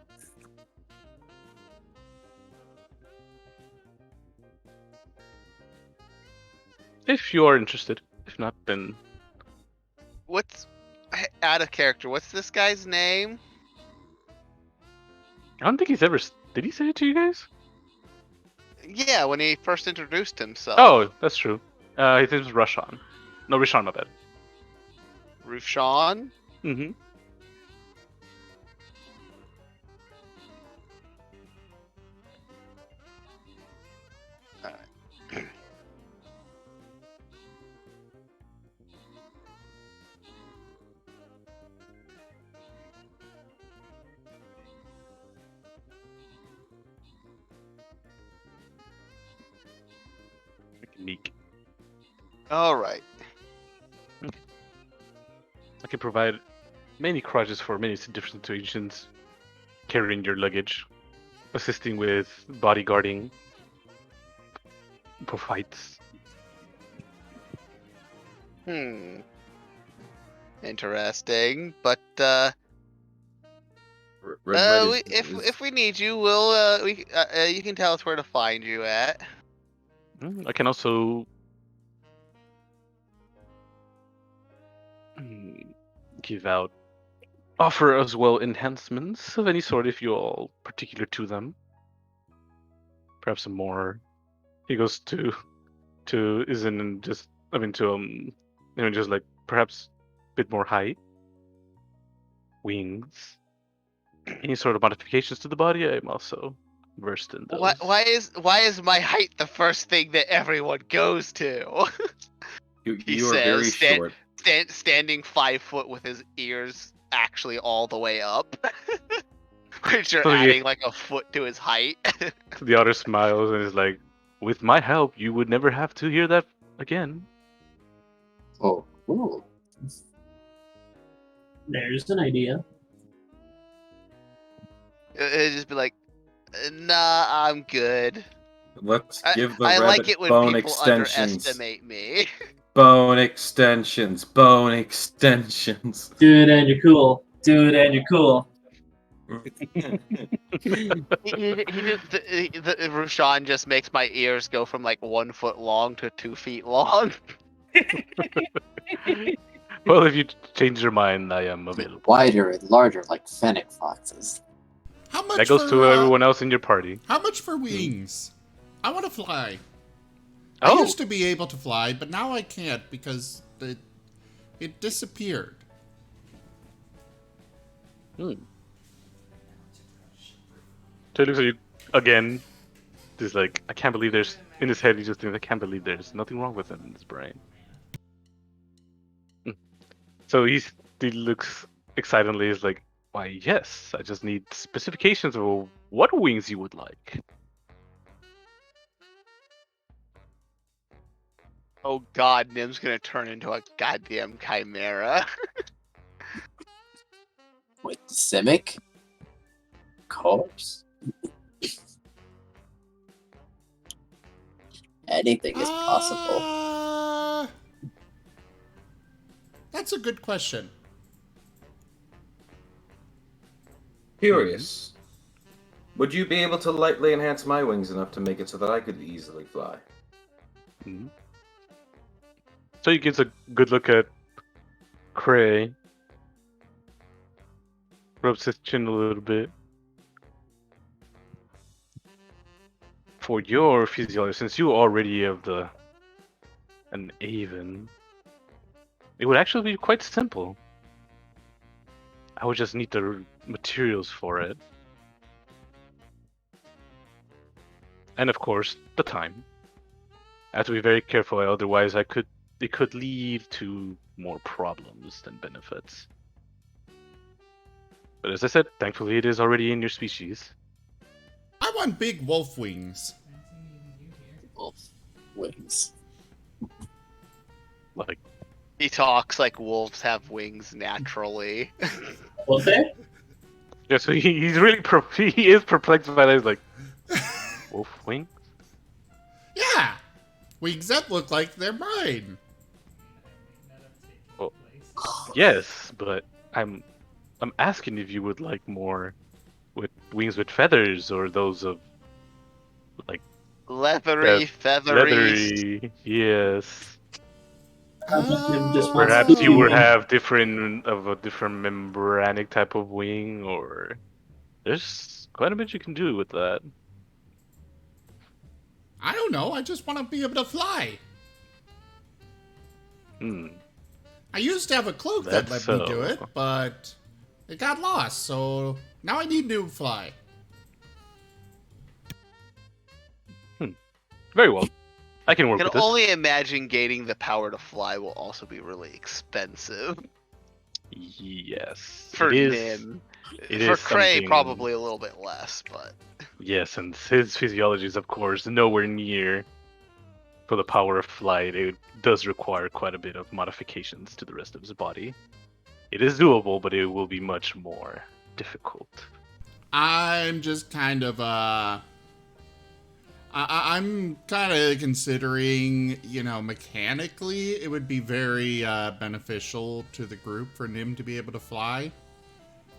If you are interested. If not, then... What's out of character? What's this guy's name? I don't think he's ever... Did he say it to you guys? Yeah, when he first introduced himself. Oh, that's true. His name's Rashan. No, Rashan, my bad. Rushan? Mm-hmm. Meek. All right. I can provide many crutches for many different situations. Carrying your luggage, assisting with bodyguarding, for fights. Interesting, but Red if we need you, we'll you can tell us where to find you at. I can also offer as well enhancements of any sort if you're all particular to them. Perhaps some more. He goes to just like perhaps a bit more height, wings, any sort of modifications to the body. I'm also versed in those. Why is my height the first thing that everyone goes to? You are very short. Standing 5 foot with his ears actually all the way up. Which you're So adding like a foot to his height. The otter smiles and is like, "With my help, you would never have to hear that again." Oh, ooh. There's an idea. It'd just be like, nah, I'm good. Let's give the I rabbit like it when bone people extensions. underestimate me. Bone extensions. Bone extensions. Dude, and you're cool. Dude, and you're cool. Rushan just makes my ears go from like 1 foot long to 2 feet long. Well, if you change your mind, I am available. Wider and larger like fennec foxes. How much That goes for, to everyone else in your party. How much for wings? I want to fly. Oh. I used to be able to fly, but now I can't because it disappeared. So he looks at you again. Just like, I can't believe there's... In his head, he just thinks, I can't believe there's nothing wrong with him in his brain. So he looks excitedly, is like, why, yes, I just need specifications of what wings you would like. Oh god, Nim's gonna turn into a goddamn chimera. With the Simic? Of course. Anything is possible. That's a good question. Curious. Would you be able to lightly enhance my wings enough to make it so that I could easily fly? Mm-hmm. So he gets a good look at Cray. Rubs his chin a little bit. For your physiology, since you already have an Aven, it would actually be quite simple. I would just need the materials for it. And of course, the time. I have to be very careful, otherwise it could lead to more problems than benefits. But as I said, thankfully it is already in your species. I want big wolf wings. Wolf wings. Like, He talks like wolves have wings naturally. Will they? yeah, so he's really he is perplexed by that. He's like, wolf wing? Yeah! Wings that look like they're mine. Well, yes, but I'm asking if you would like more with wings with feathers or those of like Leathery, feathery. leathery. Yes. Just Perhaps you would have a different membranic type of wing, or there's quite a bit you can do with that. I don't know, I just want to be able to fly. I used to have a cloak that let me do it, but it got lost, so now I need to fly. Very well. I can work I with can this. only imagine gaining the power to fly will also be really expensive. Yes. For it is, Nim. It For is Cray, something- probably a little bit less, but... Yes, and his physiology is, of course, nowhere near for the power of flight. It does require quite a bit of modifications to the rest of his body. It is doable, but it will be much more difficult. I'm just kind of, I'm kind of considering, mechanically, it would be very beneficial to the group for Nim to be able to fly.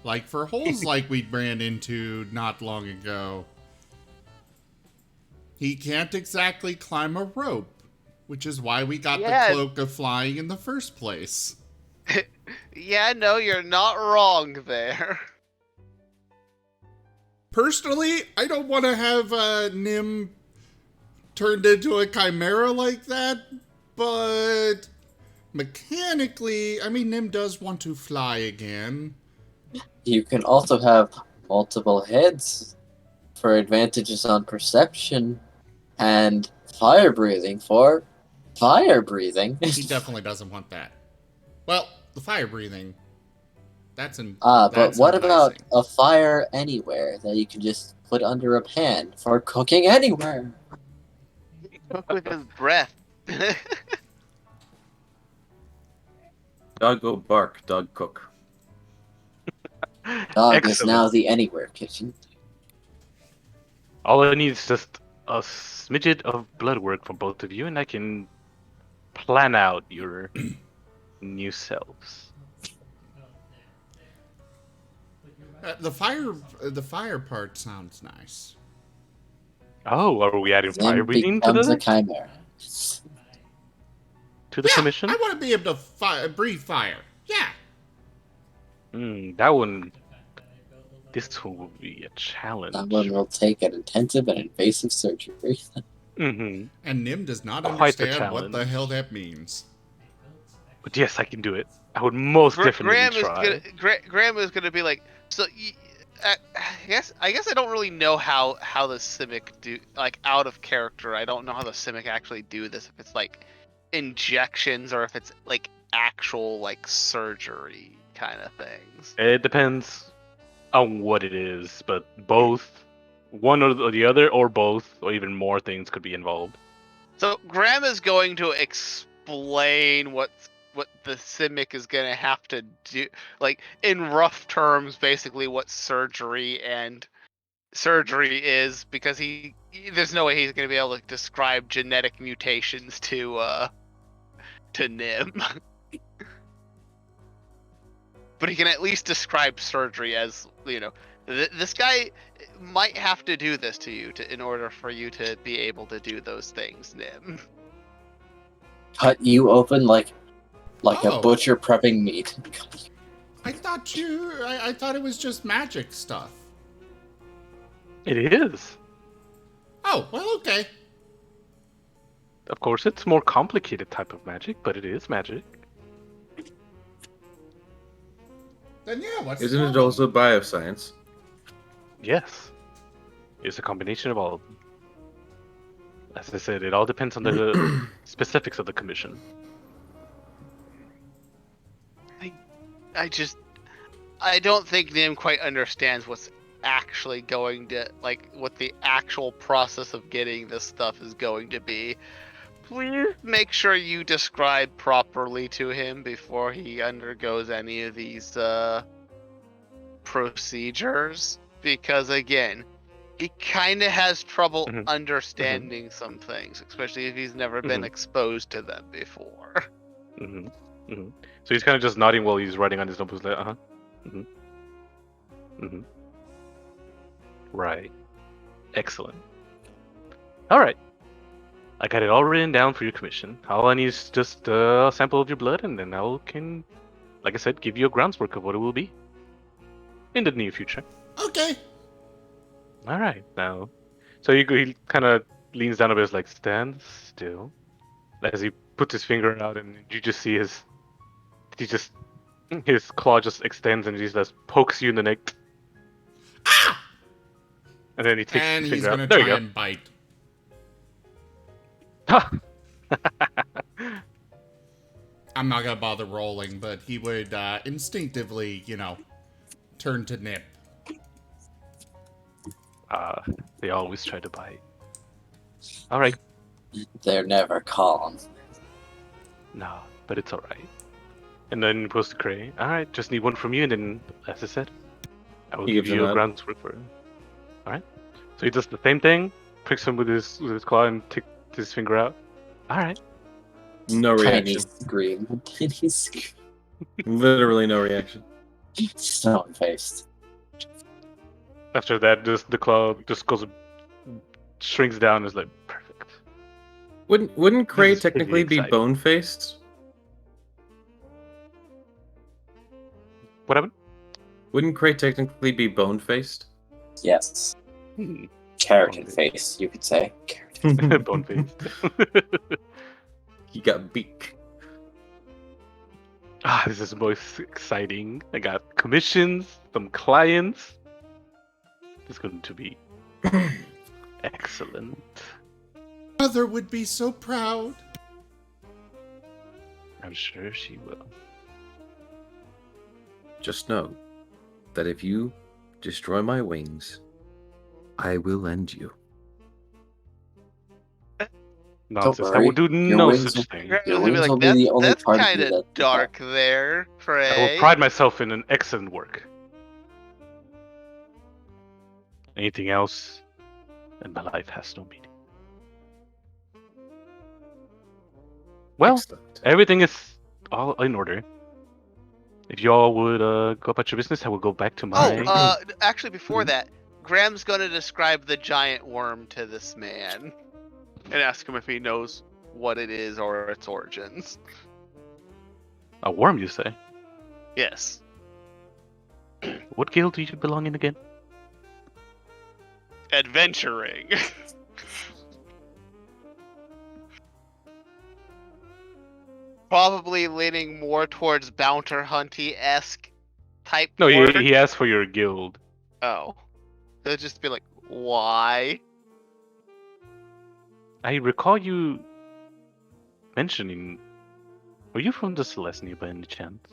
Like, for holes like we ran into not long ago, he can't exactly climb a rope, which is why we got the cloak of flying in the first place. Yeah, no, you're not wrong there. Personally, I don't want to have Nim turned into a chimera like that, but mechanically, Nim does want to fly again. You can also have multiple heads for advantages on perception and fire breathing for fire breathing. He definitely doesn't want that. Well, the fire breathing. That's but what about enticing. a fire anywhere that you can just put under a pan for cooking anywhere? Cook with his breath. Dog go bark, dog cook. Dog is Excellent. now the anywhere kitchen. All I need is just a smidget of blood work from both of you, and I can plan out your new selves. The fire part sounds nice. Oh, are we adding fire Then breathing to becomes a the chimera. commission? I want to be able to breathe fire. Yeah. That one. This one will be a challenge. That one will take an intensive and invasive surgery. Mm-hmm. And Nim does not Quite the understand what the challenge. hell that means. But yes, I can do it. I would most definitely try. Graham is gonna be like, so. I guess I don't really know how the Simic do, like, out of character. I don't know how the Simic actually do this. If it's like injections or if it's like actual like surgery kind of things. It depends on what it is, but both, one or the other, or both, or even more things could be involved. So Graham is going to explain what the Simic is going to have to do, like in rough terms, basically what surgery is, because there's no way he's going to be able to describe genetic mutations to Nim. But he can at least describe surgery as, this guy might have to do this to you in order for you to be able to do those things, Nim. Cut you open like Oh. a butcher prepping meat. I thought it was just magic stuff. It is. Oh, well, okay. Of course, it's more complicated type of magic, but it is magic. Then yeah, what's Isn't the it problem? also bioscience? Yes. It's a combination of all of them. As I said, it all depends on the specifics of the commission. I don't think Nim quite understands what's actually going to, like, what the actual process of getting this stuff is going to be. Please make sure you describe properly to him before he undergoes any of these procedures, because again, he kind of has trouble understanding some things, especially if he's never been exposed to them before. So he's kind of just nodding while he's writing on his notebook, like, Right. Excellent. Alright. I got it all written down for your commission. All I need is just a sample of your blood, and then I can, like I said, give you a groundswork of what it will be in the near future. Okay. Alright, now. So he kind of leans down a bit, like, stand still. As he puts his finger out, and you just see his claw just extends and he just pokes you in the neck. Ah! And then he takes And his he's finger gonna out. There you try go. and bite. I'm not gonna bother rolling, but he would instinctively, turn to nip. They always try to bite. Alright. They're never calm. No, but it's alright. And then he goes to Cray. Alright, just need one from you, and then, as I said, I will give you a groundswork for it. Alright? So he does the same thing, pricks him with his claw, and takes his finger out. Alright. No reaction. Tiny scream. Literally no reaction. Stone-faced. After that, the claw just shrinks down and is like, perfect. Wouldn't Cray This is pretty technically be exciting. bone-faced? What happened? Wouldn't Cray technically be bone-faced? Yes. Keratin face, you could say. Bone faced. He got beak. This is most exciting. I got commissions, some clients. It's going to be excellent. Mother would be so proud. I'm sure she will. Just know that if you destroy my wings, I will end you. Nonsense. I worry, will do your no wings such thing. Graham's Your gonna be wings like, will be the only that's part of kind you of that you dark there, I will Frey. pride myself in an excellent work. Anything else, and my life has no meaning. Well, Excellent. everything is all in order. If you all would go about your business, I will go back to my. Actually, before Mhm. that, Graham's gonna describe the giant worm to this man and ask him if he knows what it is or its origins. A worm, you say? Yes. What guild do you belong in again? Adventuring. Probably leaning more towards bounty hunty-esque type No, work. he asked for your guild. Oh. They'll just be like, why? I recall you mentioning. Were you from the Celestia by any chance?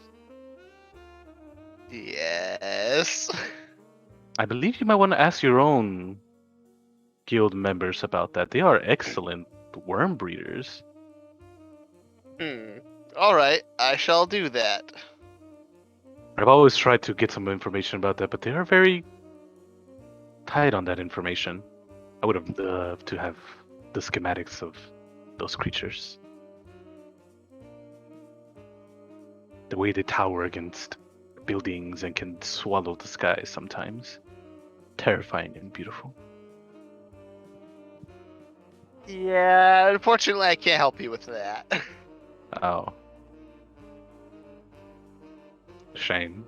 Yes. I believe you might want to ask your own guild members about that. They are excellent worm breeders. Alright, I shall do that. I've always tried to get some information about that, but they are very tight on that information. I would have loved to have the schematics of those creatures. The way they tower against buildings and can swallow the sky sometimes. Terrifying and beautiful. Yeah, unfortunately I can't help you with that. Oh. Shame.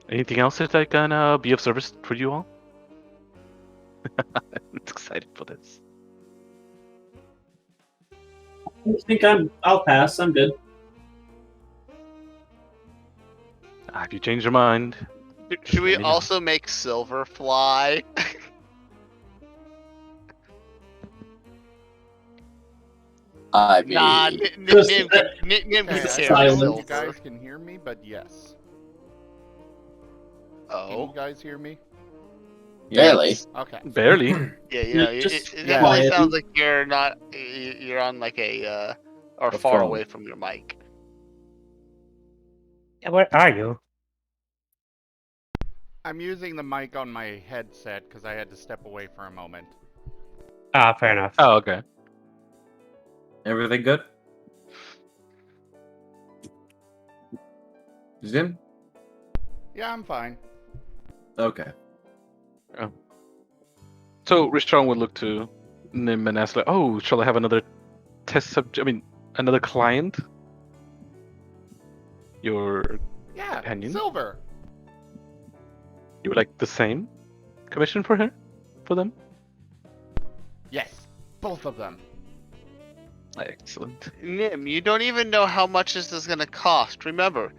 Anything else that I can be of service for you all? I'm excited for this. I think I'll pass. I'm good. If you change your mind. Should we let me know. also make Silver fly? I mean, Nah, Just- Nim can Okay, I carry don't know if Silent. you Silver. guys can hear me, but yes. Can Oh. you guys hear me? barely. Okay. Barely. Yeah, you know, it Just definitely quiet. sounds like you're not, you're on like or A far phone. away from your mic. Yeah, where are you? I'm using the mic on my headset because I had to step away for a moment. Ah, fair enough. Oh, okay. Everything good? Zim? Yeah, I'm fine. Okay. So Rishon would look to Nim and ask, like, "Oh, shall I have another test subject? I mean, another client? Your Yeah, companion? Silver. You would like the same commission for her, for them? Yes, both of them. Excellent. Nim, you don't even know how much this is gonna cost. Remember,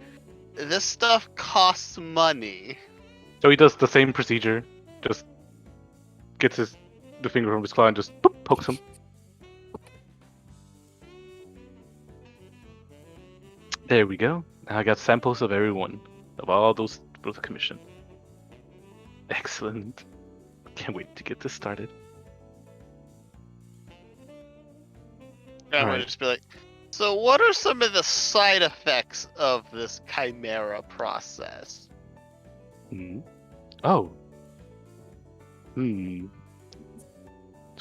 this stuff costs money. So he does the same procedure, just gets the finger from his claw and just boop, pokes him. There we go. Now I got samples of everyone, of all those for the commission. Excellent. Can't wait to get this started. And I'm gonna Alright. just be like, so what are some of the side effects of this Chimera process? Oh. So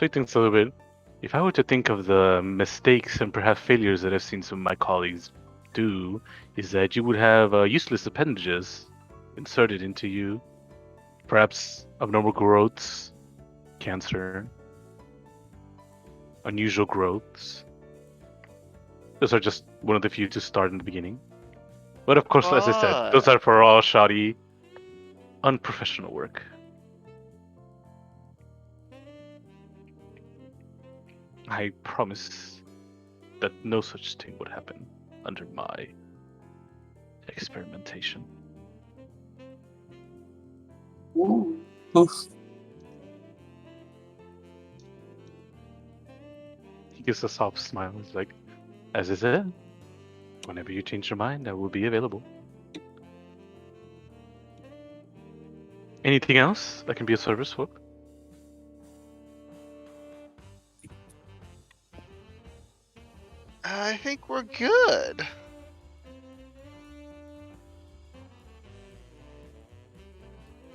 he thinks a little bit. If I were to think of the mistakes and perhaps failures that I've seen some of my colleagues do, is that you would have useless appendages inserted into you. Perhaps abnormal growths, cancer, unusual growths. Those are just one of the few to start in the beginning. But of course, as I said, those are for all shoddy, unprofessional work. I promise that no such thing would happen under my experimentation. He gives a soft smile. He's like, as is it? Whenever you change your mind, I will be available. Anything else that can be of service, Hope? I think we're good.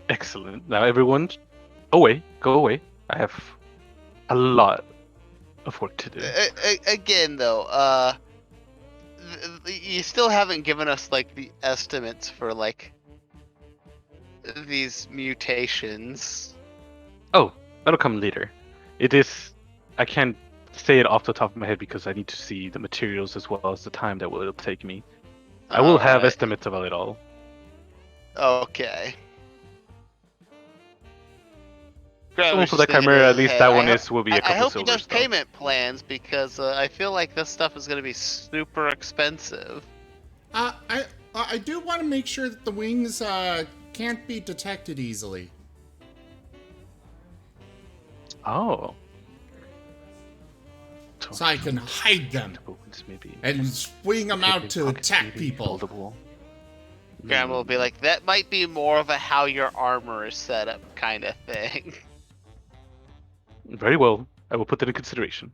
Excellent. Now everyone, go away. I have a lot of work to do. Again, though, you still haven't given us like the estimates for like these mutations. Oh, that'll come later. I can't say it off the top of my head because I need to see the materials as well as the time that will take me. I will have Alright. estimates about it all. Okay. Grant Someone was for just the thinking Chimera, in at his least head, that I one hope- will be a I couple hope he silvers. does payment plans because I feel like this stuff is going to be super expensive. I do want to make sure that the wings can't be detected easily. Oh. So I can hide them and swing them out to attack people. Grandma will be like, that might be more of a how your armor is set up kind of thing. Very well. I will put that in consideration.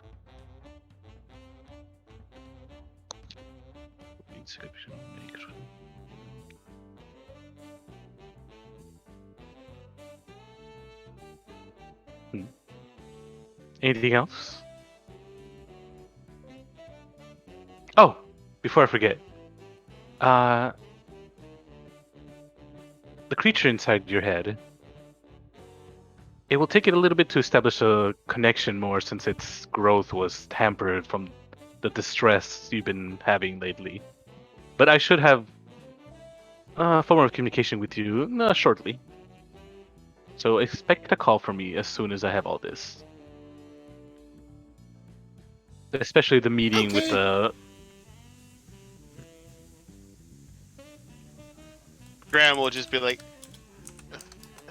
Anything else? Oh, before I forget. The creature inside your head. It will take it a little bit to establish a connection more since its growth was hampered from the distress you've been having lately. But I should have a form of communication with you shortly. So expect a call from me as soon as I have all this. Especially the meeting with the... Graham will just be like,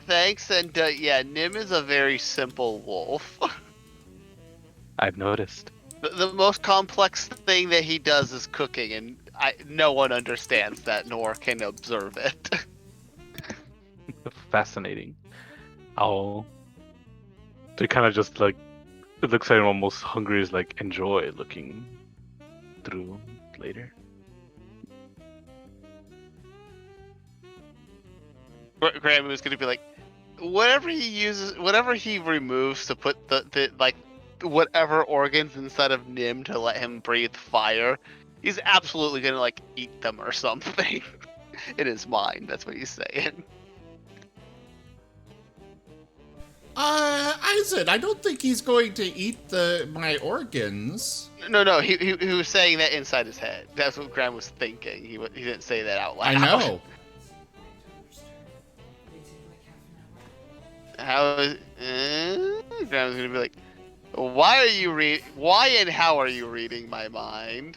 thanks, and yeah, Nim is a very simple wolf. I've noticed. The most complex thing that he does is cooking, and no one understands that nor can observe it. Fascinating. They kind of just like, it looks like almost hungry is like enjoy looking through later. Graham is gonna be like, whatever he removes to put the like whatever organs inside of Nim to let him breathe fire, he's absolutely gonna like eat them or something. In his mind, that's what he's saying. Isaac, I don't think he's going to eat my organs. No, he was saying that inside his head. That's what Graham was thinking. He didn't say that out loud. I know. How is Graham's gonna be like, why and how are you reading my mind?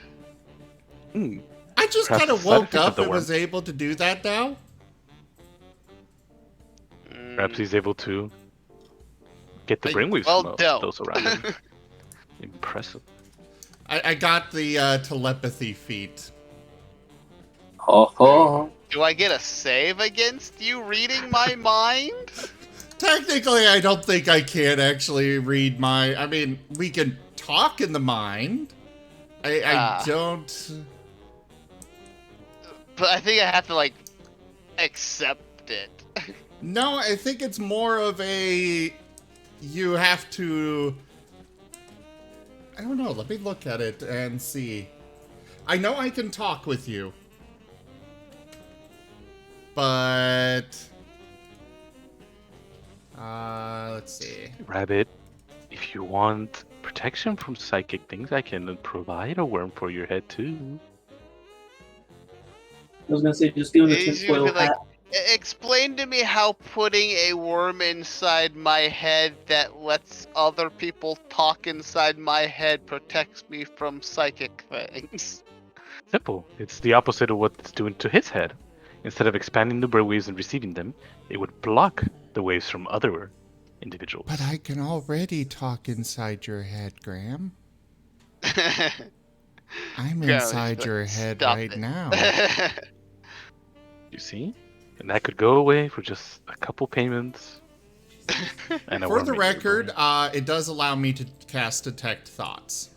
I just kind of woke up and was able to do that now. Perhaps he's able to get the brainwaves from those around him. Impressive. I got the telepathy feat. Oh. Do I get a save against you reading my mind? Technically, I don't think I can actually read I mean, we can talk in the mind. I don't... But I think I have to, like, accept it. No, I think it's more of a... You have to... I don't know, let me look at it and see. I know I can talk with you. But... let's see. Rabbit, if you want protection from psychic things, I can provide a worm for your head too. I was gonna say, just give him the He's tinfoil gonna be like, hat. explain to me how putting a worm inside my head that lets other people talk inside my head protects me from psychic things. Simple. It's the opposite of what it's doing to his head. Instead of expanding the brainwaves and receiving them, it would block the waves from other individuals. But I can already talk inside your head, Graham. I'm Yeah, inside just, your head stop right it. now. You see? And that could go away for just a couple payments. And a For the worm in your record, brain. it does allow me to cast Detect Thoughts,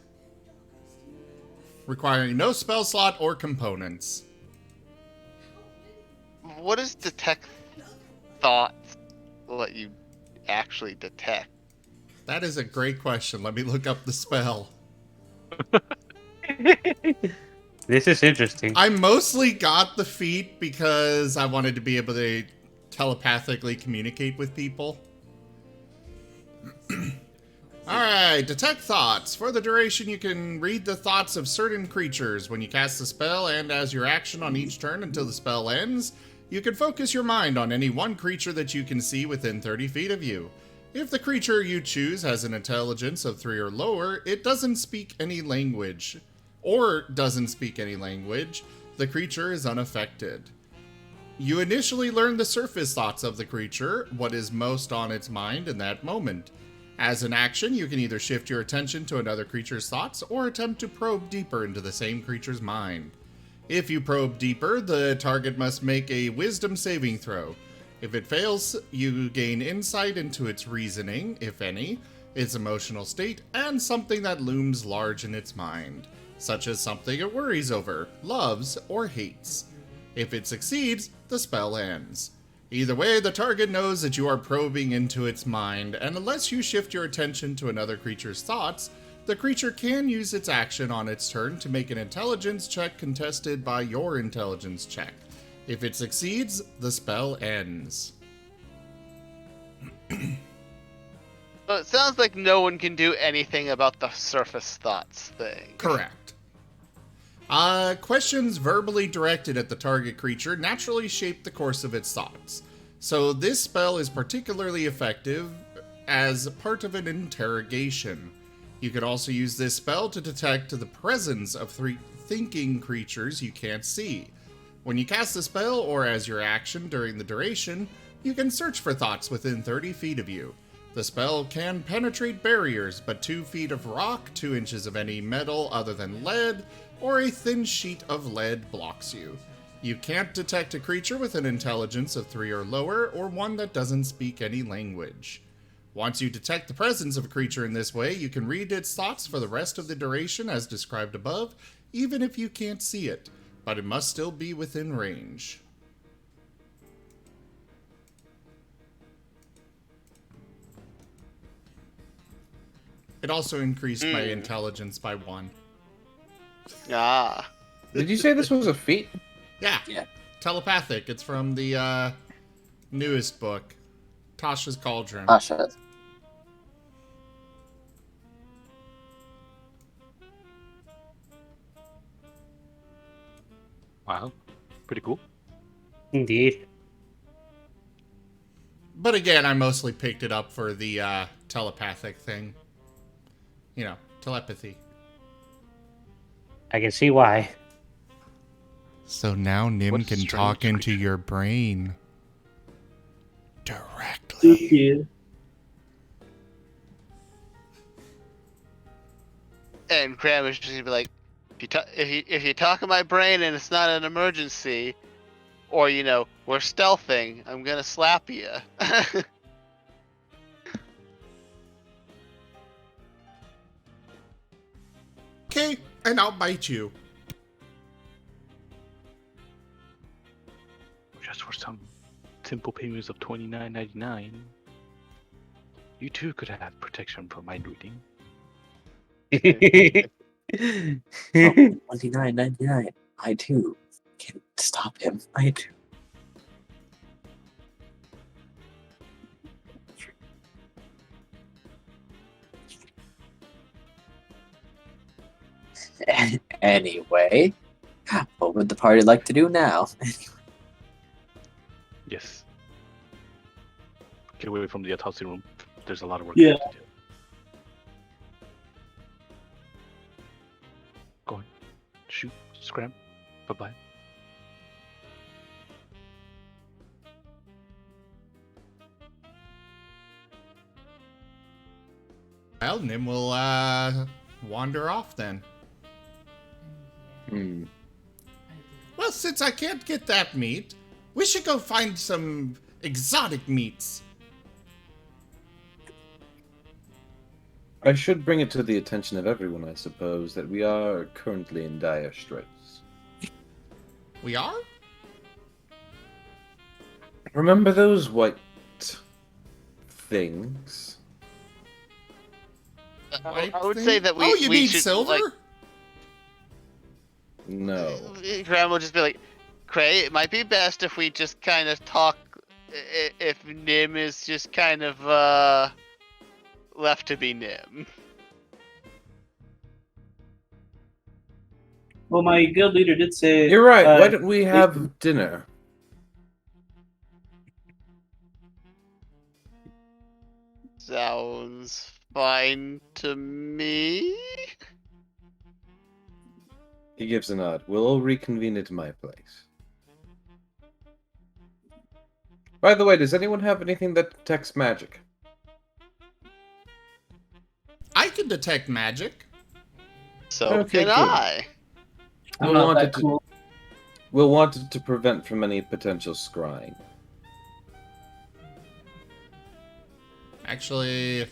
requiring no spell slot or components. What does detect thoughts let you actually detect? That is a great question. Let me look up the spell. This is interesting. I mostly got the feat because I wanted to be able to telepathically communicate with people. Alright, Detect Thoughts. For the duration, you can read the thoughts of certain creatures when you cast the spell, and as your action on each turn until the spell ends, you can focus your mind on any one creature that you can see within 30 feet of you. If the creature you choose has an intelligence of 3 or lower, it doesn't speak any language. The creature is unaffected. You initially learn the surface thoughts of the creature, what is most on its mind in that moment. As an action, you can either shift your attention to another creature's thoughts or attempt to probe deeper into the same creature's mind. If you probe deeper, the target must make a wisdom saving throw. If it fails, you gain insight into its reasoning, if any, its emotional state, and something that looms large in its mind, such as something it worries over, loves, or hates. If it succeeds, the spell ends. Either way, the target knows that you are probing into its mind, and unless you shift your attention to another creature's thoughts, the creature can use its action on its turn to make an intelligence check contested by your intelligence check. If it succeeds, the spell ends. So it sounds like no one can do anything about the surface thoughts thing. Correct. Questions verbally directed at the target creature naturally shape the course of its thoughts. So this spell is particularly effective as part of an interrogation. You can also use this spell to detect the presence of thinking creatures you can't see. When you cast the spell, or as your action during the duration, you can search for thoughts within 30 feet of you. The spell can penetrate barriers, but 2 feet of rock, 2 inches of any metal other than lead, or a thin sheet of lead blocks you. You can't detect a creature with an intelligence of 3 or lower, or one that doesn't speak any language. Once you detect the presence of a creature in this way, you can read its thoughts for the rest of the duration as described above, even if you can't see it, but it must still be within range. It also increased my intelligence by 1. Ah. Did you say this was a feat? Yeah. Yeah. Telepathic. It's from the newest book, Tasha's Cauldron. Tasha. Wow. Pretty cool. Indeed. But again, I mostly picked it up for the telepathic thing. You know, telepathy. I can see why. So now Nim What a can strange talk into creature. your brain directly. Yeah. And Graham is just gonna be like, if you talk in my brain and it's not an emergency, or you know we're stealthing, I'm gonna slap you. Okay, and I'll bite you. Just for some simple payments of $29.99, you too could have protection from mind reading. $29.99. I too can stop him. I too. Anyway, what would the party like to do now? Yes. Get away from the autopsy room. There's a lot of work Yeah. to do. Go on. Shoot. Scram. Bye-bye. Well, Nim will wander off then. Hmm. Well, since I can't get that meat, we should go find some exotic meats. I should bring it to the attention of everyone, I suppose, that we are currently in dire straits. We are? Remember those white things? White I would thing? say that we. Oh, you we mean should, silver? Like, No. Graham will just be like, Cray, it might be best if we just kind of talk. If Nim is just kind of left to be Nim. Well, my guild leader did say. You're right. Why don't we have dinner? Sounds fine to me. He gives a nod. We'll all reconvene at my place. By the way, does anyone have anything that detects magic? I can detect magic. So Okay, can good. I. I'm We'll not want that it to- cool. We'll want it to prevent from any potential scrying. Actually,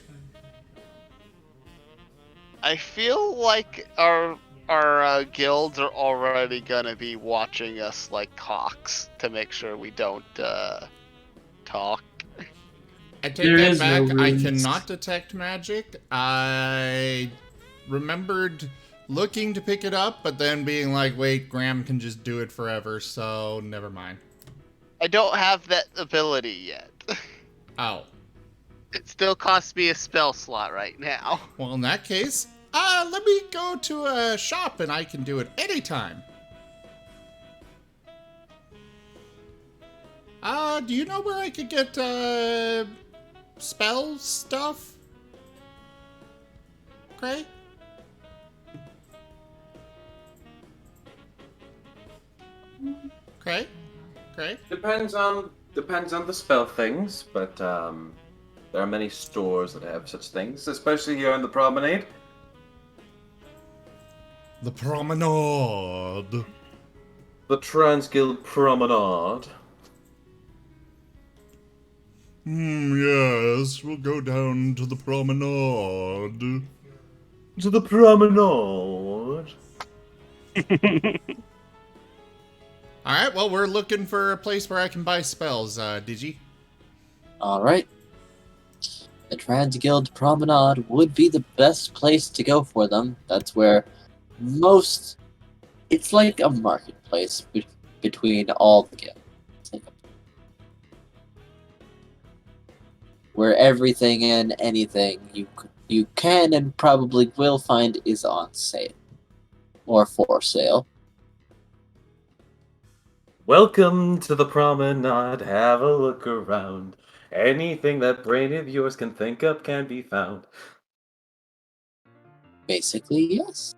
I feel like our guilds are already gonna be watching us like hawks to make sure we don't talk. I take There that is back. no I runes. cannot detect magic. I remembered looking to pick it up, but then being like, wait, Graham can just do it forever, so never mind. I don't have that ability yet. Oh. It still costs me a spell slot right now. Well, in that case, let me go to a shop and I can do it anytime. Do you know where I could get, spell stuff? Cray? Cray? Cray? Depends on the spell things, but there are many stores that have such things, especially here on the promenade. The promenade. The Transguild Promenade. Yes, we'll go down to the promenade. To the promenade. Alright, well, we're looking for a place where I can buy spells, Digi. Alright. The Transguild Promenade would be the best place to go for them. That's where most... It's like a marketplace between all the guilds. It's like where everything and anything you can and probably will find is on sale. Or for sale. Welcome to the promenade, have a look around. Anything that brain of yours can think of can be found. Basically, yes.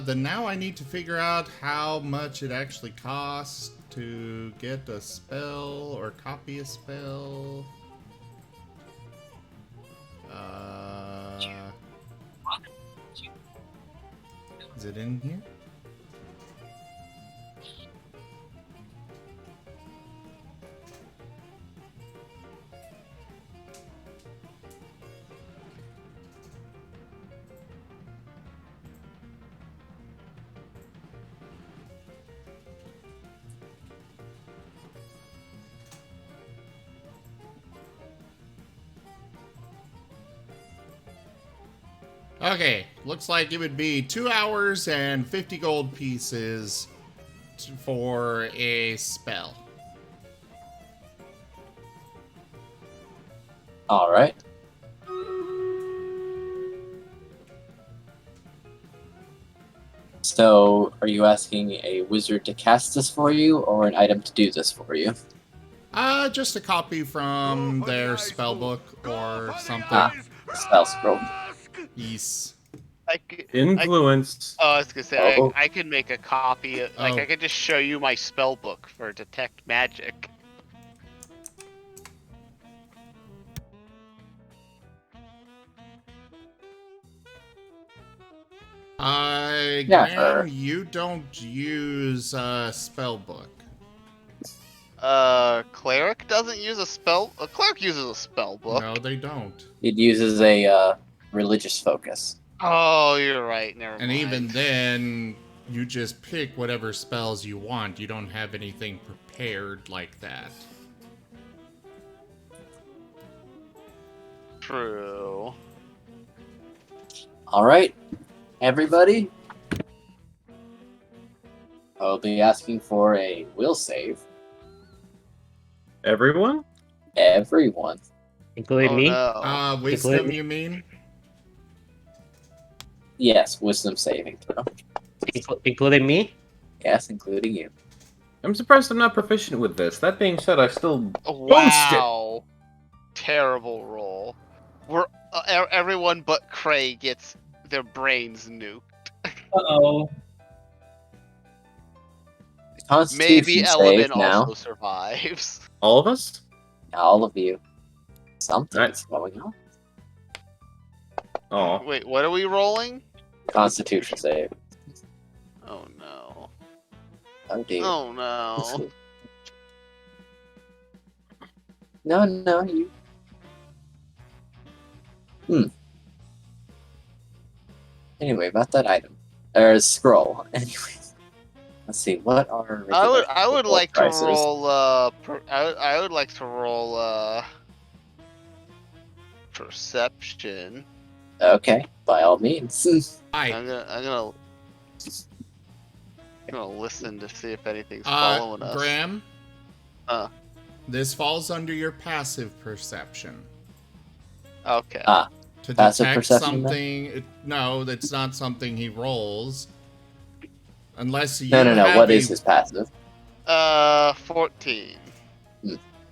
Then now I need to figure out how much it actually costs to get a spell or copy a spell. Is it in here? Okay, looks like it would be 2 hours and 50 gold pieces for a spell. Alright. So, are you asking a wizard to cast this for you, or an item to do this for you? Just a copy from their spellbook or something. Spell scroll. Yes. Influence. I was gonna say, Oh. I could make a copy. Like, Oh. I could just show you my spell book for detect magic. Yeah, Graham, you don't use spell book. Cleric doesn't use a spell. A cleric uses a spell book. No, they don't. It uses a religious focus. Oh, you're right. Never And mind. even then, you just pick whatever spells you want. You don't have anything prepared like that. True. All right, everybody. I'll be asking for a will save. Everyone? Everyone. Including me? No. Wisdom, Including- you mean? Yes, wisdom saving throw. Including me? Yes, including you. I'm surprised I'm not proficient with this. That being said, I still boast it. Wow. Terrible roll. We're everyone but Cray gets their brains nuked. Uh-oh. Constitution Maybe save Element now. also survives. All of us? All of you. Something's Right. going on. Oh. Wait, what are we rolling? Constitution save. Oh no. Oh dear. Oh no. No, you. Anyway, about that item. Or scroll. Anyways. Let's see, what are I would roll like prices? to roll I would like to roll perception. Okay, by all means. I'm gonna listen to see if anything's following us. Graham? This falls under your passive perception. Okay. To Passive detect perception, something... No, that's not something he rolls. Unless you No. have What a- is his passive? 14.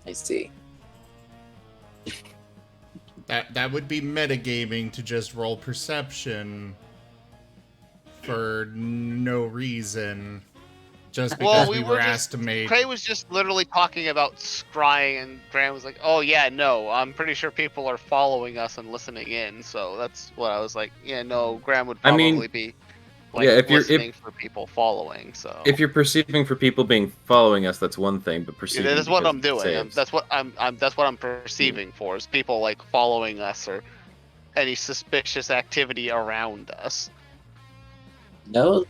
I see. That would be metagaming to just roll perception for no reason. Just because we were asked to make... Cray was just literally talking about scrying, and Graham was like, "Oh yeah, no, I'm pretty sure people are following us and listening in." So that's what I was like. Yeah, no, Graham would I probably mean, be like yeah, if you're- listening for people following. So If you're perceiving for people being following us, that's one thing, but perceiving that is what because I'm of doing. saves. That's what I'm perceiving for is people like following us or any suspicious activity around us. No,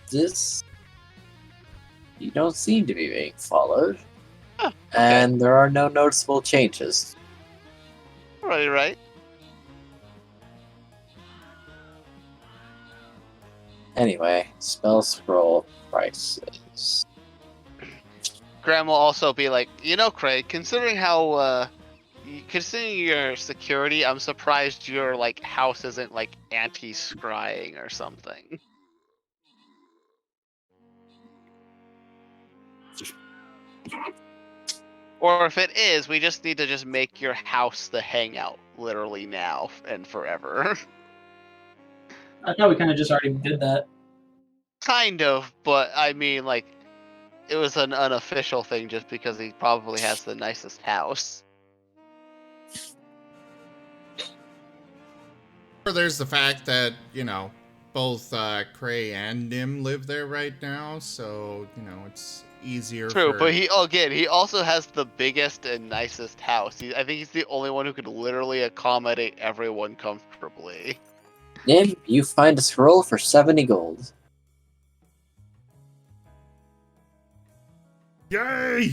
you don't seem to be being followed. Huh, And there are no noticeable changes. Right. Anyway, spell scroll prices. Graham will also be like, Craig, considering your security, I'm surprised your like house isn't like anti-scrying or something. Or if it is, we just need to just make your house the hangout, literally now and forever. I thought we kind of just already did that. Kind of, but I mean, like, it was an unofficial thing just because he probably has the nicest house. There's the fact that, both Cray and Nim live there right now, so, it's easier True, for... but he also has the biggest and nicest house. I think he's the only one who could literally accommodate everyone comfortably. Nim, you find a scroll for 70 gold. Yay!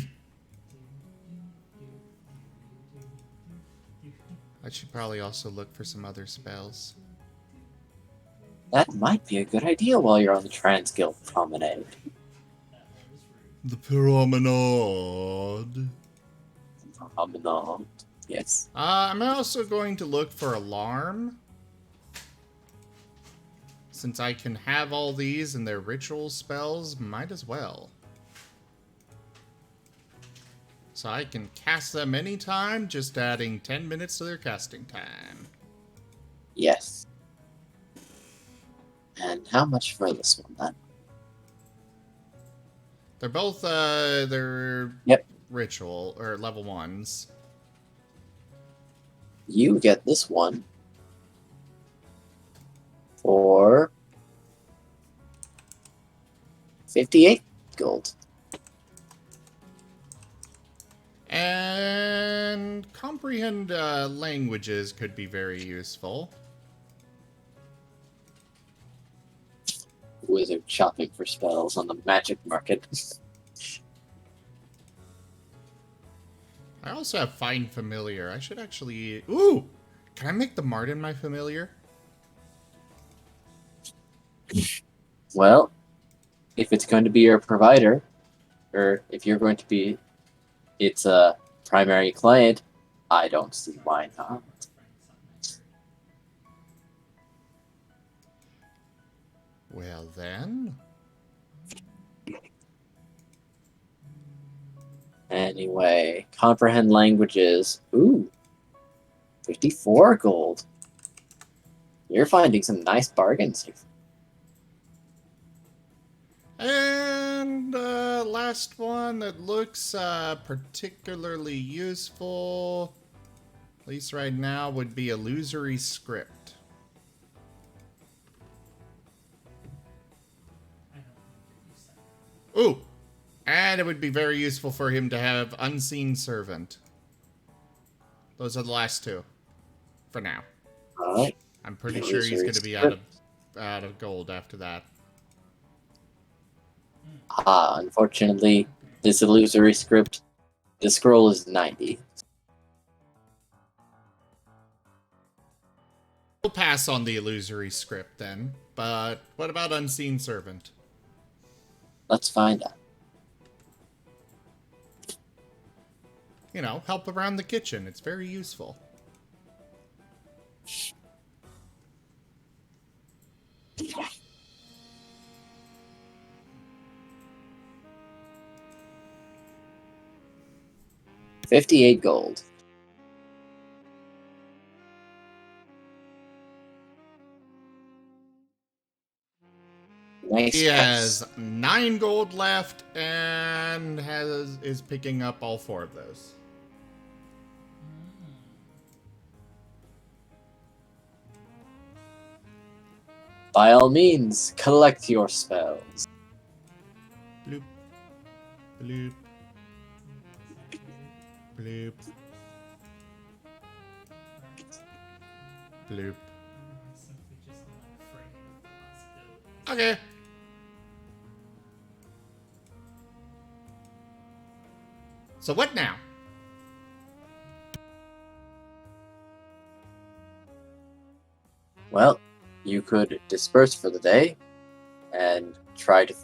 I should probably also look for some other spells. That might be a good idea while you're on the Transguild Promenade. The promenade. Promenade. Yes. I'm also going to look for alarm. Since I can have all these and their ritual spells, might as well. So I can cast them anytime, just adding 10 minutes to their casting time. Yes. And how much for this one then? They're both, they're ritual, or level 1s. You get this one for 58 gold. And comprehend languages could be very useful. Wizard shopping for spells on the magic market. I also have Find Familiar. I should actually... Ooh! Can I make the Martin my familiar? Well, if it's going to be your provider, or if you're going to be its primary client, I don't see why not. Well then... Anyway, comprehend languages. Ooh, 54 gold. You're finding some nice bargains here. And last one that looks particularly useful, at least right now, would be illusory script. Ooh! And it would be very useful for him to have unseen servant. Those are the last two. For now. Alright. I'm pretty sure he's going to be out of gold after that. Unfortunately, this illusory script, the scroll is 90. We'll pass on the illusory script then, but what about unseen servant? Let's find out. You know, help around the kitchen. It's very useful. $58 gold. Nice. He has 9 gold left and is picking up all 4 of those. By all means, collect your spells. Bloop. Bloop. Bloop. Bloop. Okay. So what now? Well, you could disperse for the day and try to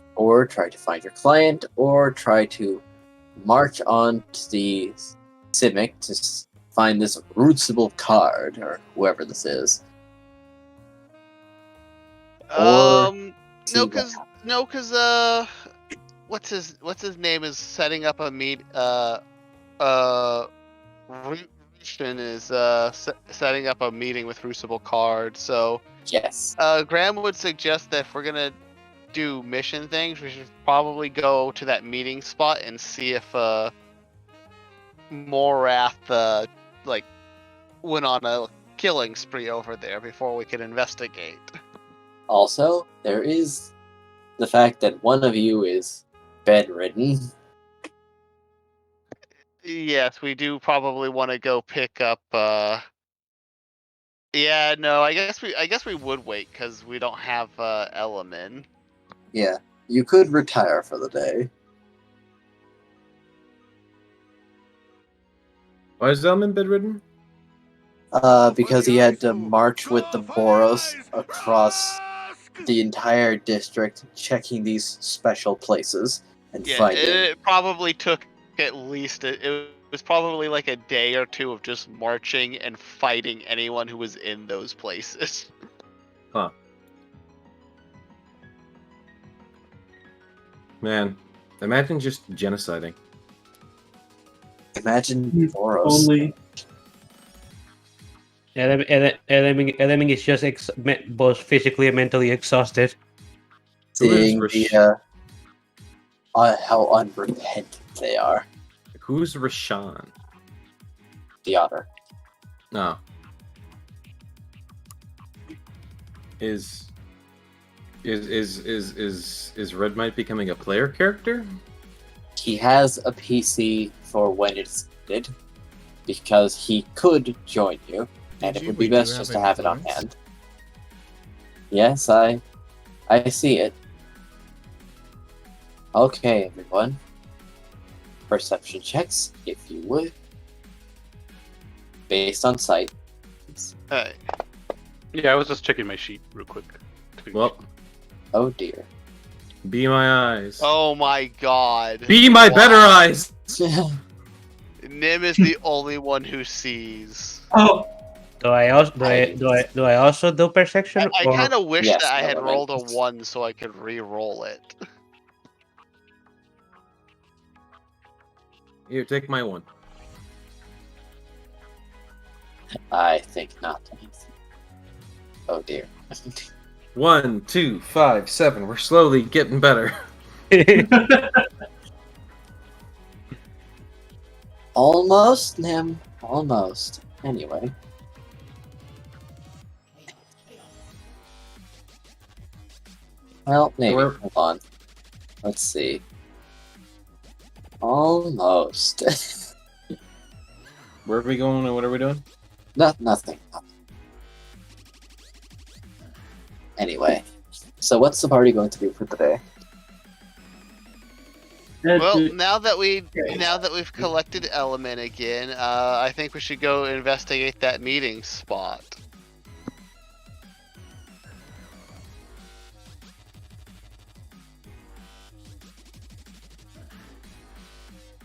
find your client, or try to march on to the Simic to find this Rootable card, or whoever this is. No, because what's his name is setting up a meet. Rushin is setting up a meeting with Rootable card. So yes, Graham would suggest that if we're gonna do mission things, we should probably go to that meeting spot and see if Morath went on a killing spree over there before we can investigate. Also, there is the fact that one of you is bedridden. Yes, we do probably want to go pick up. Yeah, no, I guess we would wait because we don't have Element. Yeah, you could retire for the day. Why is Zellman bedridden? Because he had to march with the Boros across the entire district, checking these special places and finding. It probably took at least it was probably like a day or two of just marching and fighting anyone who was in those places. Huh. Man, imagine just genociding. Imagine Boros. Only Element is just both physically and mentally exhausted. Seeing how unrepentant they are. Who's Rashan? The otter. No. Is Is Red Knight becoming a player character? He has a PC for when it's needed, because he could join you, and it would be best just to have it on hand. Yes, I see it. Okay, everyone. Perception checks, if you would. Based on sight. Hey. Yeah, I was just checking my sheet real quick. Well, oh dear. Be my eyes. Oh my god. Be my better eyes! Nim is the only one who sees. Oh, Do I also do perception? I or- kind of wish Yes, that I had element. rolled a 1 so I could re-roll it. Here, take my one. I think not. Oh dear. 1, 2, 5, 7. We're slowly getting better. Almost, Nim. Almost. Anyway. Well, maybe. Where- Hold on. Let's see. Almost. Where are we going and what are we doing? Nothing. Anyway. So what's the party going to do for today? Well, now that we've collected Element again, I think we should go investigate that meeting spot.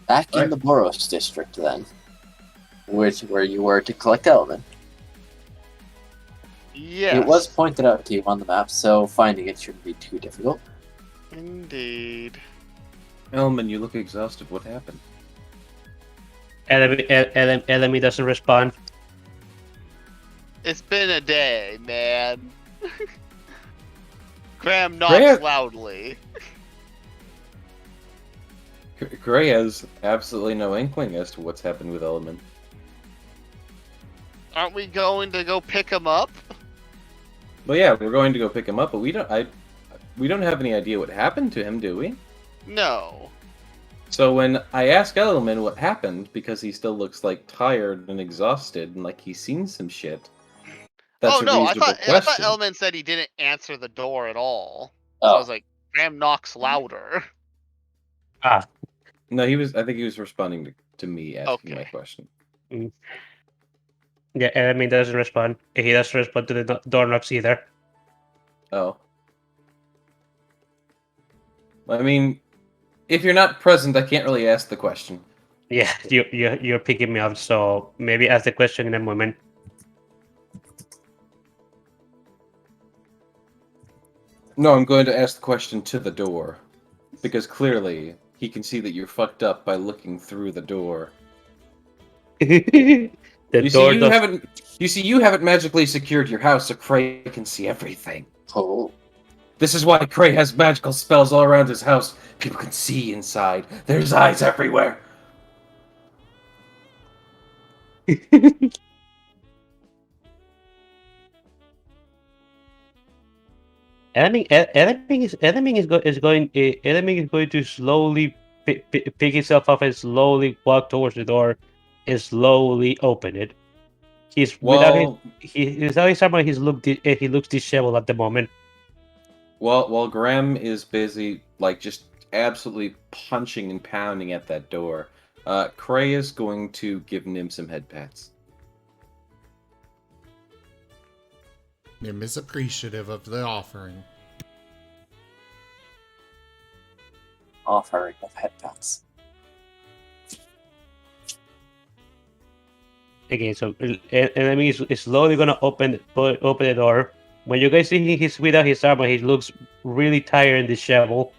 Back in the Boros district, then. Where you were to collect Element. Yes. It was pointed out to you on the map, so finding it shouldn't be too difficult. Indeed. Elman, you look exhausted. What happened? Elemi doesn't respond. It's been a day, man. Graham knocks loudly. Gray has absolutely no inkling as to what's happened with Element. Aren't we going to go pick him up? Well, yeah, we're going to go pick him up, but we don't have any idea what happened to him, do we? No. So when I ask Element what happened, because he still looks like tired and exhausted and like he's seen some shit. That's oh no, a reasonable I question. thought Element said he didn't answer the door at all. So I was like, Graham knocks louder. No, I think he was responding to me asking my question. Mm. Yeah, Elemi doesn't respond. He doesn't respond to the door knocks either. Oh. I mean, if you're not present, I can't really ask the question. Yeah, you're picking me up, so maybe ask the question in a moment. No, I'm going to ask the question to the door. Because clearly, he can see that you're fucked up by looking through the door. You see, you haven't magically secured your house so Cray can see everything. Oh. This is why Cray has magical spells all around his house. People can see inside. There's eyes everywhere. Element is going to slowly pick itself up and slowly walk towards the door and slowly open it. Without his armor, he looks disheveled at the moment. While Graham is busy, like, just absolutely punching and pounding at that door, Cray is going to give Nim some head pats. Nim is appreciative of the offering. Offering of head pats. Okay, so enemy is slowly gonna open the door. When you guys see he's without his armor, he looks really tired and disheveled,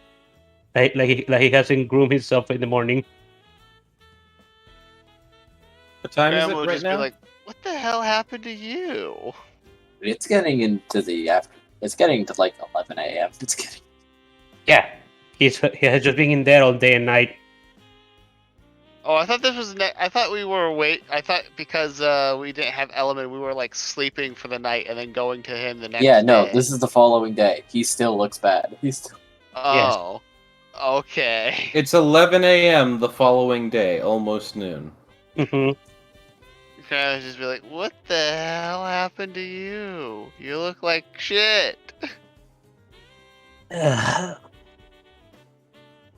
like he hasn't groomed himself in the morning. What time Graham is it would right just now? be like, "What the hell happened to you?" It's getting into the after. It's getting to like 11 a.m. It's getting. Yeah, he has just been in there all day and night. Oh, I thought this was. I thought we were I thought because we didn't have Element, we were like sleeping for the night and then going to him the next Yeah, day. no, this is the following day. He still looks bad. He's still... Oh. Okay. It's 11 a.m. the following day, almost noon. Mm-hmm. Kind of just be like, what the hell happened to you? You look like shit.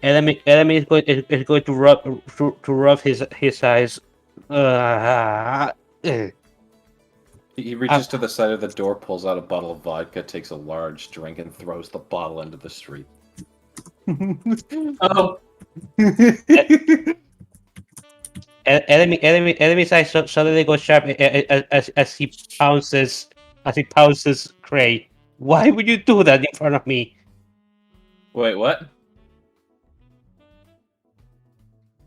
Enemy is going to rub his eyes. He reaches to the side of the door, pulls out a bottle of vodka, takes a large drink, and throws the bottle into the street. Oh, Enemy's eyes suddenly go sharp as he pounces Cray. Why would you do that in front of me? Wait, what?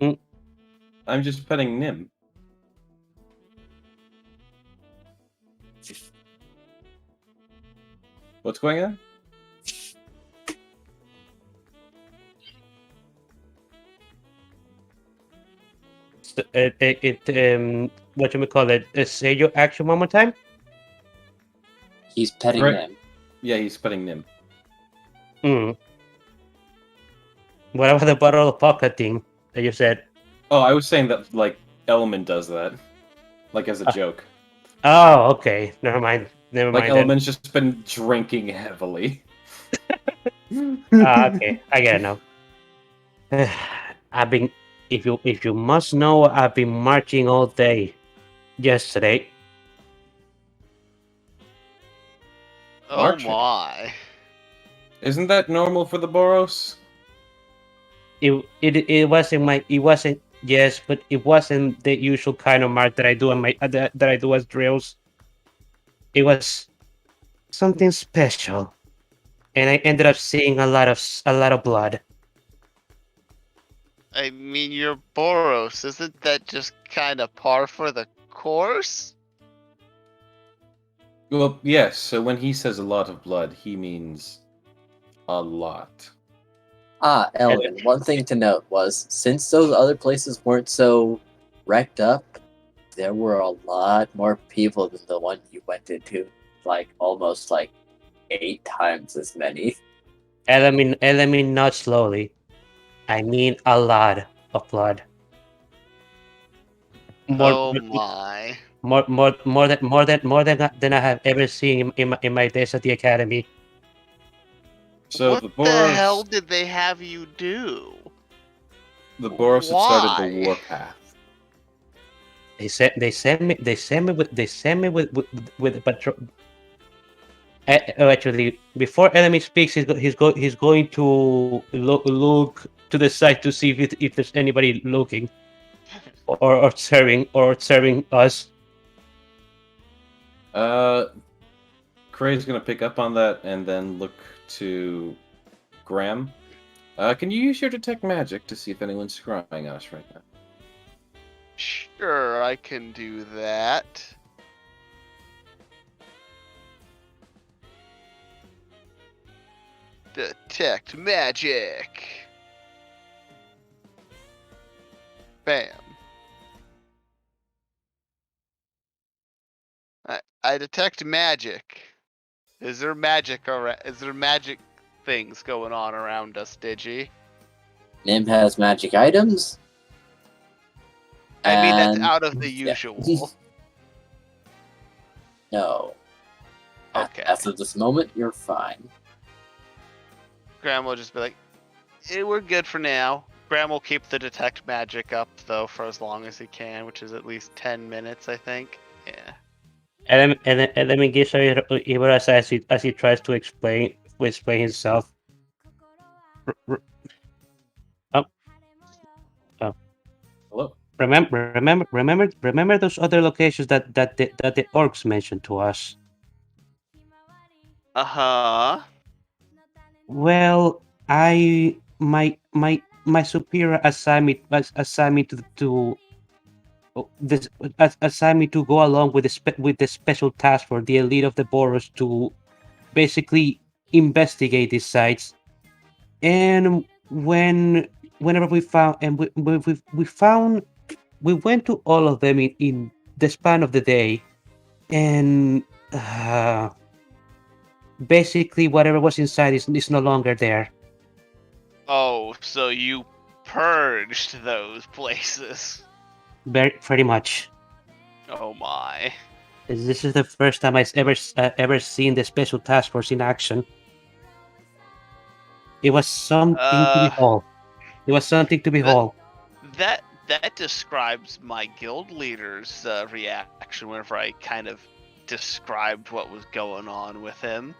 Hmm? I'm just petting Nim. What's going on? What you call it? Say your action one more time. He's petting Right. him. Yeah, he's petting Nim. What about the bottle of vodka thing that you said? Oh, I was saying that, like, Element does that. Like, as a joke. Oh, okay. Never mind. Like, Element's just been drinking heavily. Okay, I get it now. I've been, if you must know, I've been marching all day yesterday. Oh Marching. my. Isn't that normal for the Boros? It wasn't yes, but it wasn't the usual kind of march that I do on my that I do as drills. It was something special, and I ended up seeing a lot of blood. I mean, you're Boros. Isn't that just kind of par for the course? Well, yes, so when he says a lot of blood, he means a lot. Ah, Ellen, one thing to note was, since those other places weren't so wrecked up, there were a lot more people than the one you went into. Like, almost like 8 times as many. And I mean not slowly. I mean a lot of blood. Oh my. More than I have ever seen in my days at the academy. So What the the Boros, hell did they have you do? the Boros had started the Why? warpath. They sent me with patrol. Actually, before enemy speaks, he's going to look to the side to see if there's anybody looking or serving us. Cray's gonna pick up on that and then look to Graham. Can you use your detect magic to see if anyone's scrying us right now? Sure, I can do that. Detect magic. Bam. I detect magic. Is there magic things going on around us, Digi? Nim has magic items. I mean, that's and- out of the yeah. usual. No. Okay. As of this moment, you're fine. Graham will just be like, we're good for now. Graham will keep the detect magic up, though, for as long as he can, which is at least 10 minutes, I think. Yeah. And let me give Ibaras as he tries to explain himself. Hello. Remember those other locations that the orcs mentioned to us. Uh-huh. Well, my superior assigned me to this assigned me to go along with the special task for the elite of the Boros to basically investigate these sites. And whenever we found we went to all of them in the span of the day, and basically whatever was inside is no longer there. Oh, so you purged those places. Pretty much. Oh my. This is the first time I've ever seen the special task force in action. It was something to behold. It was something to behold. That describes my guild leader's reaction whenever I kind of described what was going on with him,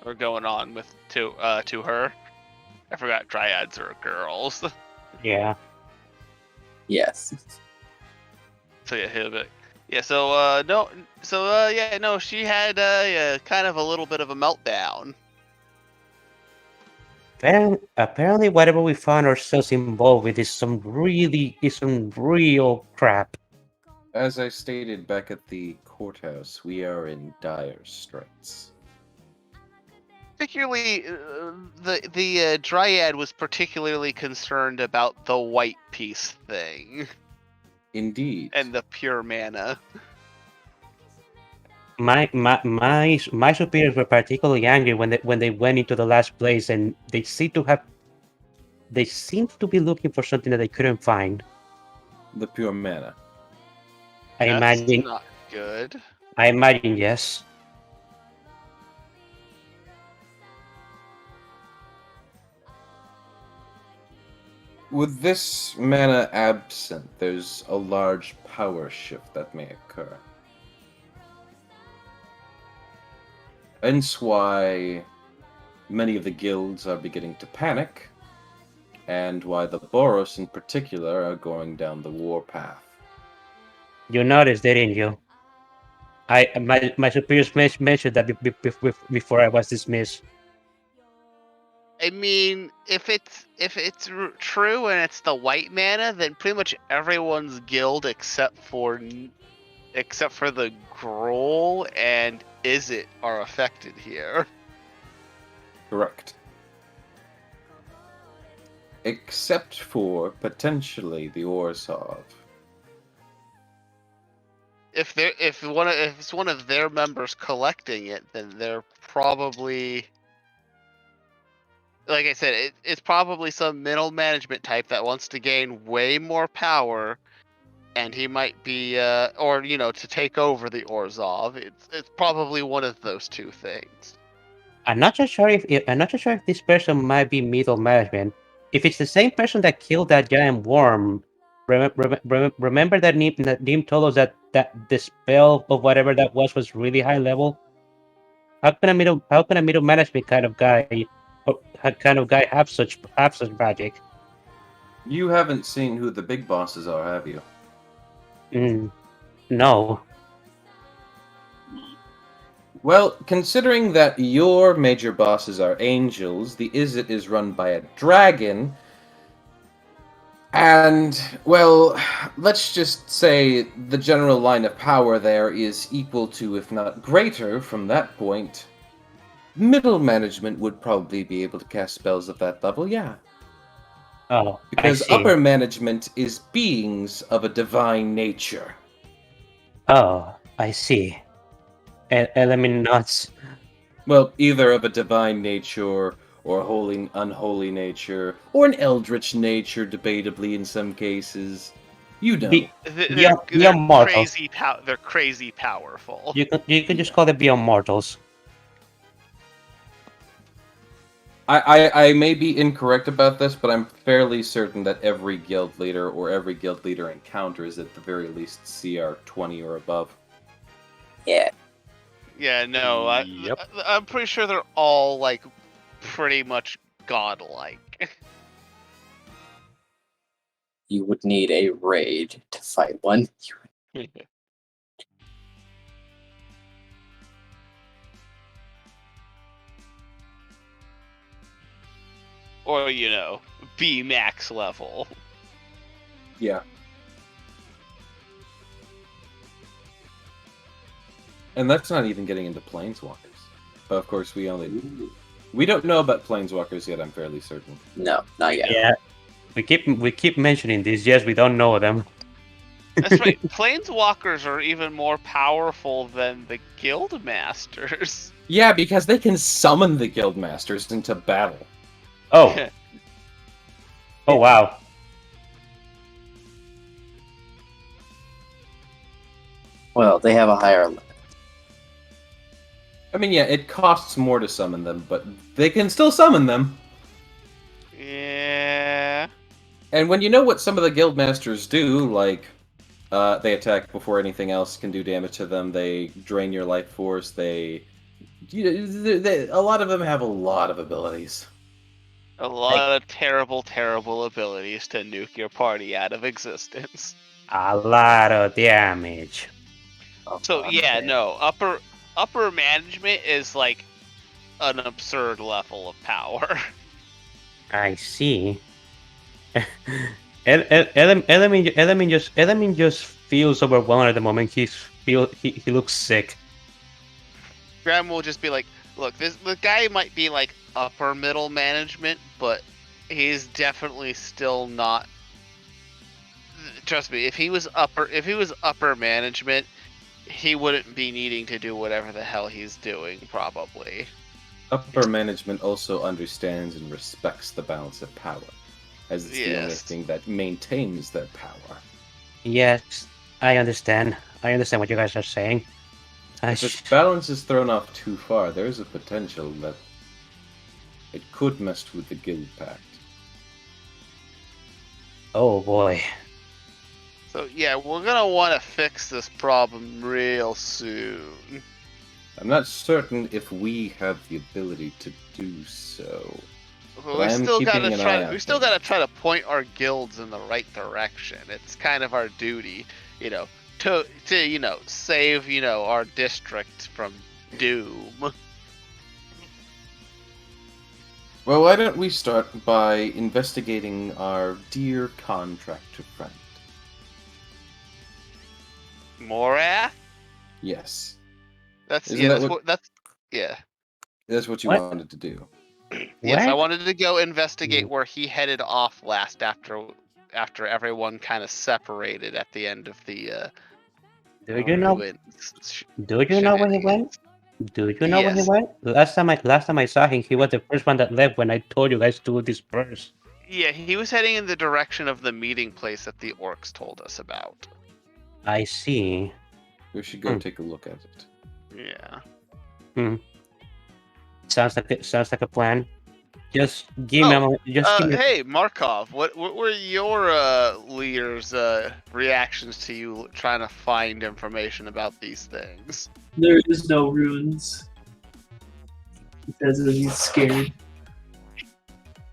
or going on with to her. I forgot dryads are girls. Yeah. Yes. So yeah, he'll be like, yeah. So no. She had kind of a little bit of a meltdown. Apparently, whatever we found ourselves involved with is some real crap. As I stated back at the courthouse, we are in dire straits. Particularly, the dryad was particularly concerned about the white piece thing. Indeed. And the pure mana. My superiors were particularly angry when they went into the last place, and they seemed to be looking for something that they couldn't find. The pure mana. I That's imagine. Not good. I imagine, yes. With this mana absent, there's a large power shift that may occur. Hence why many of the guilds are beginning to panic, and why the Boros in particular are going down the war path. You noticed, didn't you? My superiors mentioned that before I was dismissed. I mean, if it's true and it's the white mana, then pretty much everyone's guild except for the Grohl and Is It are affected here. Correct. Except for potentially the Orzhov. If it's one of their members collecting it, then they're probably, like I said, it's probably some middle management type that wants to gain way more power, and he might be, or to take over the Orzhov. It's probably one of those two things. I'm not so sure if this person might be middle management. If it's the same person that killed that giant worm, remember that Neem told us that the spell of whatever that was really high level. How can a middle management kind of guy have such magic? You haven't seen who the big bosses are, have you? No. Well, considering that your major bosses are angels, the Izzet is run by a dragon, and, well, let's just say the general line of power there is equal to, if not greater, from that point. Middle management would probably be able to cast spells of that level, yeah. Oh, because I see. upper management is beings of a divine nature. Oh, I see. Element nuts. Well, either of a divine nature, or holy, unholy nature, or an eldritch nature, debatably in some cases. You know. They're crazy. They're crazy powerful. You can just call them beyond mortals. I may be incorrect about this, but I'm fairly certain that every guild leader or every guild leader encounter is at the very least CR 20 or above. Yeah. Yeah, no, I'm pretty sure they're all, like, pretty much godlike. You would need a raid to fight one. Or, B max level. Yeah. And that's not even getting into planeswalkers. But of course, we don't know about planeswalkers yet, I'm fairly certain. No, not yet. Yeah. We keep mentioning this. Yes, we don't know them. That's right. Planeswalkers are even more powerful than the guild masters. Yeah, because they can summon the guildmasters into battle. Oh. Oh wow. Well, they have a higher limit. I mean, yeah, it costs more to summon them, but they can still summon them. Yeah. And when you know what some of the guildmasters do, like they attack before anything else can do damage to them, they drain your life force, a lot of them have a lot of abilities. A lot of terrible, terrible abilities to nuke your party out of existence. A lot of damage. So yeah, no, upper management is like an absurd level of power. I see. Element just feels overwhelmed at the moment. He looks sick. Graham will just be like, "Look, the guy might be like upper middle management, but he's definitely still not. Trust me, if he was upper management, he wouldn't be needing to do whatever the hell he's doing, probably." Upper management also understands and respects the balance of power, as it's the only thing that maintains their power. Yes, I understand. I understand what you guys are saying. If its balance is thrown off too far, there is a potential that it could mess with the guild pact. Oh boy. So yeah, we're gonna want to fix this problem real soon. I'm not certain if we have the ability to do so. We still gotta try to point our guilds in the right direction. It's kind of our duty, to save our district from doom. Well, why don't we start by investigating our dear contractor friend? Morath? Yes. That's what you wanted to do. Yes, I wanted to go investigate where he headed off last after everyone kind of separated at the end of the Do you know where he went? Do you know where he went? Last time I saw him, he was the first one that left when I told you guys to disperse. Yeah, he was heading in the direction of the meeting place that the orcs told us about. I see. We should go take a look at it. Yeah. Sounds like a plan. Just give me a moment. Hey, Markov, what were your leaders' reactions to you trying to find information about these things? There is no runes. He says that he's scared.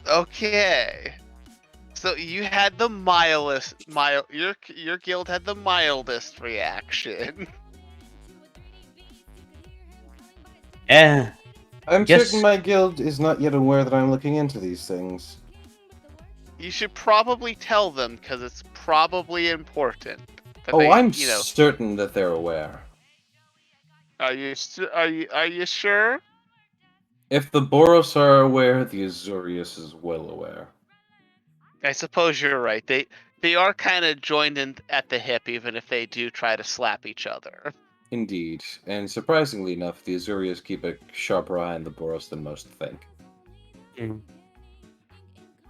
Okay. So you had the your guild had the mildest reaction. I'm certain my guild is not yet aware that I'm looking into these things. You should probably tell them, because it's probably important. I'm certain that they're aware. Are you sure? If the Boros are aware, the Azorius is well aware. I suppose you're right. They are kind of joined in at the hip, even if they do try to slap each other. Indeed, and surprisingly enough, the Azorius keep a sharper eye on the Boros than most think.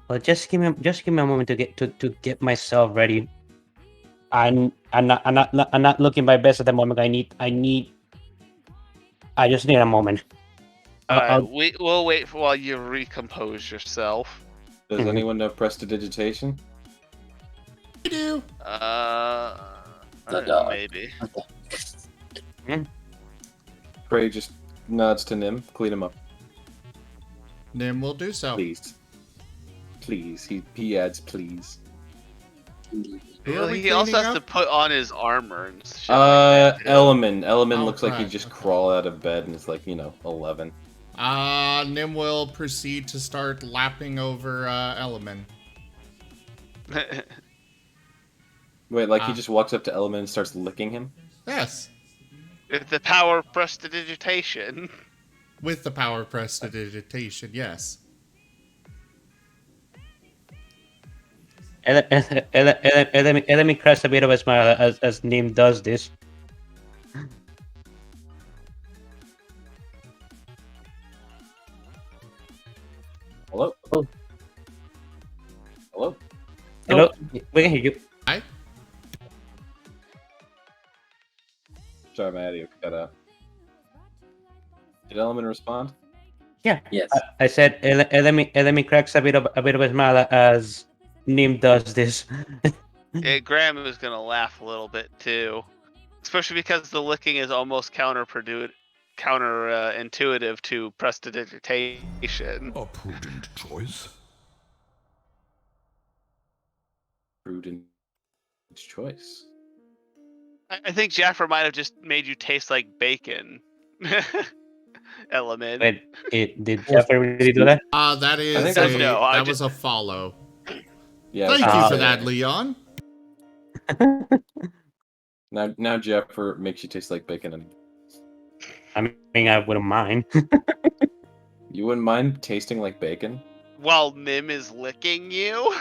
Well, just give me a moment to get myself ready. I'm not looking my best at the moment. I just need a moment. We'll wait while you recompose yourself. Does anyone know prestidigitation? I do. Maybe. Prey just nods to Nim. Clean him up. Nim will do so. Please. He adds please. He also has to put on his armor and shit. Element looks like he just crawled out of bed and is like 11. Nim will proceed to start lapping over Element. Wait, he just walks up to Element and starts licking him? Yes. With the power of prestidigitation. With the power of prestidigitation, yes. Let me crash a bit of a smile as Nim does this. Hello? Hello? Hello, we can hear you. Hi. Sorry, my audio cut out. Did Element respond? Yeah. Yes. I said let me cracks a bit of a smile as Nim does this. Yeah, Graham is gonna laugh a little bit too, especially because the licking is almost counterintuitive to prestidigitation. A prudent choice. Prudent choice. I think Jaffer might have just made you taste like bacon. Element. Wait, did Jeffrey really do that? That is think that's- No, I that just- was a follow. Yeah. Thank Ah. you for that, Leon. Now Jeffer makes you taste like bacon, and I mean, I wouldn't mind. you wouldn't mind tasting like bacon. While Nim is licking you,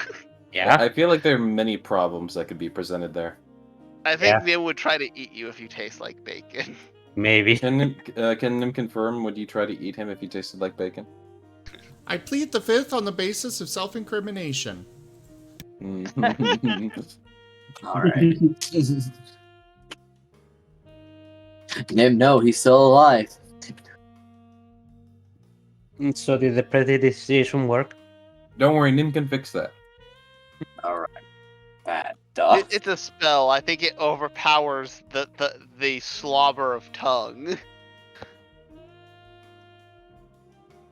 Yeah. I feel like there are many problems that could be presented there. I think Yeah. Nim would try to eat you if you taste like bacon. Maybe. Can Nim confirm? Would you try to eat him if he tasted like bacon? I plead the fifth on the basis of self-incrimination. All right. Nim, no, he's still alive. So did the prestidigitation work? Don't worry, Nim can fix that. All right. Bad duck. It's a spell. I think it overpowers the slobber of tongue.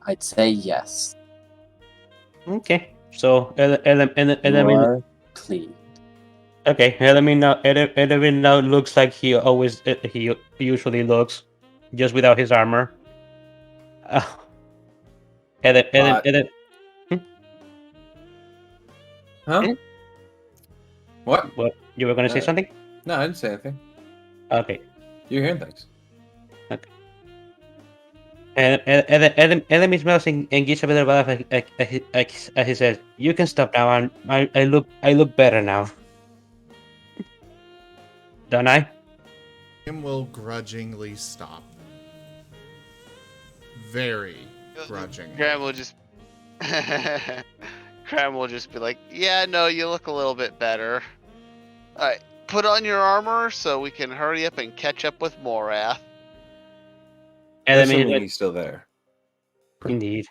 I'd say yes. Okay. So Element You're clean. okay. Element now looks like he usually looks, just without his armor. Element. Huh? Hmm? What? What? You were gonna say something? No, I didn't say anything. Okay. You're hearing things. Enemy smells and gives a bit of a laugh as he says, "You can stop now. I look better now, don't I?" Him will grudgingly stop. Very grudgingly. Graham will just be like, "Yeah, no, you look a little bit better. All right, put on your armor so we can hurry up and catch up with Morath." Assuming he's still there. Indeed.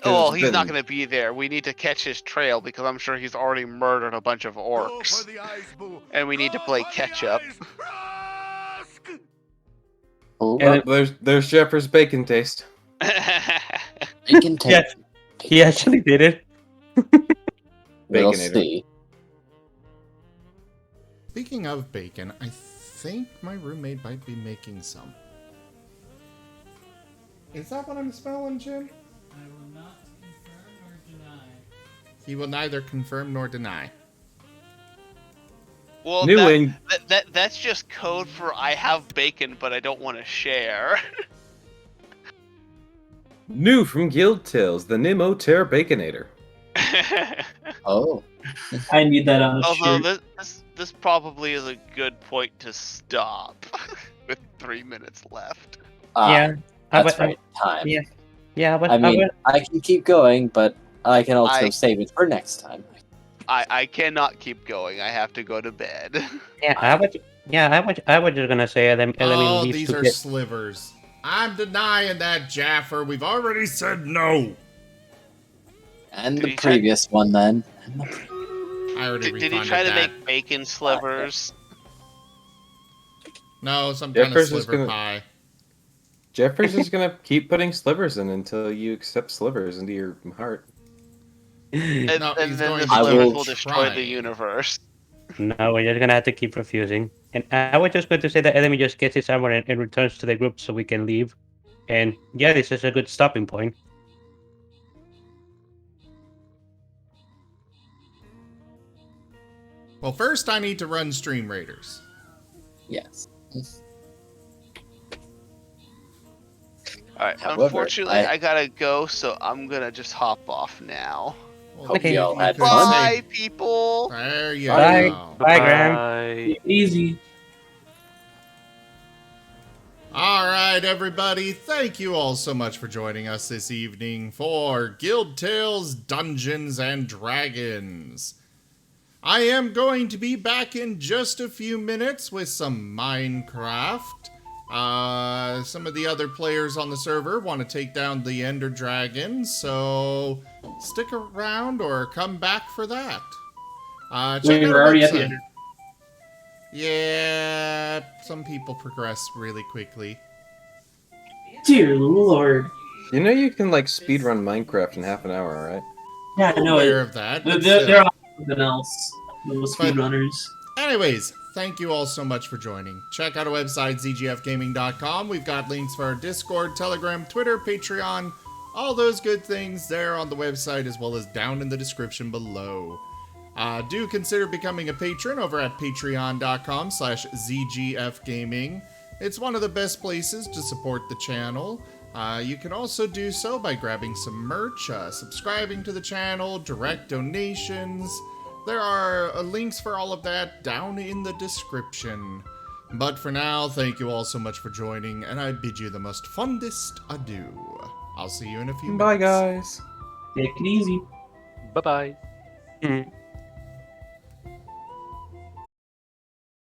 Oh, it's he's not been- going to be there. We need to catch his trail because I'm sure he's already murdered a bunch of Go for orcs, the eyes, boo. and we need to Go play for the catch up. eyes. Rusk! Oh, There's Jeffer's bacon taste. you can take. Yeah, he actually did it. We'll Baconator. see. Speaking of bacon, I think my roommate might be making some. Is that what I'm smelling, Jim? I will not confirm or deny. He will neither confirm nor deny. Well, New Eng- that's just code for I have bacon, but I don't want to share. New from Guild Tales, the Nim Tear Baconator. Oh. I need that on a Although shirt. this probably is a good point to stop with 3 minutes left. Yeah. That's right. Time. Yeah, but I mean, I can keep going, but I can also I- save it for next time. I cannot keep going. I have to go to bed. I was just gonna say Element Oh, needs these to are get. slivers. I'm denying that, Jaffer. We've already said no. And Did the he try- previous one, then. I already Did he refunded try to that. make bacon slivers? No, some kind of Jeffers is sliver gonna- pie. Jeffers is gonna keep putting slivers in until you accept slivers into your heart. And, No, and he's then going the to slivers will will destroy try. the universe. No, we're just gonna have to keep refusing. And I was just going to say that Enemy just gets his armor and returns to the group so we can leave. And yeah, this is a good stopping point. Well, first I need to run Stream Raiders. Yes. Alright, However, unfortunately, I gotta go, so I'm gonna just hop off now. Well, Hope Okay. y'all had you could fun. say- Bye, people. There you Bye. go. Bye, Graham. Bye. Easy. All right, everybody. Thank you all so much for joining us this evening for Guild Tales Dungeons and Dragons. I am going to be back in just a few minutes with some Minecraft. Some of the other players on the server want to take down the Ender Dragon, so stick around or come back for that. Check We out were our already at the website. end. Yeah, some people progress really quickly. Dear Lord. You know you can like speedrun Minecraft in half an hour, right? Yeah, I know Aware it. of that. They're, but they're, still. they're on something else. Those But- speedrunners. Anyways, thank you all so much for joining. Check out our website, zgfgaming.com. We've got links for our Discord, Telegram, Twitter, Patreon, all those good things there on the website as well as down in the description below. Do consider becoming a patron over at patreon.com/zgfgaming. It's one of the best places to support the channel. You can also do so by grabbing some merch, subscribing to the channel, direct donations. There are links for all of that down in the description. But for now, thank you all so much for joining, and I bid you the most fondest adieu. I'll see you in a few Bye, minutes. guys. Take it easy. Bye bye. Mm.